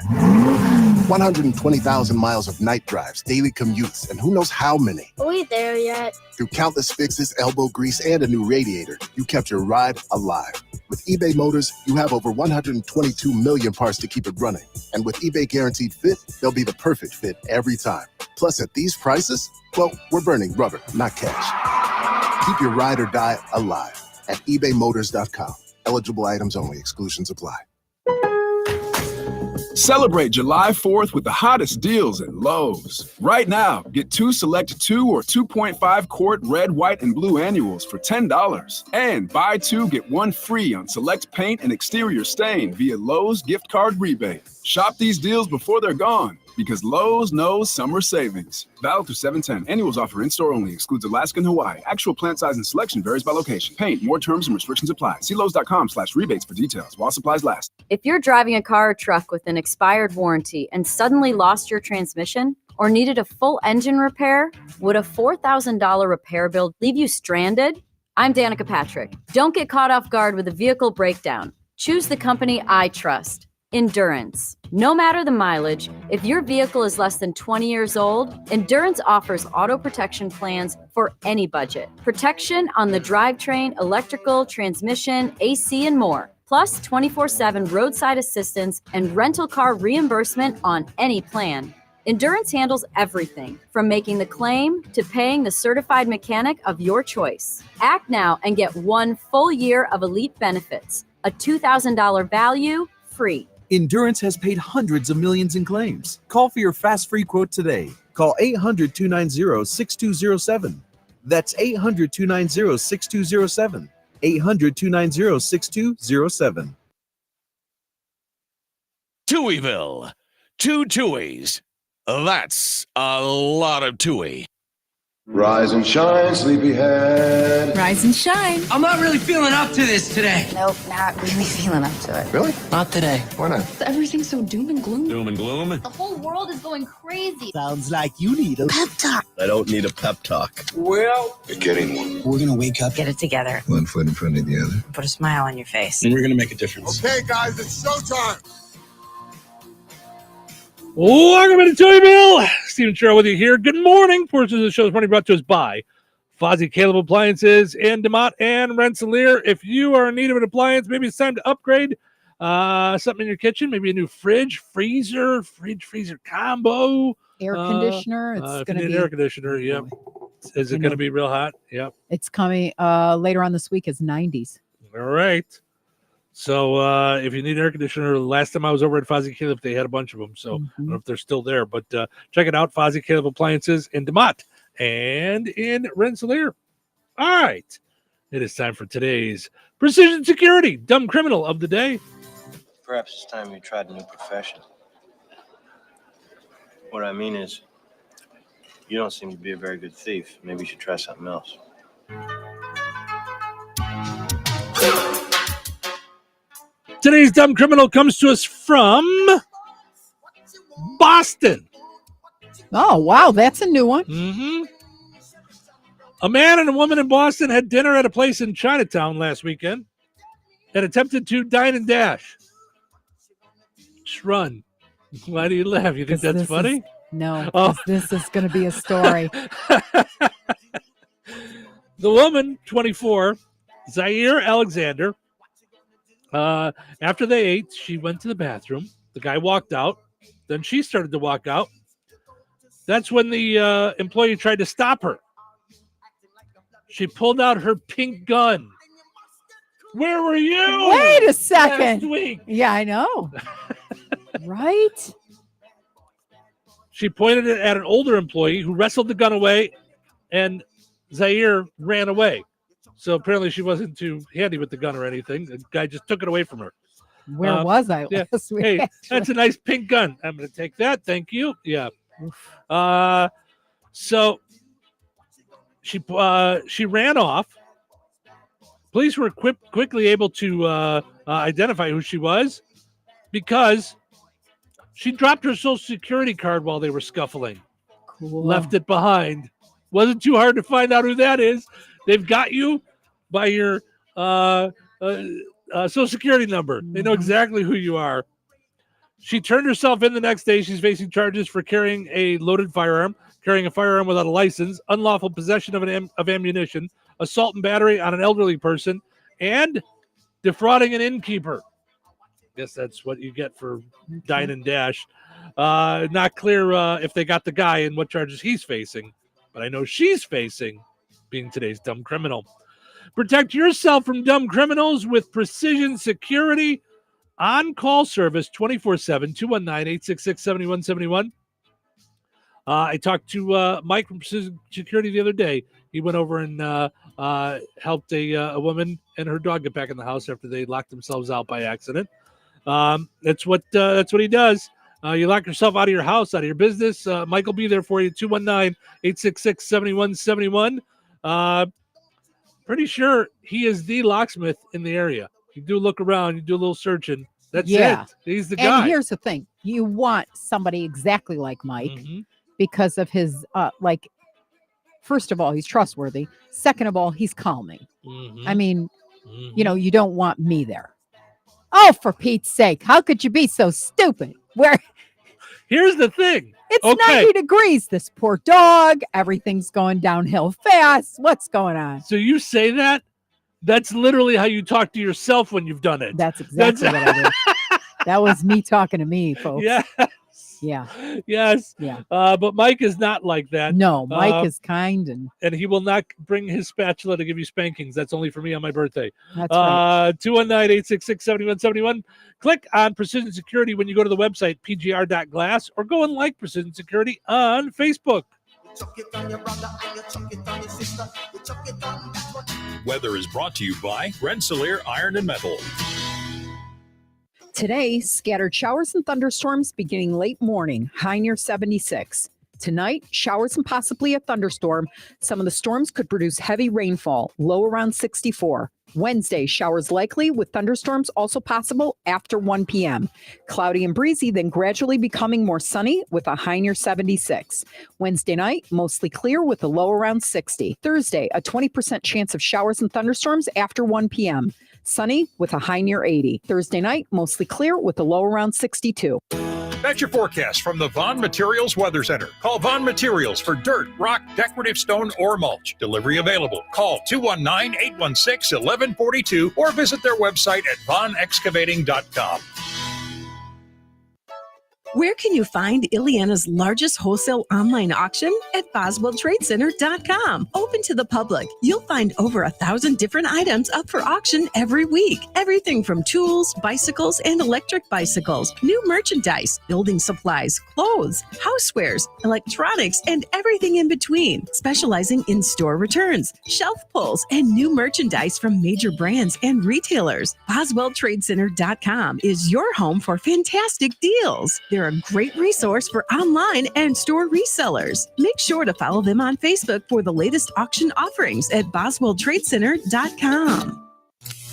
120,000 miles of night drives, daily commutes, and who knows how many. Are we there yet? Through countless fixes, elbow grease, and a new radiator, you kept your ride alive. With eBay Motors, you have over 122 million parts to keep it running. And with eBay Guaranteed Fit, they'll be the perfect fit every time. Plus, at these prices, well, we're burning rubber, not cash. Keep your ride or die alive at ebaymotors.com. Eligible items only. Exclusions apply. Celebrate July 4th with the hottest deals at Lowe's. Right now, get 2 select 2 or 2.5 quart red, white, and blue annuals for $10. And buy 2, get 1 free on select paint and exterior stain via Lowe's gift card rebate. Shop these deals before they're gone, because Lowe's knows summer savings. Valid through 7/10. Annuals offer in-store only. Excludes Alaska and Hawaii. Actual plant size and selection varies by location. Paint. More terms and restrictions apply. See Lowe's.com/rebates for details while supplies last. If you're driving a car or truck with an expired warranty and suddenly lost your transmission or needed a full engine repair, would a $4,000 repair bill leave you stranded? I'm Danica Patrick. Don't get caught off guard with a vehicle breakdown. Choose the company I trust. Endurance. No matter the mileage, if your vehicle is less than 20 years old, Endurance offers auto protection plans for any budget. Protection on the drivetrain, electrical, transmission, AC, and more. Plus 24/7 roadside assistance and rental car reimbursement on any plan. Endurance handles everything from making the claim to paying the certified mechanic of your choice. Act now and get 1 full year of elite benefits. A $2,000 value, free. Endurance has paid hundreds of millions in claims. Call for your fast free quote today. Call 800-290-6207. That's 800-290-6207. 800-290-6207. Touhyville. 2 Touhies. That's a lot of Touhy. Rise and shine, sleepyhead. Rise and shine. I'm not really feeling up to this today. Nope, not really feeling up to it. Really? Not today. Why not? Everything's so doom and gloom. Doom and gloom. The whole world is going crazy. Sounds like you need a pep talk. I don't need a pep talk. Well, You're getting one. we're going to wake up Get it together. 1 foot in front of the other. Put a smile on your face. and we're going to make a difference. Okay, guys, it's showtime. Welcome to Touhyville. Stephen Cheryl with you here. Good morning. Portion of the show is running brought to us by Fozzie Caleb Appliances in DeMott and Rensselaer. If you are in need of an appliance, maybe it's time to upgrade something in your kitchen, maybe a new freezer combo. Air conditioner. It's going to be an air conditioner. Yep. Is it going to be real hot? Yep. It's coming later on this week. It's 90s. All right. So if you need an air conditioner, last time I was over at Fozzie Caleb, they had a bunch of them. So I don't know if they're still there, but check it out. Fozzie Caleb Appliances in DeMott and in Rensselaer. All right. It is time for today's Precision Security Dumb Criminal of the Day. Perhaps it's time you tried a new profession. What I mean is, you don't seem to be a very good thief. Maybe you should try something else. Today's Dumb Criminal comes to us from Boston. Oh, wow. That's a new one. Mm-hmm. A man and a woman in Boston had dinner at a place in Chinatown last weekend and attempted to dine and dash. Just run. Why do you laugh? You think that's funny? No, this is going to be a story. The woman, 24, Zaire Alexander, after they ate, she went to the bathroom. The guy walked out. Then she started to walk out. That's when the employee tried to stop her. She pulled out her pink gun. Where were you? Wait a second. Last week? Yeah, I know. Right? She pointed it at an older employee who wrestled the gun away, and Zaire ran away. So apparently she wasn't too handy with the gun or anything. The guy just took it away from her. Where was I last week? Hey, that's a nice pink gun. I'm going to take that. Thank you. Yeah. So she ran off. Police were quickly able to identify who she was because she dropped her Social Security card while they were scuffling. Cool. Left it behind. Wasn't too hard to find out who that is. They've got you by your Social Security number. They know exactly who you are. She turned herself in the next day. She's facing charges for carrying a loaded firearm, carrying a firearm without a license, unlawful possession of ammunition, assault and battery on an elderly person, and defrauding an innkeeper. Guess that's what you get for dine and dash. Not clear if they got the guy and what charges he's facing, but I know she's facing being today's dumb criminal. Protect yourself from dumb criminals with Precision Security on-call service 24/7, 219-866-7171. I talked to Mike from Precision Security the other day. He went over and helped a woman and her dog get back in the house after they locked themselves out by accident. That's what he does. You lock yourself out of your house, out of your business. Mike will be there for you. 219-866-7171. Pretty sure he is the locksmith in the area. You do look around, you do a little searching. That's it. He's the guy. And here's the thing. You want somebody exactly like Mike because of his, first of all, he's trustworthy. Second of all, he's calming. I mean, you know, you don't want me there. Oh, for Pete's sake. How could you be so stupid? Here's the thing. It's 90 degrees. This poor dog. Everything's going downhill fast. What's going on? So you say that? That's literally how you talk to yourself when you've done it. That's exactly what I did. That was me talking to me, folks. Yes. Yeah. Yes. Yeah. But Mike is not like that. No, Mike is kind and he will not bring his spatula to give you spankings. That's only for me on my birthday. That's right. 219-866-7171. Click on Precision Security when you go to the website pgr.glass or go and like Precision Security on Facebook. Weather is brought to you by Rensselaer Iron and Metal. Today, scattered showers and thunderstorms beginning late morning, high near 76. Tonight, showers and possibly a thunderstorm. Some of the storms could produce heavy rainfall, low around 64. Wednesday, showers likely with thunderstorms also possible after 1 p.m. Cloudy and breezy, then gradually becoming more sunny with a high near 76. Wednesday night, mostly clear with a low around 60. Thursday, a 20% chance of showers and thunderstorms after 1 p.m. Sunny with a high near 80. Thursday night, mostly clear with a low around 62. That's your forecast from the Vaughn Materials Weather Center. Call Vaughn Materials for dirt, rock, decorative stone, or mulch. Delivery available. Call 219-816-1142 or visit their website at vaughnexcavating.com. Where can you find Ileana's largest wholesale online auction? At BoswellTradeCenter.com. Open to the public. You'll find over 1,000 different items up for auction every week. Everything from tools, bicycles, and electric bicycles, new merchandise, building supplies, clothes, housewares, electronics, and everything in between. Specializing in store returns, shelf pulls, and new merchandise from major brands and retailers. BoswellTradeCenter.com is your home for fantastic deals. They're a great resource for online and store resellers. Make sure to follow them on Facebook for the latest auction offerings at BoswellTradeCenter.com.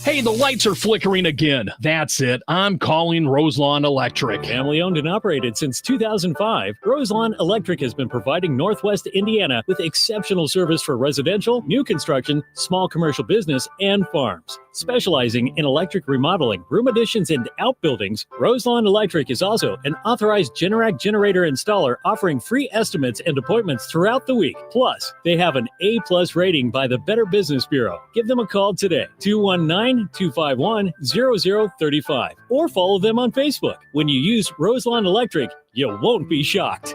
Hey, the lights are flickering again. That's it. I'm calling Roselawn Electric. Family owned and operated since 2005, Roselawn Electric has been providing Northwest Indiana with exceptional service for residential, new construction, small commercial business, and farms. Specializing in electric remodeling, room additions, and outbuildings, Roselawn Electric is also an authorized Generac generator installer offering free estimates and appointments throughout the week. Plus, they have an A+ rating by the Better Business Bureau. Give them a call today, 219-251-0035, or follow them on Facebook. When you use Roselawn Electric, you won't be shocked.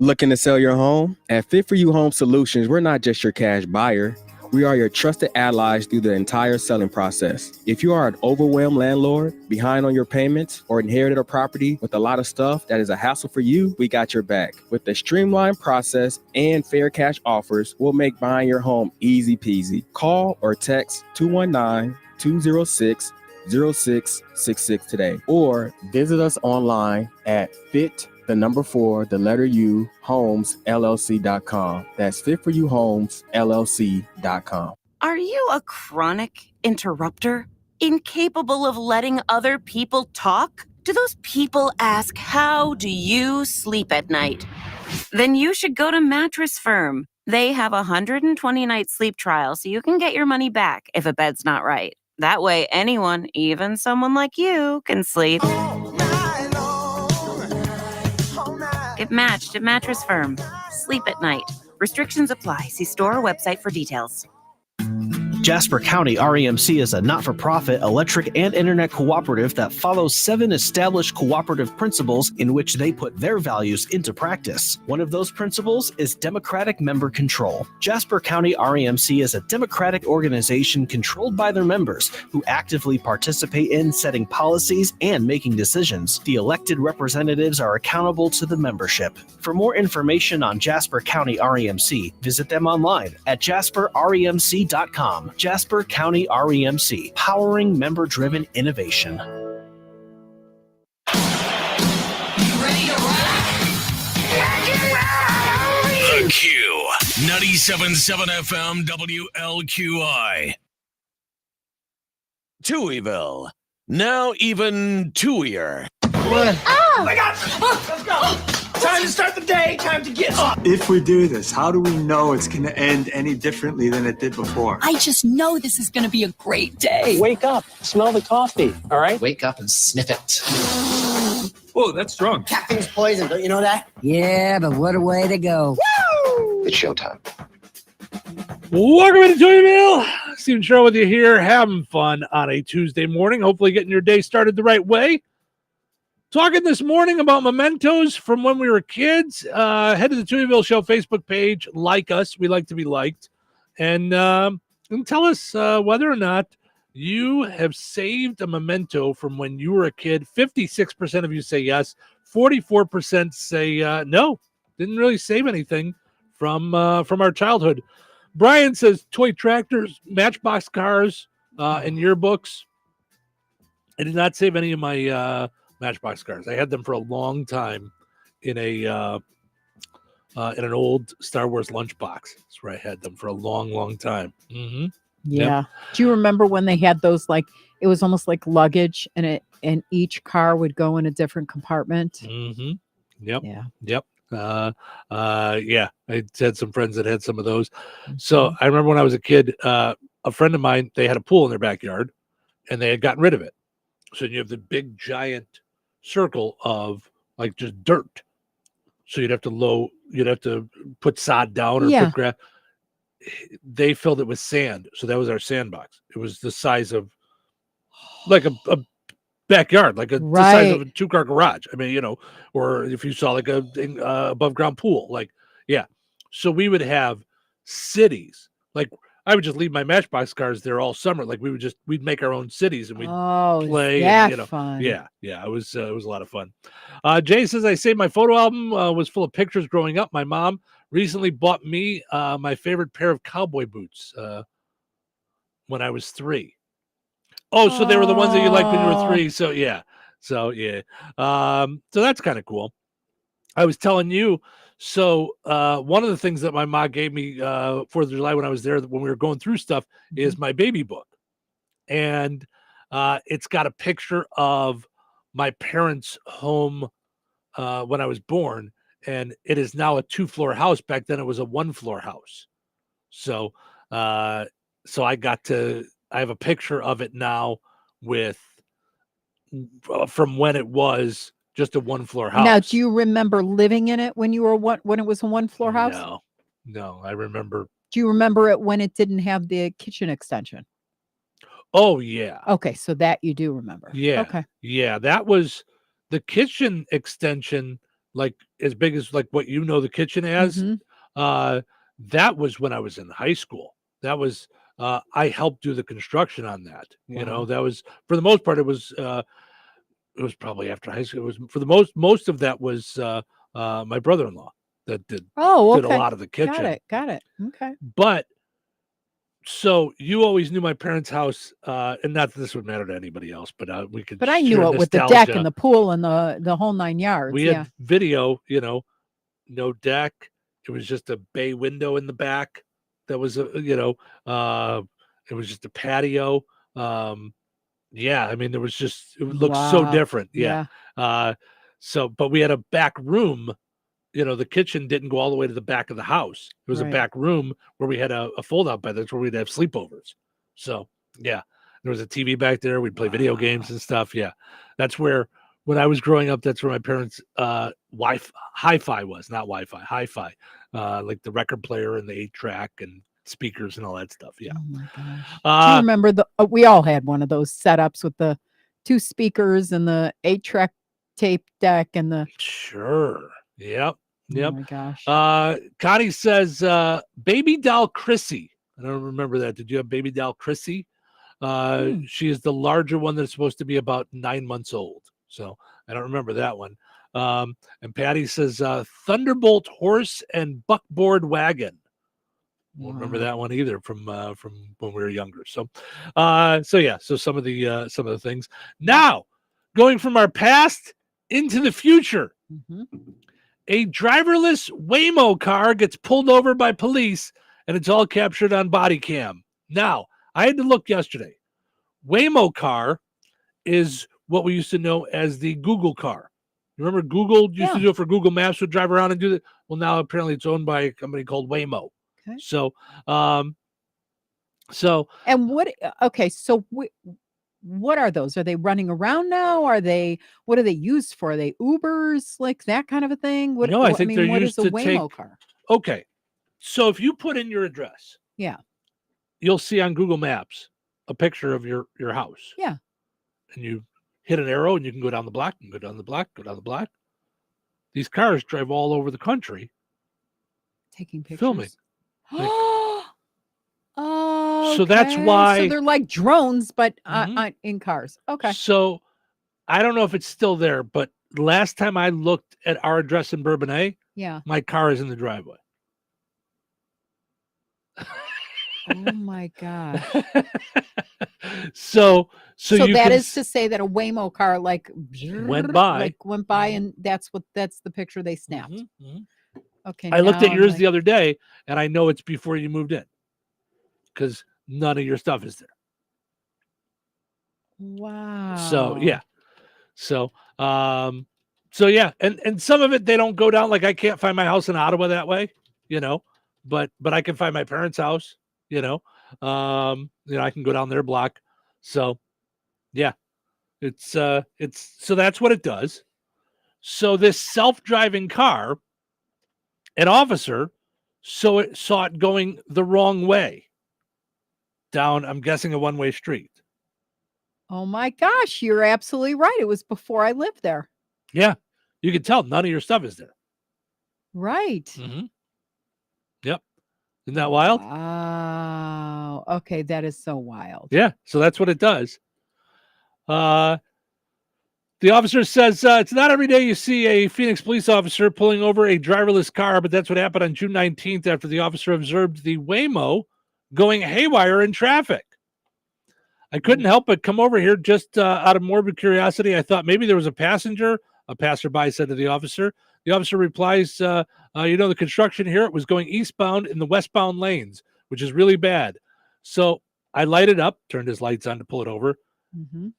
Looking to sell your home? At Fit For You Home Solutions, we're not just your cash buyer. We are your trusted allies through the entire selling process. If you are an overwhelmed landlord, behind on your payments, or inherited a property with a lot of stuff that is a hassle for you, we got your back. With the streamlined process and fair cash offers, we'll make buying your home easy peasy. Call or text 219-206-0666 today, or visit us online at homes.com. That's fitforyouhomesllc.com. Are you a chronic interrupter? Incapable of letting other people talk? Do those people ask, how do you sleep at night? Then you should go to Mattress Firm. They have a 120-night sleep trial, so you can get your money back if a bed's not right. That way, anyone, even someone like you, can sleep. Get matched at Mattress Firm. Sleep at night. Restrictions apply. See store or website for details. Jasper County REMC is a not-for-profit electric and internet cooperative that follows 7 established cooperative principles in which they put their values into practice. One of those principles is democratic member control. Jasper County REMC is a democratic organization controlled by their members who actively participate in setting policies and making decisions. The elected representatives are accountable to the membership. For more information on Jasper County REMC, visit them online at jasperremc.com. Jasper County REMC, powering member-driven innovation. The Q, 97.7 FM WLQI. Touhyville, now even Touhier. Oh my God! Let's go! Time to start the day. Time to get up. If we do this, how do we know it's going to end any differently than it did before? I just know this is going to be a great day. Wake up. Smell the coffee. All right? Wake up and sniff it. Oh, that's strong. Caffeine's poison. Don't you know that? Yeah, but what a way to go. Woo! It's showtime. Welcome to Touhyville. Steve and Cheryl with you here, having fun on a Tuesday morning. Hopefully getting your day started the right way. Talking this morning about mementos from when we were kids. Head to the Touhyville Show Facebook page. Like us. We like to be liked. And tell us whether or not you have saved a memento from when you were a kid. 56% of you say yes. 44% say no. Didn't really save anything from our childhood. Brian says toy tractors, Matchbox cars, and yearbooks. I did not save any of my Matchbox cars. I had them for a long time in an old Star Wars lunchbox. That's where I had them for a long, long time. Mm-hmm. Yeah. Yep. Do you remember when they had those, like, it was almost like luggage and each car would go in a different compartment? Mm-hmm. Yep. Yeah. Yep. Yeah. I had some friends that had some of those. So I remember when I was a kid, a friend of mine, they had a pool in their backyard and they had gotten rid of it. So you have the big giant circle of like just dirt. So you'd have to put sod down or put grass. They filled it with sand. So that was our sandbox. It was the size of like a backyard, like the size of a 2-car garage. I mean, or if you saw like a above ground pool, like, yeah. So we would have cities. Like I would just leave my Matchbox cars there all summer. Like we'd make our own cities and we'd play. And, fun? Yeah. It was a lot of fun. Jay says, I say my photo album was full of pictures growing up. My mom recently bought me my favorite pair of cowboy boots when I was 3. Oh, so they were the ones that you liked when you were 3. So yeah. So that's kind of cool. I was telling you. So one of the things that my mom gave me 4th of July when I was there, when we were going through stuff, is my baby book, and it's got a picture of my parents' home when I was born, and it is now a 2-floor house. Back then, it was a 1-floor house. So I have a picture of it now from when it was just a 1-floor house. Now, do you remember living in it when you were when it was a 1-floor house? No, I remember. Do you remember it when it didn't have the kitchen extension? Oh yeah. Okay, so that you do remember. Yeah. Okay. Yeah, that was the kitchen extension, like as big as like what the kitchen as. That was when I was in high school. That was I helped do the construction on that. Wow. That was, for the most part, it was probably after high school. It was for the most of that was my brother-in-law that did a lot of the kitchen. Got it. Okay. But so you always knew my parents' house, and not that this would matter to anybody else, but we could. But I knew it with the deck and the pool and the whole 9 yards. We had video, no deck. It was just a bay window in the back. That was it was just a patio. Yeah, I mean, it looked so different. Yeah. But we had a back room. The kitchen didn't go all the way to the back of the house. It was a back room where we had a fold out bed. That's where we'd have sleepovers. So yeah, there was a TV back there. We'd play video games and stuff. Yeah, that's where, when I was growing up, that's where my parents' hi-fi was, not Wi-Fi, hi-fi, like the record player and the 8-track and speakers and all that stuff. Yeah. Oh my gosh. Do you remember we all had one of those setups with the 2 speakers and the 8-track tape deck and the. Sure. Yep. Oh my gosh. Connie says, baby doll Chrissy. I don't remember that. Did you have baby doll Chrissy? She is the larger one that's supposed to be about 9 months old. So I don't remember that one. And Patty says, Thunderbolt horse and buckboard wagon. Won't remember that one either from when we were younger. So some of the things. Now, going from our past into the future. A driverless Waymo car gets pulled over by police, and it's all captured on body cam. Now, I had to look yesterday. Waymo car is what we used to know as the Google car. You remember Google used to do it for Google Maps, would drive around and do that? Well, now apparently it's owned by a company called Waymo. Okay. So, and what are those? Are they running around now? What are they used for? Are they Ubers, like that kind of a thing? I think they're what used is a to Waymo car? Okay. So if you put in your address, you'll see on Google Maps a picture of your house. Yeah. And you hit an arrow and you can go down the block and go down the block, go down the block. These cars drive all over the country. Taking pictures. Filming. Oh, so that's why. So they're like drones, but in cars. Okay. So I don't know if it's still there, but last time I looked at our address in Bourbonnais, my car is in the driveway. Oh my gosh. So that is to say that a Waymo car went by, and that's the picture they snapped. Okay. I looked at yours the other day, and I know it's before you moved in, because none of your stuff is there. Wow. So yeah. So yeah, and some of it they don't go down. Like I can't find my house in Ottawa that way, but I can find my parents' house, I can go down their block. So yeah, it's so that's what it does. So this self-driving car, an officer saw it going the wrong way down, I'm guessing, a one-way street. Oh my gosh, you're absolutely right. It was before I lived there. Yeah. You can tell none of your stuff is there. Right. Mm-hmm. Yep. Isn't that wild? Wow. Okay, that is so wild. Yeah. So that's what it does. The officer says it's not every day you see a Phoenix police officer pulling over a driverless car, but that's what happened on June 19th after the officer observed the Waymo going haywire in traffic. I couldn't help but come over here just out of morbid curiosity. I thought maybe there was a passenger. A passerby said to the officer. The officer replies, the construction here, it was going eastbound in the westbound lanes, which is really bad. So I lighted up, turned his lights on to pull it over,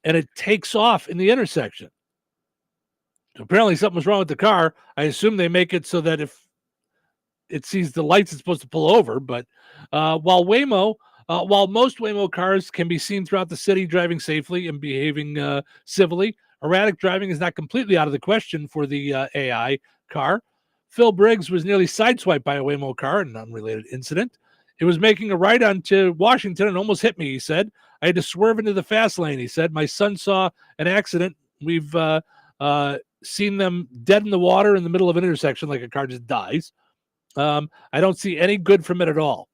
and it takes off in the intersection. So apparently something was wrong with the car. I assume they make it so that if it sees the lights, it's supposed to pull over. But while most Waymo cars can be seen throughout the city driving safely and behaving civilly, erratic driving is not completely out of the question for the AI car. Phil Briggs was nearly sideswiped by a Waymo car in an unrelated incident. It was making a right onto Washington and almost hit me, he said. I had to swerve into the fast lane, he said. My son saw an accident. We've seen them dead in the water in the middle of an intersection like a car just dies. I don't see any good from it at all.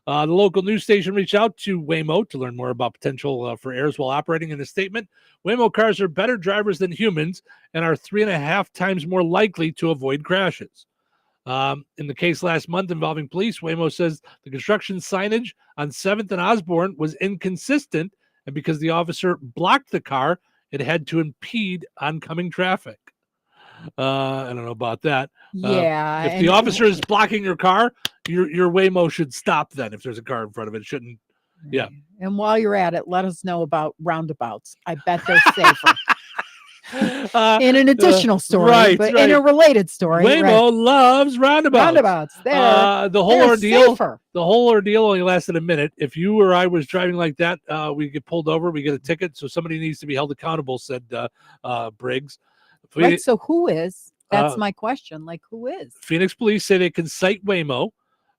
The local news station reached out to Waymo to learn more about potential for errors while operating. In a statement, Waymo cars are better drivers than humans and are 3.5 times more likely to avoid crashes. In the case last month involving police, Waymo says the construction signage on 7th and Osborne was inconsistent, and because the officer blocked the car, it had to impede oncoming traffic. I don't know about that. Yeah. If the officer is blocking your car, your Waymo should stop then if there's a car in front of it. It shouldn't. Yeah. And while you're at it, let us know about roundabouts. I bet they're safer. In an additional story, but in a related story. Waymo loves roundabouts. The whole ordeal only lasted a minute. If you or I was driving like that, we get pulled over, we get a ticket. So somebody needs to be held accountable, said Briggs. Right. So who is? That's my question. Like, who is? Phoenix police say they can cite Waymo,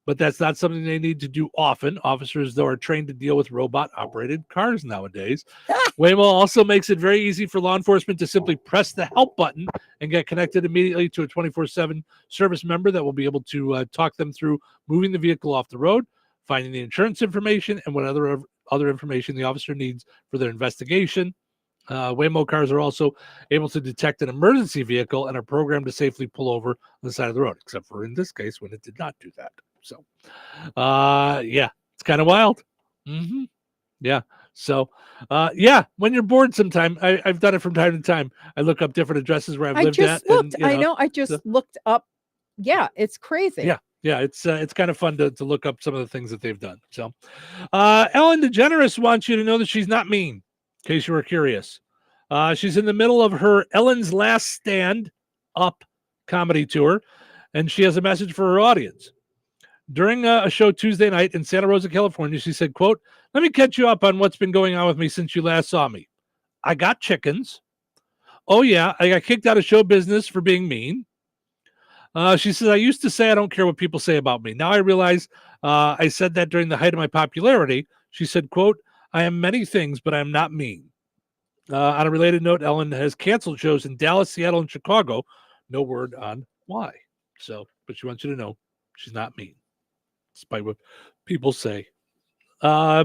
but that's not something they need to do often. Officers, though, are trained to deal with robot-operated cars nowadays. Waymo also makes it very easy for law enforcement to simply press the help button and get connected immediately to a 24/7 service member that will be able to talk them through moving the vehicle off the road, finding the insurance information, and what other information the officer needs for their investigation. Waymo cars are also able to detect an emergency vehicle and are programmed to safely pull over on the side of the road, except for in this case when it did not do that. So, it's kind of wild. Yeah. So, when you're bored sometime, I've done it from time to time. I look up different addresses where I've lived at. I just looked up. Yeah, it's crazy. Yeah, it's kind of fun to look up some of the things that they've done. So, Ellen DeGeneres wants you to know that she's not mean, in case you were curious. She's in the middle of her Ellen's Last Stand Up comedy tour, and she has a message for her audience. During a show Tuesday night in Santa Rosa, California, she said, quote, "Let me catch you up on what's been going on with me since you last saw me. I got chickens. Oh, yeah, I got kicked out of show business for being mean. She says, I used to say I don't care what people say about me. Now I realize I said that during the height of my popularity." She said, quote, "I am many things, but I am not mean." On a related note, Ellen has canceled shows in Dallas, Seattle, and Chicago. No word on why. So, but she wants you to know she's not mean, despite what people say. So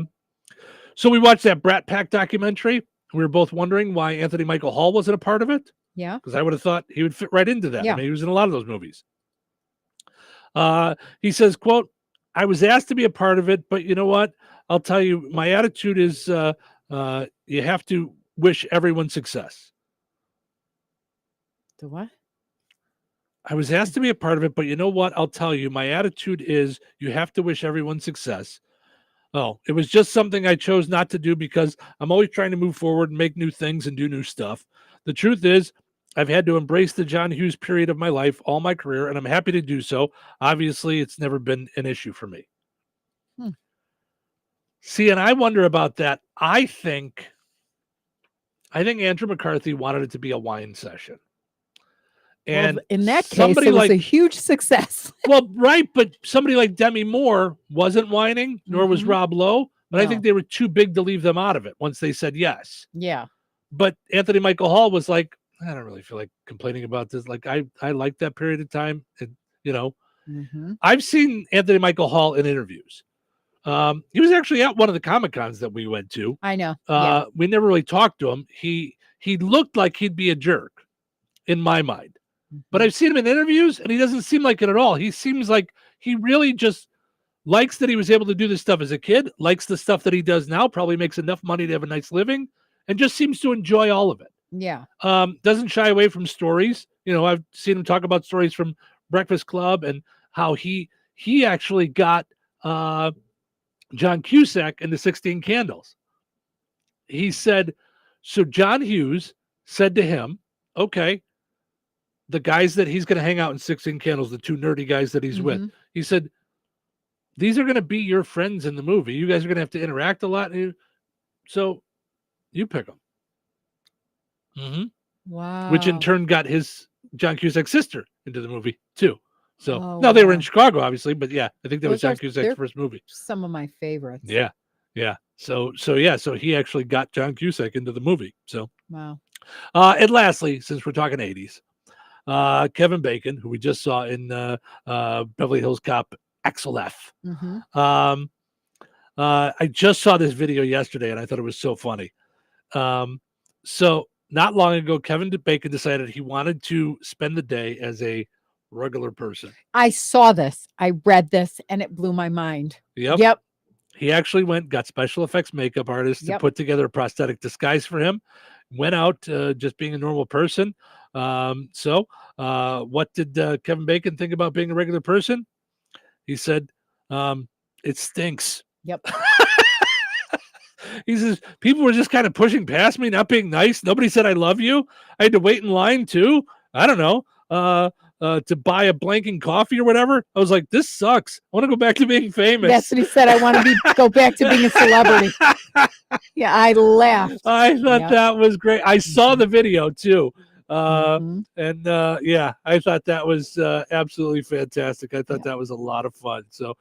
we watched that Brat Pack documentary. We were both wondering why Anthony Michael Hall wasn't a part of it. Yeah. Because I would have thought he would fit right into that. Yeah. I mean, he was in a lot of those movies. He says, quote, "I was asked to be a part of it, but you know what? I'll tell you, my attitude is you have to wish everyone success." The what? I was asked to be a part of it, but you know what? I'll tell you, my attitude is you have to wish everyone success. Oh, it was just something I chose not to do because I'm always trying to move forward and make new things and do new stuff. The truth is, I've had to embrace the John Hughes period of my life all my career, and I'm happy to do so. Obviously, it's never been an issue for me. See, and I wonder about that. I think Andrew McCarthy wanted it to be a wine session. And in that case, it was a huge success. Well, right, but somebody like Demi Moore wasn't whining, nor was Rob Lowe. but I think they were too big to leave them out of it once they said yes. Yeah. But Anthony Michael Hall was like, I don't really feel like complaining about this. Like I like that period of time. And, you know, I've seen Anthony Michael Hall in interviews. He was actually at one of the Comic-Cons that we went to. I know. We never really talked to him. He looked like he'd be a jerk in my mind, but I've seen him in interviews and he doesn't seem like it at all. He seems like he really just likes that he was able to do this stuff as a kid, likes the stuff that he does now, probably makes enough money to have a nice living, and just seems to enjoy all of it. Yeah. Doesn't shy away from stories. You know, I've seen him talk about stories from Breakfast Club and how he actually got John Cusack into 16 Candles. He said, so John Hughes said to him, okay, the guys that he's going to hang out in 16 Candles, the two nerdy guys that he's with, he said, these are going to be your friends in the movie. You guys are going to have to interact a lot. So you pick them. Wow. Which in turn got his John Cusack's sister into the movie too. So now they were in Chicago, obviously, but yeah, I think that was John Cusack's first movie. Some of my favorites. Yeah. So he actually got John Cusack into the movie. So wow. And lastly, since we're talking 80s, Kevin Bacon, who we just saw in Beverly Hills Cop XLF. I just saw this video yesterday and I thought it was so funny. So not long ago, Kevin Bacon decided he wanted to spend the day as a regular person. I saw this. I read this and it blew my mind. Yep. He actually got special effects makeup artists to put together a prosthetic disguise for him. Went out just being a normal person. So what did Kevin Bacon think about being a regular person? He said, it stinks. Yep. He says, people were just kind of pushing past me, not being nice. Nobody said I love you. I had to wait in line too. I don't know. To buy a blanking coffee or whatever. I was like, this sucks. I want to go back to being famous. That's what he said. I want to go back to being a celebrity. Yeah, I laughed. I thought that was great. I saw the video too. And I thought that was absolutely fantastic. I thought that was a lot of fun. So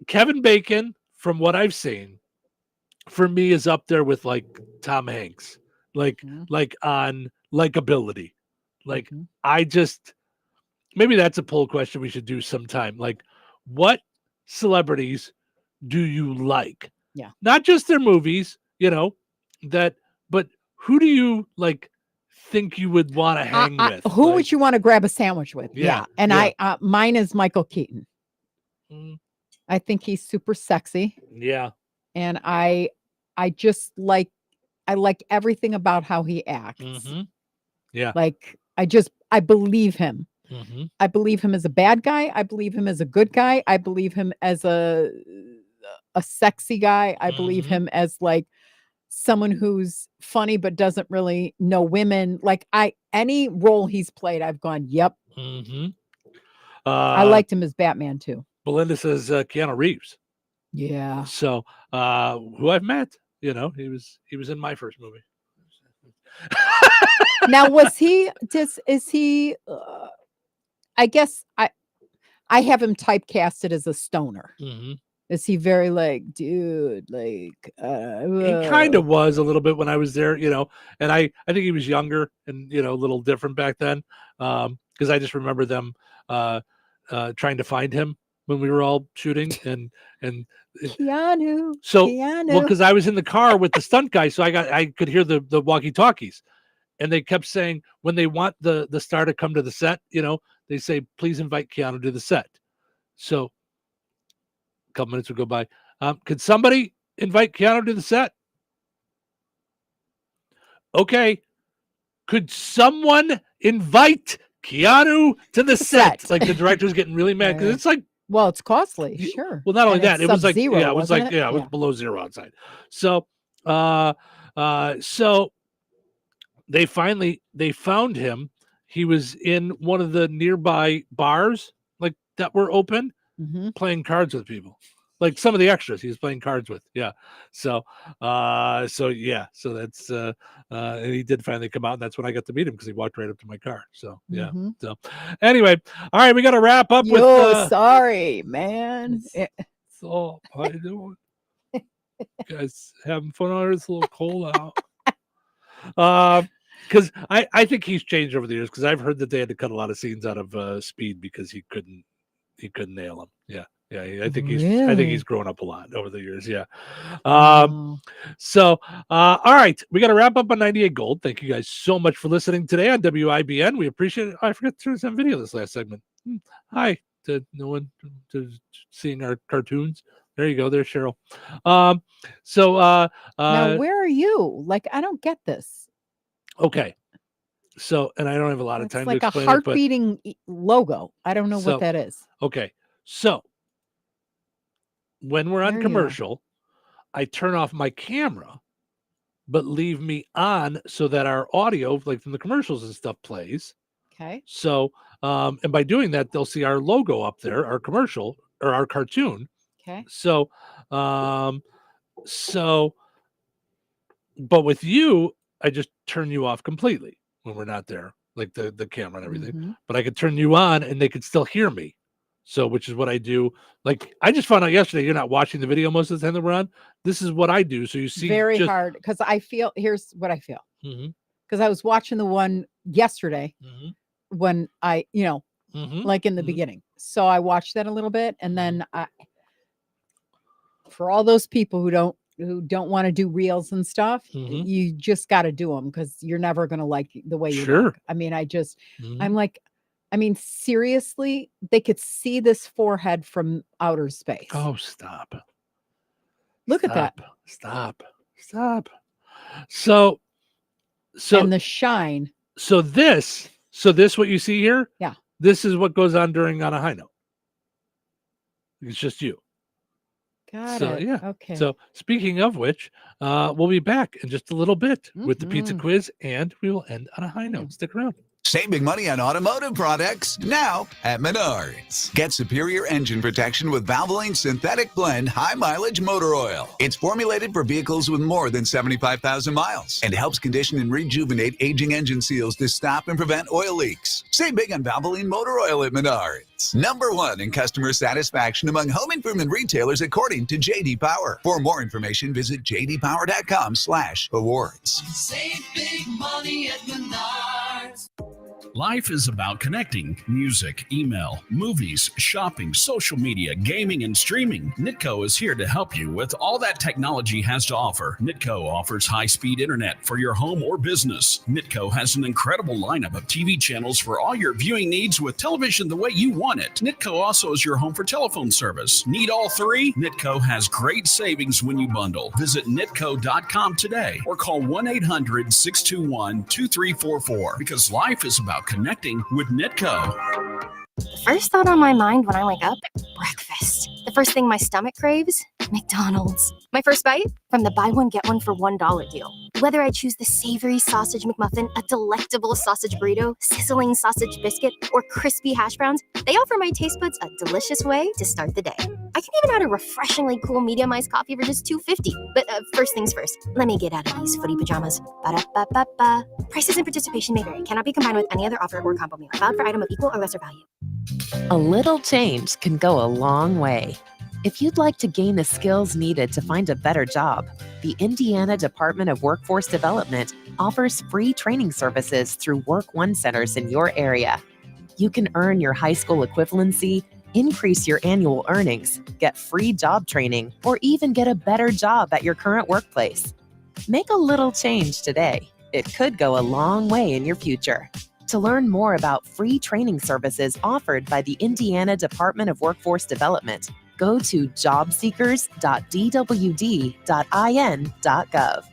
Kevin Bacon, from what I've seen, for me is up there with like Tom Hanks, like on likability. Like maybe that's a poll question we should do sometime. Like, what celebrities do you like? Yeah. Not just their movies, but who do you like think you would want to hang with? Who would you want to grab a sandwich with? Yeah. And mine is Michael Keaton. I think he's super sexy. Yeah. And I just like everything about how he acts. Yeah. Like I believe him. I believe him as a bad guy. I believe him as a good guy. I believe him as a sexy guy. I believe him as like someone who's funny but doesn't really know women. Like any role he's played, I've gone, yep. I liked him as Batman too. Belinda says Keanu Reeves. Yeah. So who I've met, he was in my first movie. Now, I guess I have him typecasted as a stoner. Is he very like, dude, like he kind of was a little bit when I was there, and I think he was younger and, a little different back then. Because I just remember them trying to find him when we were all shooting and Keanu. So, Keanu. well, because I was in the car with the stunt guy, so I could hear the walkie-talkies, and they kept saying when they want the star to come to the set, they say, please invite Keanu to the set. So a couple minutes would go by. Could somebody invite Keanu to the set? Okay. Could someone invite Keanu to the set? Like the director's getting really mad because it's like, well, it's costly, sure. Well, not only that, it was like, Sub-zero, it was like, it it was below zero outside. So, so they found him. He was in one of the nearby bars, like that were open, playing cards with people, like some of the extras he was playing cards with. Yeah. So that's, and he did finally come out, and that's when I got to meet him because he walked right up to my car. So, yeah. So anyway, all right, we got to wrap up with, sorry, man. up? How you doing? Guys having fun out here? It's a little cold out. Because I think he's changed over the years. Because I've heard that they had to cut a lot of scenes out of Speed because he couldn't nail him. Yeah. I think he's grown up a lot over the years. Yeah. So all right, we got to wrap up on 98 Gold. Thank you guys so much for listening today on WIBN. We appreciate it. I forgot to turn some video this last segment. Hi to no one to seeing our cartoons. There you go. There's Cheryl. Now where are you? Like, I don't get this. Okay. So, and I don't have a lot of time like to explain a heart beating logo. I don't know what that is. Okay. So when we're on commercial, I turn off my camera, but leave me on so that our audio, like from the commercials and stuff, plays. Okay. So, and by doing that, they'll see our logo up there, our commercial or our cartoon. Okay. So, but with you, I just turn you off completely when we're not there, like the camera and everything. Mm-hmm. But I could turn you on and they could still hear me. So, which is what I do. Like, I just found out yesterday, you're not watching the video most of the time that we're on. This is what I do. So you see very hard because I feel, here's what I feel. Because I was watching the one yesterday when I, like in the beginning. So I watched that a little bit. And then for all those people who don't want to do reels and stuff, you just got to do them because you're never going to like the way you look. I mean, I'm like, seriously, they could see this forehead from outer space. Oh, stop. Look at that. Stop. So and the shine. So this what you see here? Yeah. This is what goes on during On a High Note. It's just you. Got it. Yeah. Okay. So speaking of which, we'll be back in just a little bit with the pizza quiz, and we will end on a high note. Stick around. Save big money on automotive products now at Menards. Get superior engine protection with Valvoline Synthetic Blend High Mileage Motor Oil. It's formulated for vehicles with more than 75,000 miles and helps condition and rejuvenate aging engine seals to stop and prevent oil leaks. Save big on Valvoline Motor Oil at Menards. #1 in customer satisfaction among home improvement retailers according to J.D. Power. For more information, visit jdpower.com/awards. Save big money at Menards. Life is about connecting. Music, email, movies, shopping, social media, gaming, and streaming. Nitco is here to help you with all that technology has to offer. Nitco offers high-speed internet for your home or business. Nitco has an incredible lineup of TV channels for all your viewing needs with television the way you want it. Nitco also is your home for telephone service. Need all three? Nitco has great savings when you bundle. Visit nitco.com today or call 1-800-621-2344 because life is about connecting with Nitco. The first thought on my mind when I wake up, breakfast. The first thing my stomach craves, McDonald's. My first bite? From the buy one, get one for $1 deal. Whether I choose the savory sausage McMuffin, a delectable sausage burrito, sizzling sausage biscuit, or crispy hash browns, they offer my taste buds a delicious way to start the day. I can even add a refreshingly cool medium iced coffee for just $2.50. But first things first, let me get out of these footy pajamas. Ba-da-ba-ba-ba. Prices and participation may vary. Cannot be combined with any other offer or combo meal. Valid for item of equal or lesser value. A little change can go a long way. If you'd like to gain the skills needed to find a better job, the Indiana Department of Workforce Development offers free training services through Work One centers in your area. You can earn your high school equivalency, increase your annual earnings, get free job training, or even get a better job at your current workplace. Make a little change today. It could go a long way in your future. To learn more about free training services offered by the Indiana Department of Workforce Development, go to jobseekers.dwd.in.gov.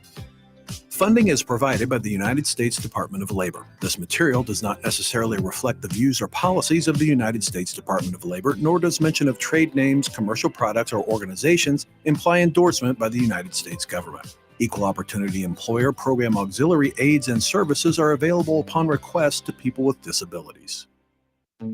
Funding is provided by the United States Department of Labor. This material does not necessarily reflect the views or policies of the United States Department of Labor, nor does mention of trade names, commercial products, or organizations imply endorsement by the United States government. Equal Opportunity Employer Program auxiliary aids and services are available upon request to people with disabilities.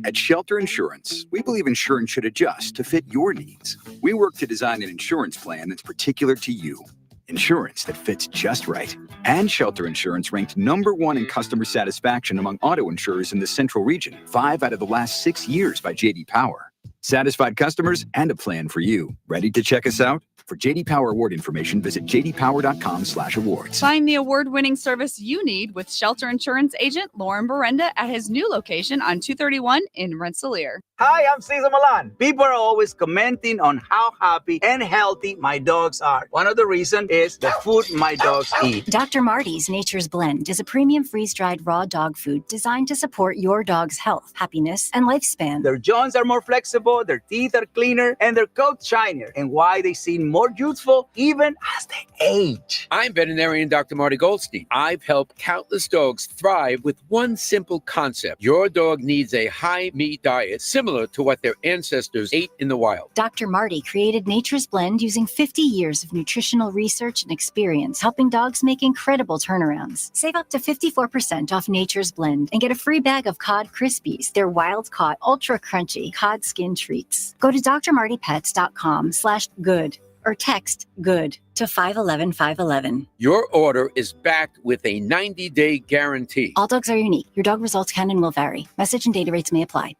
At Shelter Insurance, we believe insurance should adjust to fit your needs. We work to design an insurance plan that's particular to you. Insurance that fits just right. And Shelter Insurance ranked #1 in customer satisfaction among auto insurers in the Central Region, 5 out of the last 6 years by J.D. Power. Satisfied customers and a plan for you. Ready to check us out? For JD Power award information, visit jdpower.com/awards. Find the award-winning service you need with Shelter Insurance agent Lauren Berenda at his new location on 231 in Rensselaer. Hi, I'm Cesar Milan. People are always commenting on how happy and healthy my dogs are. One of the reasons is the food my dogs eat. Dr. Marty's Nature's Blend is a premium freeze-dried raw dog food designed to support your dog's health, happiness, and lifespan. Their jaws are more flexible, their teeth are cleaner, and their coats shinier. And why they seem more youthful even as they age. I'm veterinarian Dr. Marty Goldstein. I've helped countless dogs thrive with one simple concept. Your dog needs a high-meat diet similar to what their ancestors ate in the wild. Dr. Marty created Nature's Blend using 50 years of nutritional research and experience, helping dogs make incredible turnarounds. Save up to 54% off Nature's Blend and get a free bag of Cod Krispies. They're wild-caught, ultra-crunchy cod skin treats. Go to drmartypets.com/good or text GOOD to 511-511. Your order is backed with a 90-day guarantee. All dogs are unique. Your dog results can and will vary. Message and data rates may apply.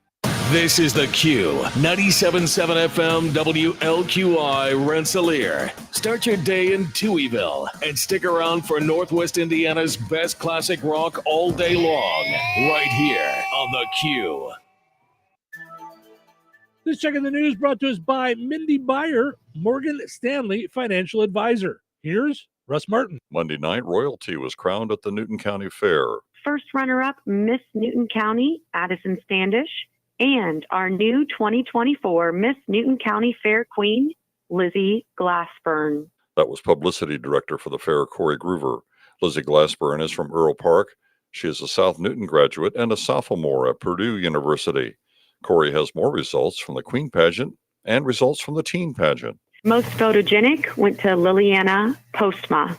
This is The Q, 97.7 FM WLQI Rensselaer. Start your day in Touhyville and stick around for Northwest Indiana's best classic rock all day long, right here on The Q. This check in the news brought to us by Mindy Byer, Morgan Stanley Financial Advisor. Here's Russ Martin. Monday night, royalty was crowned at the Newton County Fair. First runner-up, Miss Newton County, Addison Standish, and our new 2024 Miss Newton County Fair Queen, Lizzie Glassburn. That was publicity director for the fair, Corey Groover. Lizzie Glassburn is from Earl Park. She is a South Newton graduate and a sophomore at Purdue University. Corey has more results from the Queen pageant and results from the teen pageant. Most photogenic went to Liliana Postma.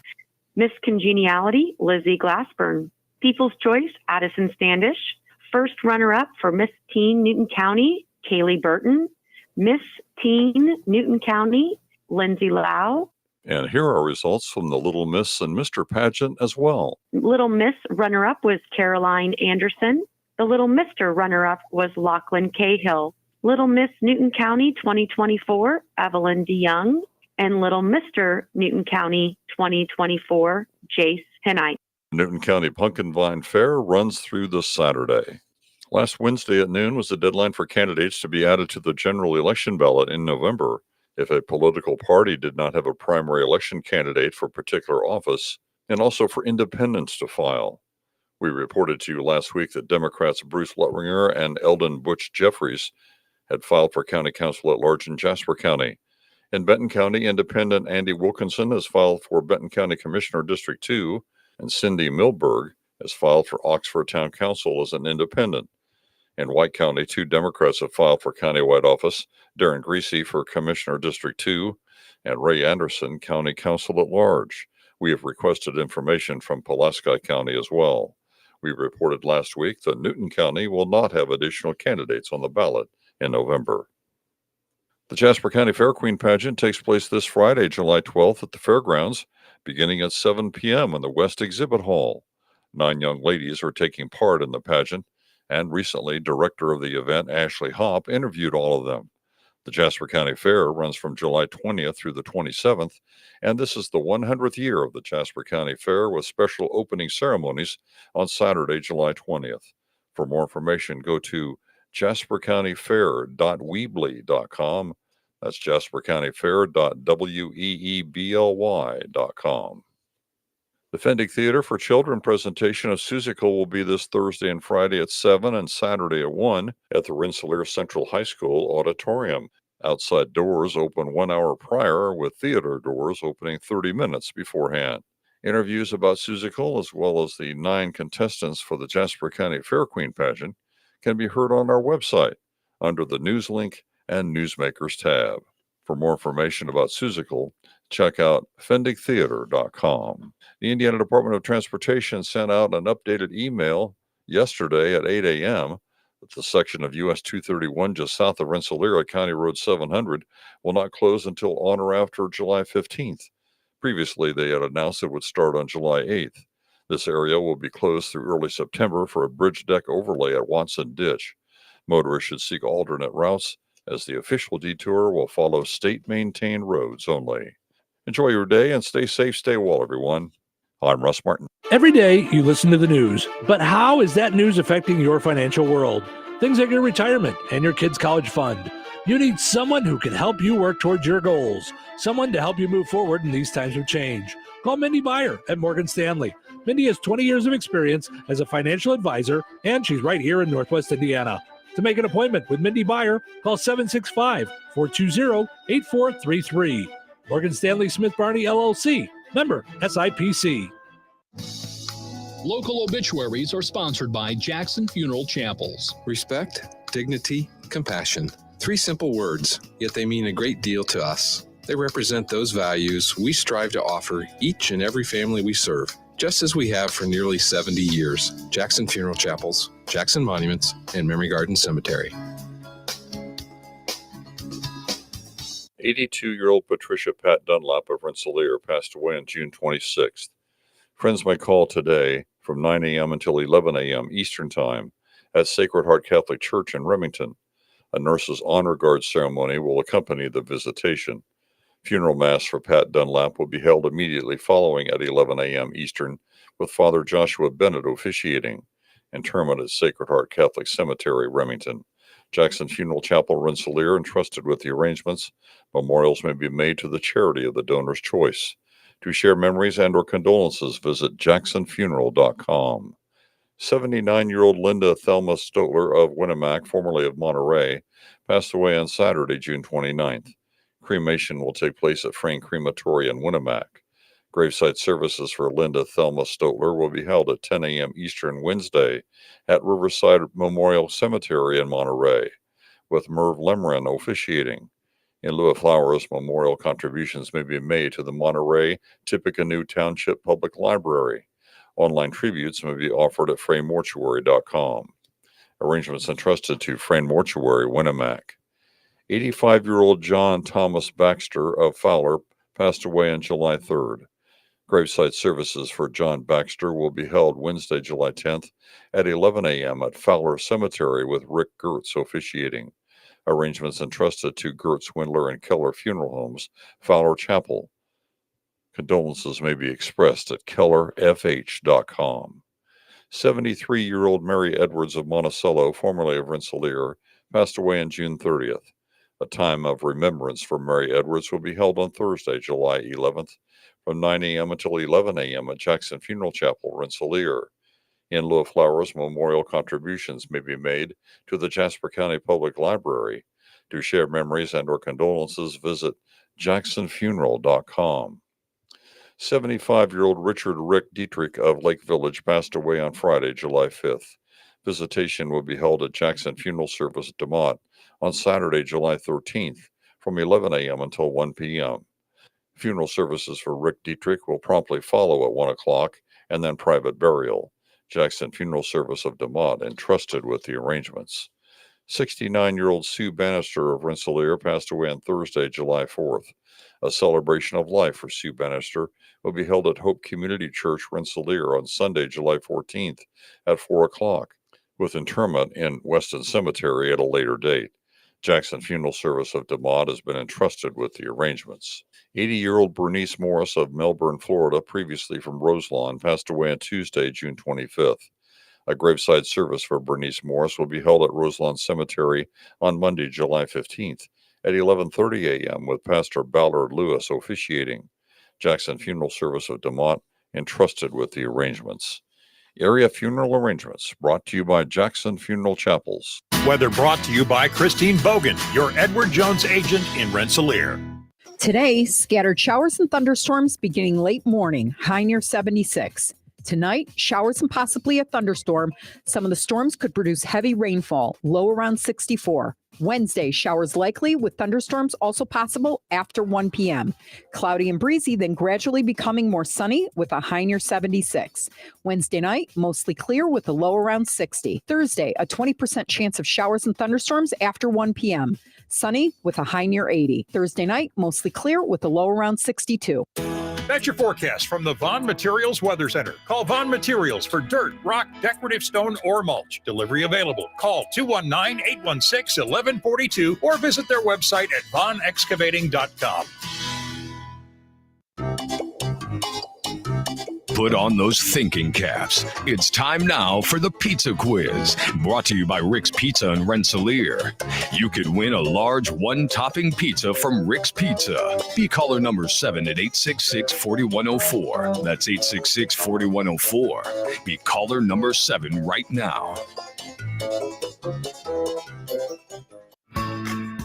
Miss Congeniality, Lizzie Glassburn. People's Choice, Addison Standish. First runner-up for Miss Teen Newton County, Kaylee Burton. Miss Teen Newton County, Lindsay Lau. And here are results from the Little Miss and Mr. pageant as well. Little Miss runner-up was Caroline Anderson. The Little Mr. runner-up was Lachlan Cahill. Little Miss Newton County 2024, Evelyn DeYoung. And Little Mr. Newton County 2024, Jace Hennite. Newton County Pumpkin Vine Fair runs through this Saturday. Last Wednesday at noon was the deadline for candidates to be added to the general election ballot in November. If a political party did not have a primary election candidate for a particular office, and also for independents to file. We reported to you last week that Democrats Bruce Luttinger and Eldon Butch Jeffries had filed for county council at large in Jasper County. In Benton County, independent Andy Wilkinson has filed for Benton County Commissioner District 2, and Cindy Milberg has filed for Oxford Town Council as an independent. In White County, 2 Democrats have filed for countywide office, Darren Greasy for Commissioner District 2, and Ray Anderson, County Council at large. We have requested information from Pulaski County as well. We reported last week that Newton County will not have additional candidates on the ballot in November. The Jasper County Fair Queen pageant takes place this Friday, July 12th at the fairgrounds, beginning at 7 p.m. in the West Exhibit Hall. 9 young ladies are taking part in the pageant, and recently, director of the event, Ashley Hopp, interviewed all of them. The Jasper County Fair runs from July 20th through the 27th, and this is the 100th year of the Jasper County Fair with special opening ceremonies on Saturday, July 20th. For more information, go to jaspercountyfair.weebly.com. That's jaspercountyfair.weebly.com. The Fendick Theater for Children presentation of Seussical will be this Thursday and Friday at 7 and Saturday at 1 at the Rensselaer Central High School auditorium. Outside doors open 1 hour prior, with theater doors opening 30 minutes beforehand. Interviews about Seussical, as well as the 9 contestants for the Jasper County Fair Queen pageant, can be heard on our website under the News Link and Newsmakers tab. For more information about Seussical, check out fendicktheater.com. The Indiana Department of Transportation sent out an updated email yesterday at 8 a.m. that the section of US 231 just south of Rensselaer at County Road 700 will not close until on or after July 15th. Previously, they had announced it would start on July 8th. This area will be closed through early September for a bridge deck overlay at Watson Ditch. Motorists should seek alternate routes as the official detour will follow state-maintained roads only. Enjoy your day and stay safe, stay well, everyone. I'm Russ Martin. Every day you listen to the news, but how is that news affecting your financial world? Things like your retirement and your kids' college fund. You need someone who can help you work towards your goals, someone to help you move forward in these times of change. Call Mindy Byer at Morgan Stanley. Mindy has 20 years of experience as a financial advisor, and she's right here in Northwest Indiana. To make an appointment with Mindy Byer, call 765-420-8433. Morgan Stanley Smith Barney, LLC. Member SIPC. Local obituaries are sponsored by Jackson Funeral Chapels. Respect, dignity, compassion. 3 simple words, yet they mean a great deal to us. They represent those values we strive to offer each and every family we serve, just as we have for nearly 70 years. Jackson Funeral Chapels, Jackson Monuments, and Memory Garden Cemetery. 82-year-old Patricia Pat Dunlap of Rensselaer passed away on June 26th. Friends may call today from 9 a.m. until 11 a.m. Eastern Time at Sacred Heart Catholic Church in Remington. A nurse's honor guard ceremony will accompany the visitation. Funeral Mass for Pat Dunlap will be held immediately following at 11 a.m. Eastern, with Father Joshua Bennett officiating. Interment at Sacred Heart Catholic Cemetery, Remington. Jackson Funeral Chapel, Rensselaer, entrusted with the arrangements. Memorials may be made to the charity of the donor's choice. To share memories and or condolences, visit jacksonfuneral.com. 79-year-old Linda Thelma Stotler of Winnemac, formerly of Monterey, passed away on Saturday, June 29th. Cremation will take place at Frayne Crematory in Winnemac. Gravesite services for Linda Thelma Stotler will be held at 10 a.m. Eastern Wednesday at Riverside Memorial Cemetery in Monterey, with Merv Lemren officiating. In lieu of flowers, memorial contributions may be made to the Monterey Tippecanoe Township Public Library. Online tributes may be offered at fraymortuary.com. Arrangements entrusted to Frayne Mortuary, Winnemac. 85-year-old John Thomas Baxter of Fowler passed away on July 3rd. Gravesite services for John Baxter will be held Wednesday, July 10th at 11 a.m. at Fowler Cemetery with Rick Gertz officiating. Arrangements entrusted to Gertz, Windler, and Keller Funeral Homes, Fowler Chapel. Condolences may be expressed at kellerfh.com. 73-year-old Mary Edwards of Monticello, formerly of Rensselaer, passed away on June 30th. A time of remembrance for Mary Edwards will be held on Thursday, July 11th, from 9 a.m. until 11 a.m. at Jackson Funeral Chapel, Rensselaer. In lieu of flowers, memorial contributions may be made to the Jasper County Public Library. To share memories and or condolences, visit jacksonfuneral.com. 75-year-old Richard Rick Dietrich of Lake Village passed away on Friday, July 5th. Visitation will be held at Jackson Funeral Service, DeMott, on Saturday, July 13th, from 11 a.m. until 1 p.m. Funeral services for Rick Dietrich will promptly follow at 1 o'clock, and then private burial. Jackson Funeral Service of DeMott entrusted with the arrangements. 69-year-old Sue Bannister of Rensselaer passed away on Thursday, July 4th. A celebration of life for Sue Bannister will be held at Hope Community Church, Rensselaer, on Sunday, July 14th at 4 o'clock, with interment in Weston Cemetery at a later date. Jackson Funeral Service of DeMott has been entrusted with the arrangements. 80-year-old Bernice Morris of Melbourne, Florida, previously from Roselawn, passed away on Tuesday, June 25th. A graveside service for Bernice Morris will be held at Roselawn Cemetery on Monday, July 15th at 11:30 a.m. with Pastor Ballard Lewis officiating. Jackson Funeral Service of DeMott entrusted with the arrangements. Area funeral arrangements brought to you by Jackson Funeral Chapels. Weather brought to you by Christine Bogan, your Edward Jones agent in Rensselaer. Today, scattered showers and thunderstorms beginning late morning, high near 76. Tonight, showers and possibly a thunderstorm. Some of the storms could produce heavy rainfall, low around 64. Wednesday, showers likely with thunderstorms also possible after 1 p.m. Cloudy and breezy, then gradually becoming more sunny with a high near 76. Wednesday night, mostly clear with a low around 60. Thursday, a 20% chance of showers and thunderstorms after 1 p.m. Sunny with a high near 80. Thursday night, mostly clear with a low around 62. That's your forecast from the Vaughn Materials Weather Center. Call Vaughn Materials for dirt, rock, decorative stone, or mulch. Delivery available. Call 219-816-1142 or visit their website at vaughnexcavating.com. Put on those thinking caps. It's time now for the Pizza Quiz, brought to you by Rick's Pizza in Rensselaer. You could win a large one-topping pizza from Rick's Pizza. Be caller number 7 at 866-4104. That's 866-4104. Be caller number 7 right now.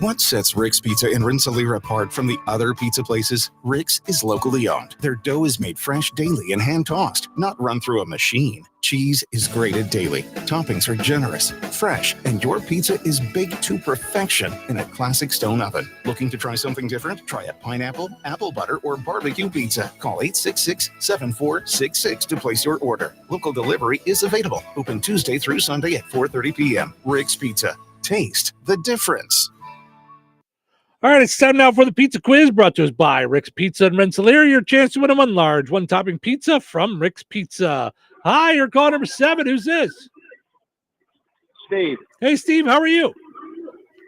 What sets Rick's Pizza in Rensselaer apart from the other pizza places? Rick's is locally owned. Their dough is made fresh daily and hand-tossed, not run through a machine. Cheese is grated daily. Toppings are generous, fresh, and your pizza is baked to perfection in a classic stone oven. Looking to try something different? Try a pineapple, apple butter, or barbecue pizza. Call 866-7466 to place your order. Local delivery is available. Open Tuesday through Sunday at 4:30 p.m. Rick's Pizza. Taste the difference. All right, it's time now for the Pizza Quiz, brought to us by Rick's Pizza in Rensselaer. Your chance to win a large one-topping pizza from Rick's Pizza. Hi, you're caller number 7. Who's this? Steve. Hey, Steve, how are you?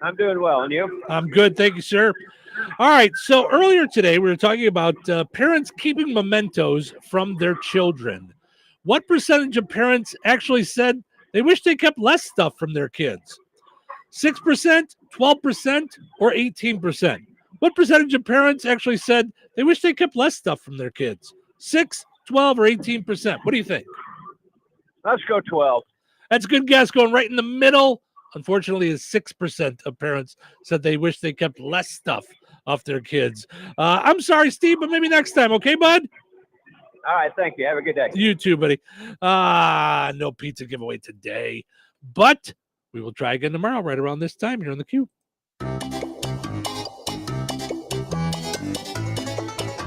I'm doing well, and you? I'm good, thank you, sir. All right, so earlier today we were talking about parents keeping mementos from their children. What percentage of parents actually said they wish they kept less stuff from their kids? 6%, 12%, or 18%? What percentage of parents actually said they wish they kept less stuff from their kids? 6, 12, or 18%? What do you think? Let's go 12. That's a good guess, going right in the middle. Unfortunately, is 6% of parents said they wish they kept less stuff off their kids. I'm sorry, Steve, but maybe next time. Okay, bud? All right, thank you. Have a good day. You too, buddy. No pizza giveaway today, but we will try again tomorrow right around this time here on the Q.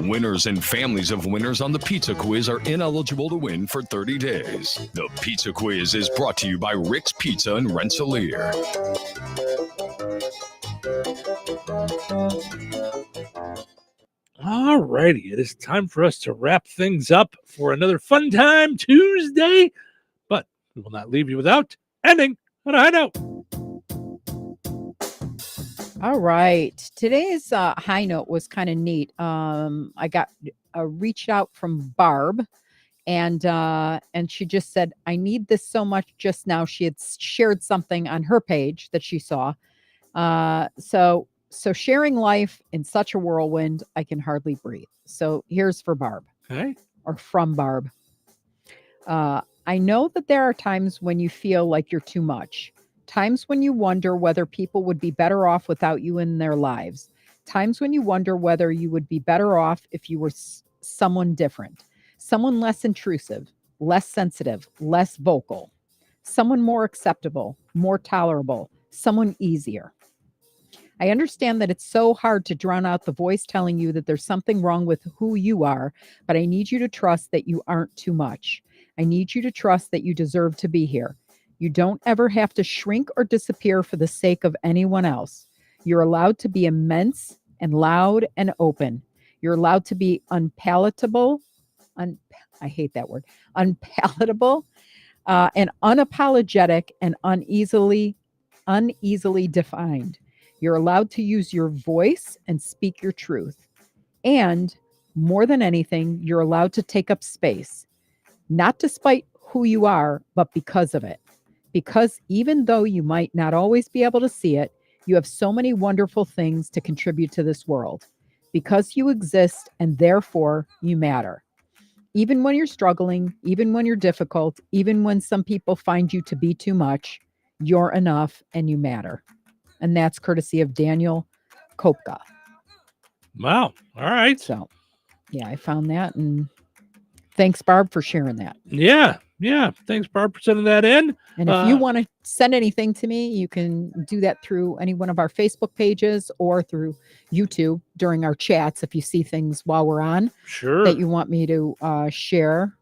Winners and families of winners on the Pizza Quiz are ineligible to win for 30 days. The Pizza Quiz is brought to you by Rick's Pizza in Rensselaer. All righty, it is time for us to wrap things up for another Fun Time Tuesday, but we will not leave you without ending on a high note. All right. Today's high note was kind of neat. I got reached out from Barb, and she just said, I need this so much just now. She had shared something on her page that she saw. So sharing life in such a whirlwind, I can hardly breathe. So here's for Barb. Okay. Or from Barb. I know that there are times when you feel like you're too much. Times when you wonder whether people would be better off without you in their lives. Times when you wonder whether you would be better off if you were someone different. Someone less intrusive, less sensitive, less vocal. Someone more acceptable, more tolerable. Someone easier. I understand that it's so hard to drown out the voice telling you that there's something wrong with who you are, but I need you to trust that you aren't too much. I need you to trust that you deserve to be here. You don't ever have to shrink or disappear for the sake of anyone else. You're allowed to be immense and loud and open. You're allowed to be unpalatable. I hate that word. Unpalatable and unapologetic and uneasily defined. You're allowed to use your voice and speak your truth. And more than anything, you're allowed to take up space, not despite who you are, but because of it. Because even though you might not always be able to see it, you have so many wonderful things to contribute to this world. Because you exist and therefore you matter. Even when you're struggling, even when you're difficult, even when some people find you to be too much, you're enough and you matter. And that's courtesy of Daniel Kopka. Wow. All right. So, yeah, I found that. And thanks, Barb, for sharing that. Yeah. Thanks, Barb, for sending that in. And if you want to send anything to me, you can do that through any one of our Facebook pages or through YouTube during our chats if you see things while we're on. Sure. That you want me to share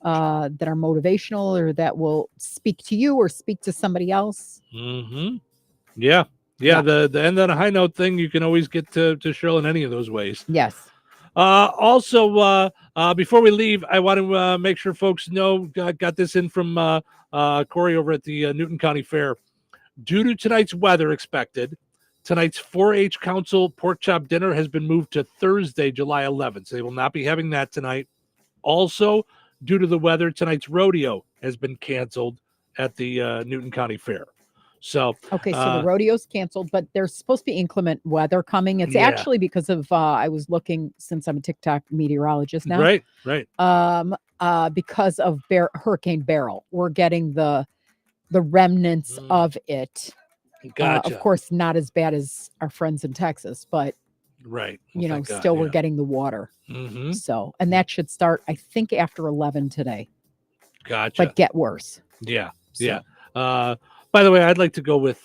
that are motivational or that will speak to you or speak to somebody else. Mm-hmm. Yeah. The end on a high note thing, you can always get to Cheryl in any of those ways. Yes. Also, before we leave, I want to make sure folks know, got this in from Corey over at the Newton County Fair. Due to tonight's weather expected, tonight's 4-H Council pork chop dinner has been moved to Thursday, July 11th. So they will not be having that tonight. Also, due to the weather, tonight's rodeo has been canceled at the Newton County Fair. So okay, so the rodeo's canceled, but there's supposed to be inclement weather coming. It's actually because of I was looking, since I'm a TikTok meteorologist now. Right. Because of Hurricane Beryl, we're getting the remnants of it. Gotcha. Of course, not as bad as our friends in Texas, but right. Still we're getting the water. Mm-hmm. So, and that should start, I think, after 11 today. Gotcha. But get worse. Yeah. By the way, I'd like to go with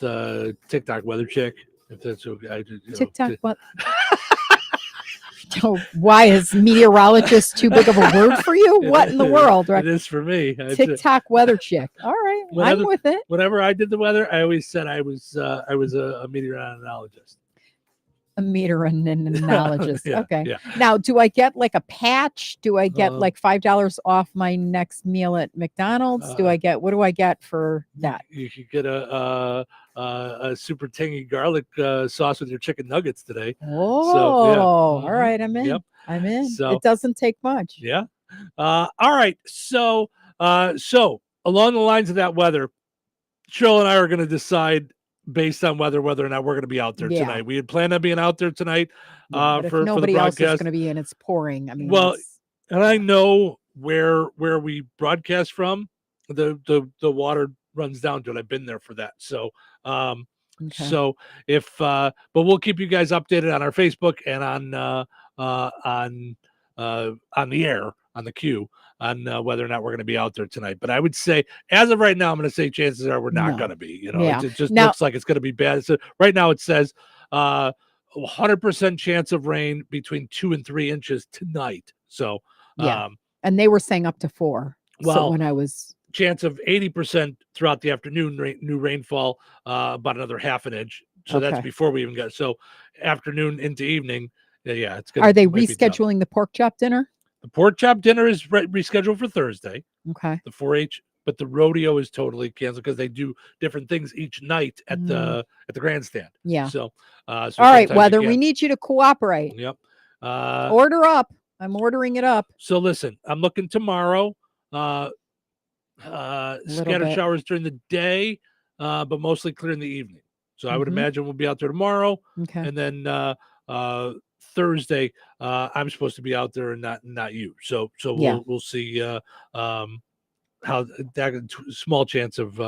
TikTok weather chick, if that's okay. TikTok what? So why is meteorologist too big of a word for you? What in the world? Right? It is for me. TikTok weather chick. All right, I'm with it. Whenever I did the weather, I always said I was a meteorologist. A meteorologist. Yeah, Okay. yeah. Now, do I get like a patch? Do I get like $5 off my next meal at McDonald's? What do I get for that? You could get a super tangy garlic sauce with your chicken nuggets today. Oh, all right. I'm in. Yep. I'm in. So- It doesn't take much. Yeah. All right. So along the lines of that weather, Cheryl and I are going to decide based on whether or not we're going to be out there tonight. We had planned on being out there tonight But if for nobody the else broadcast. is going to be in, it's pouring. I mean, Well, and I know where we broadcast from. The water runs down to it. I've been there for that. So so if but we'll keep you guys updated on our Facebook and on the air, on the queue, on whether or not we're going to be out there tonight. But I would say, as of right now, I'm going to say chances are we're not going to be. It just looks like it's going to be bad. So right now it says 100% chance of rain between 2 and 3 inches tonight. So and they were saying up to 4. Well, so when I was chance of 80% throughout the afternoon, new rainfall, about another half an inch. So that's before we even got, so afternoon into evening. Yeah, it's good. Are they rescheduling the pork chop dinner? The pork chop dinner is rescheduled for Thursday. Okay. The 4-H, but the rodeo is totally canceled because they do different things each night at the grandstand. Yeah. So, all right, weather, we need. need you to cooperate. Yep. Order up. I'm ordering it up. So listen, I'm looking tomorrow. Scattered showers during the day, but mostly clear in the evening. So I would imagine we'll be out there tomorrow. Okay. And then Thursday, I'm supposed to be out there and not you. So we'll see how that small chance of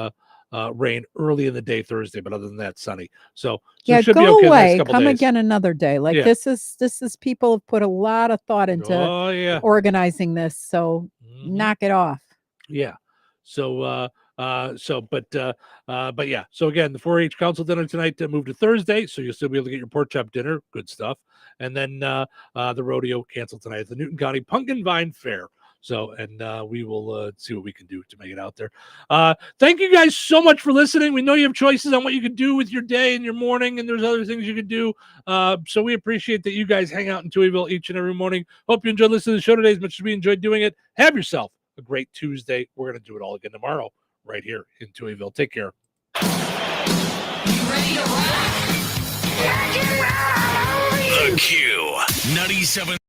rain early in the day Thursday, but other than that, sunny. So yeah, it should go be okay away. the next couple Come days. again another day. Like this is people have put a lot of thought into organizing this. So knock it off. Yeah. So but yeah. So again, the 4-H council dinner tonight moved to Thursday, so you'll still be able to get your pork chop dinner. Good stuff. And then the rodeo canceled tonight at the Newton County Pumpkin Vine Fair. So, and we will see what we can do to make it out there. Thank you guys so much for listening. We know you have choices on what you can do with your day and your morning, and there's other things you could do. So we appreciate that you guys hang out in Touhyville each and every morning. Hope you enjoyed listening to the show today as much as we enjoyed doing it. Have yourself a great Tuesday. We're going to do it all again tomorrow right here in Touhyville. Take care. The Q 97.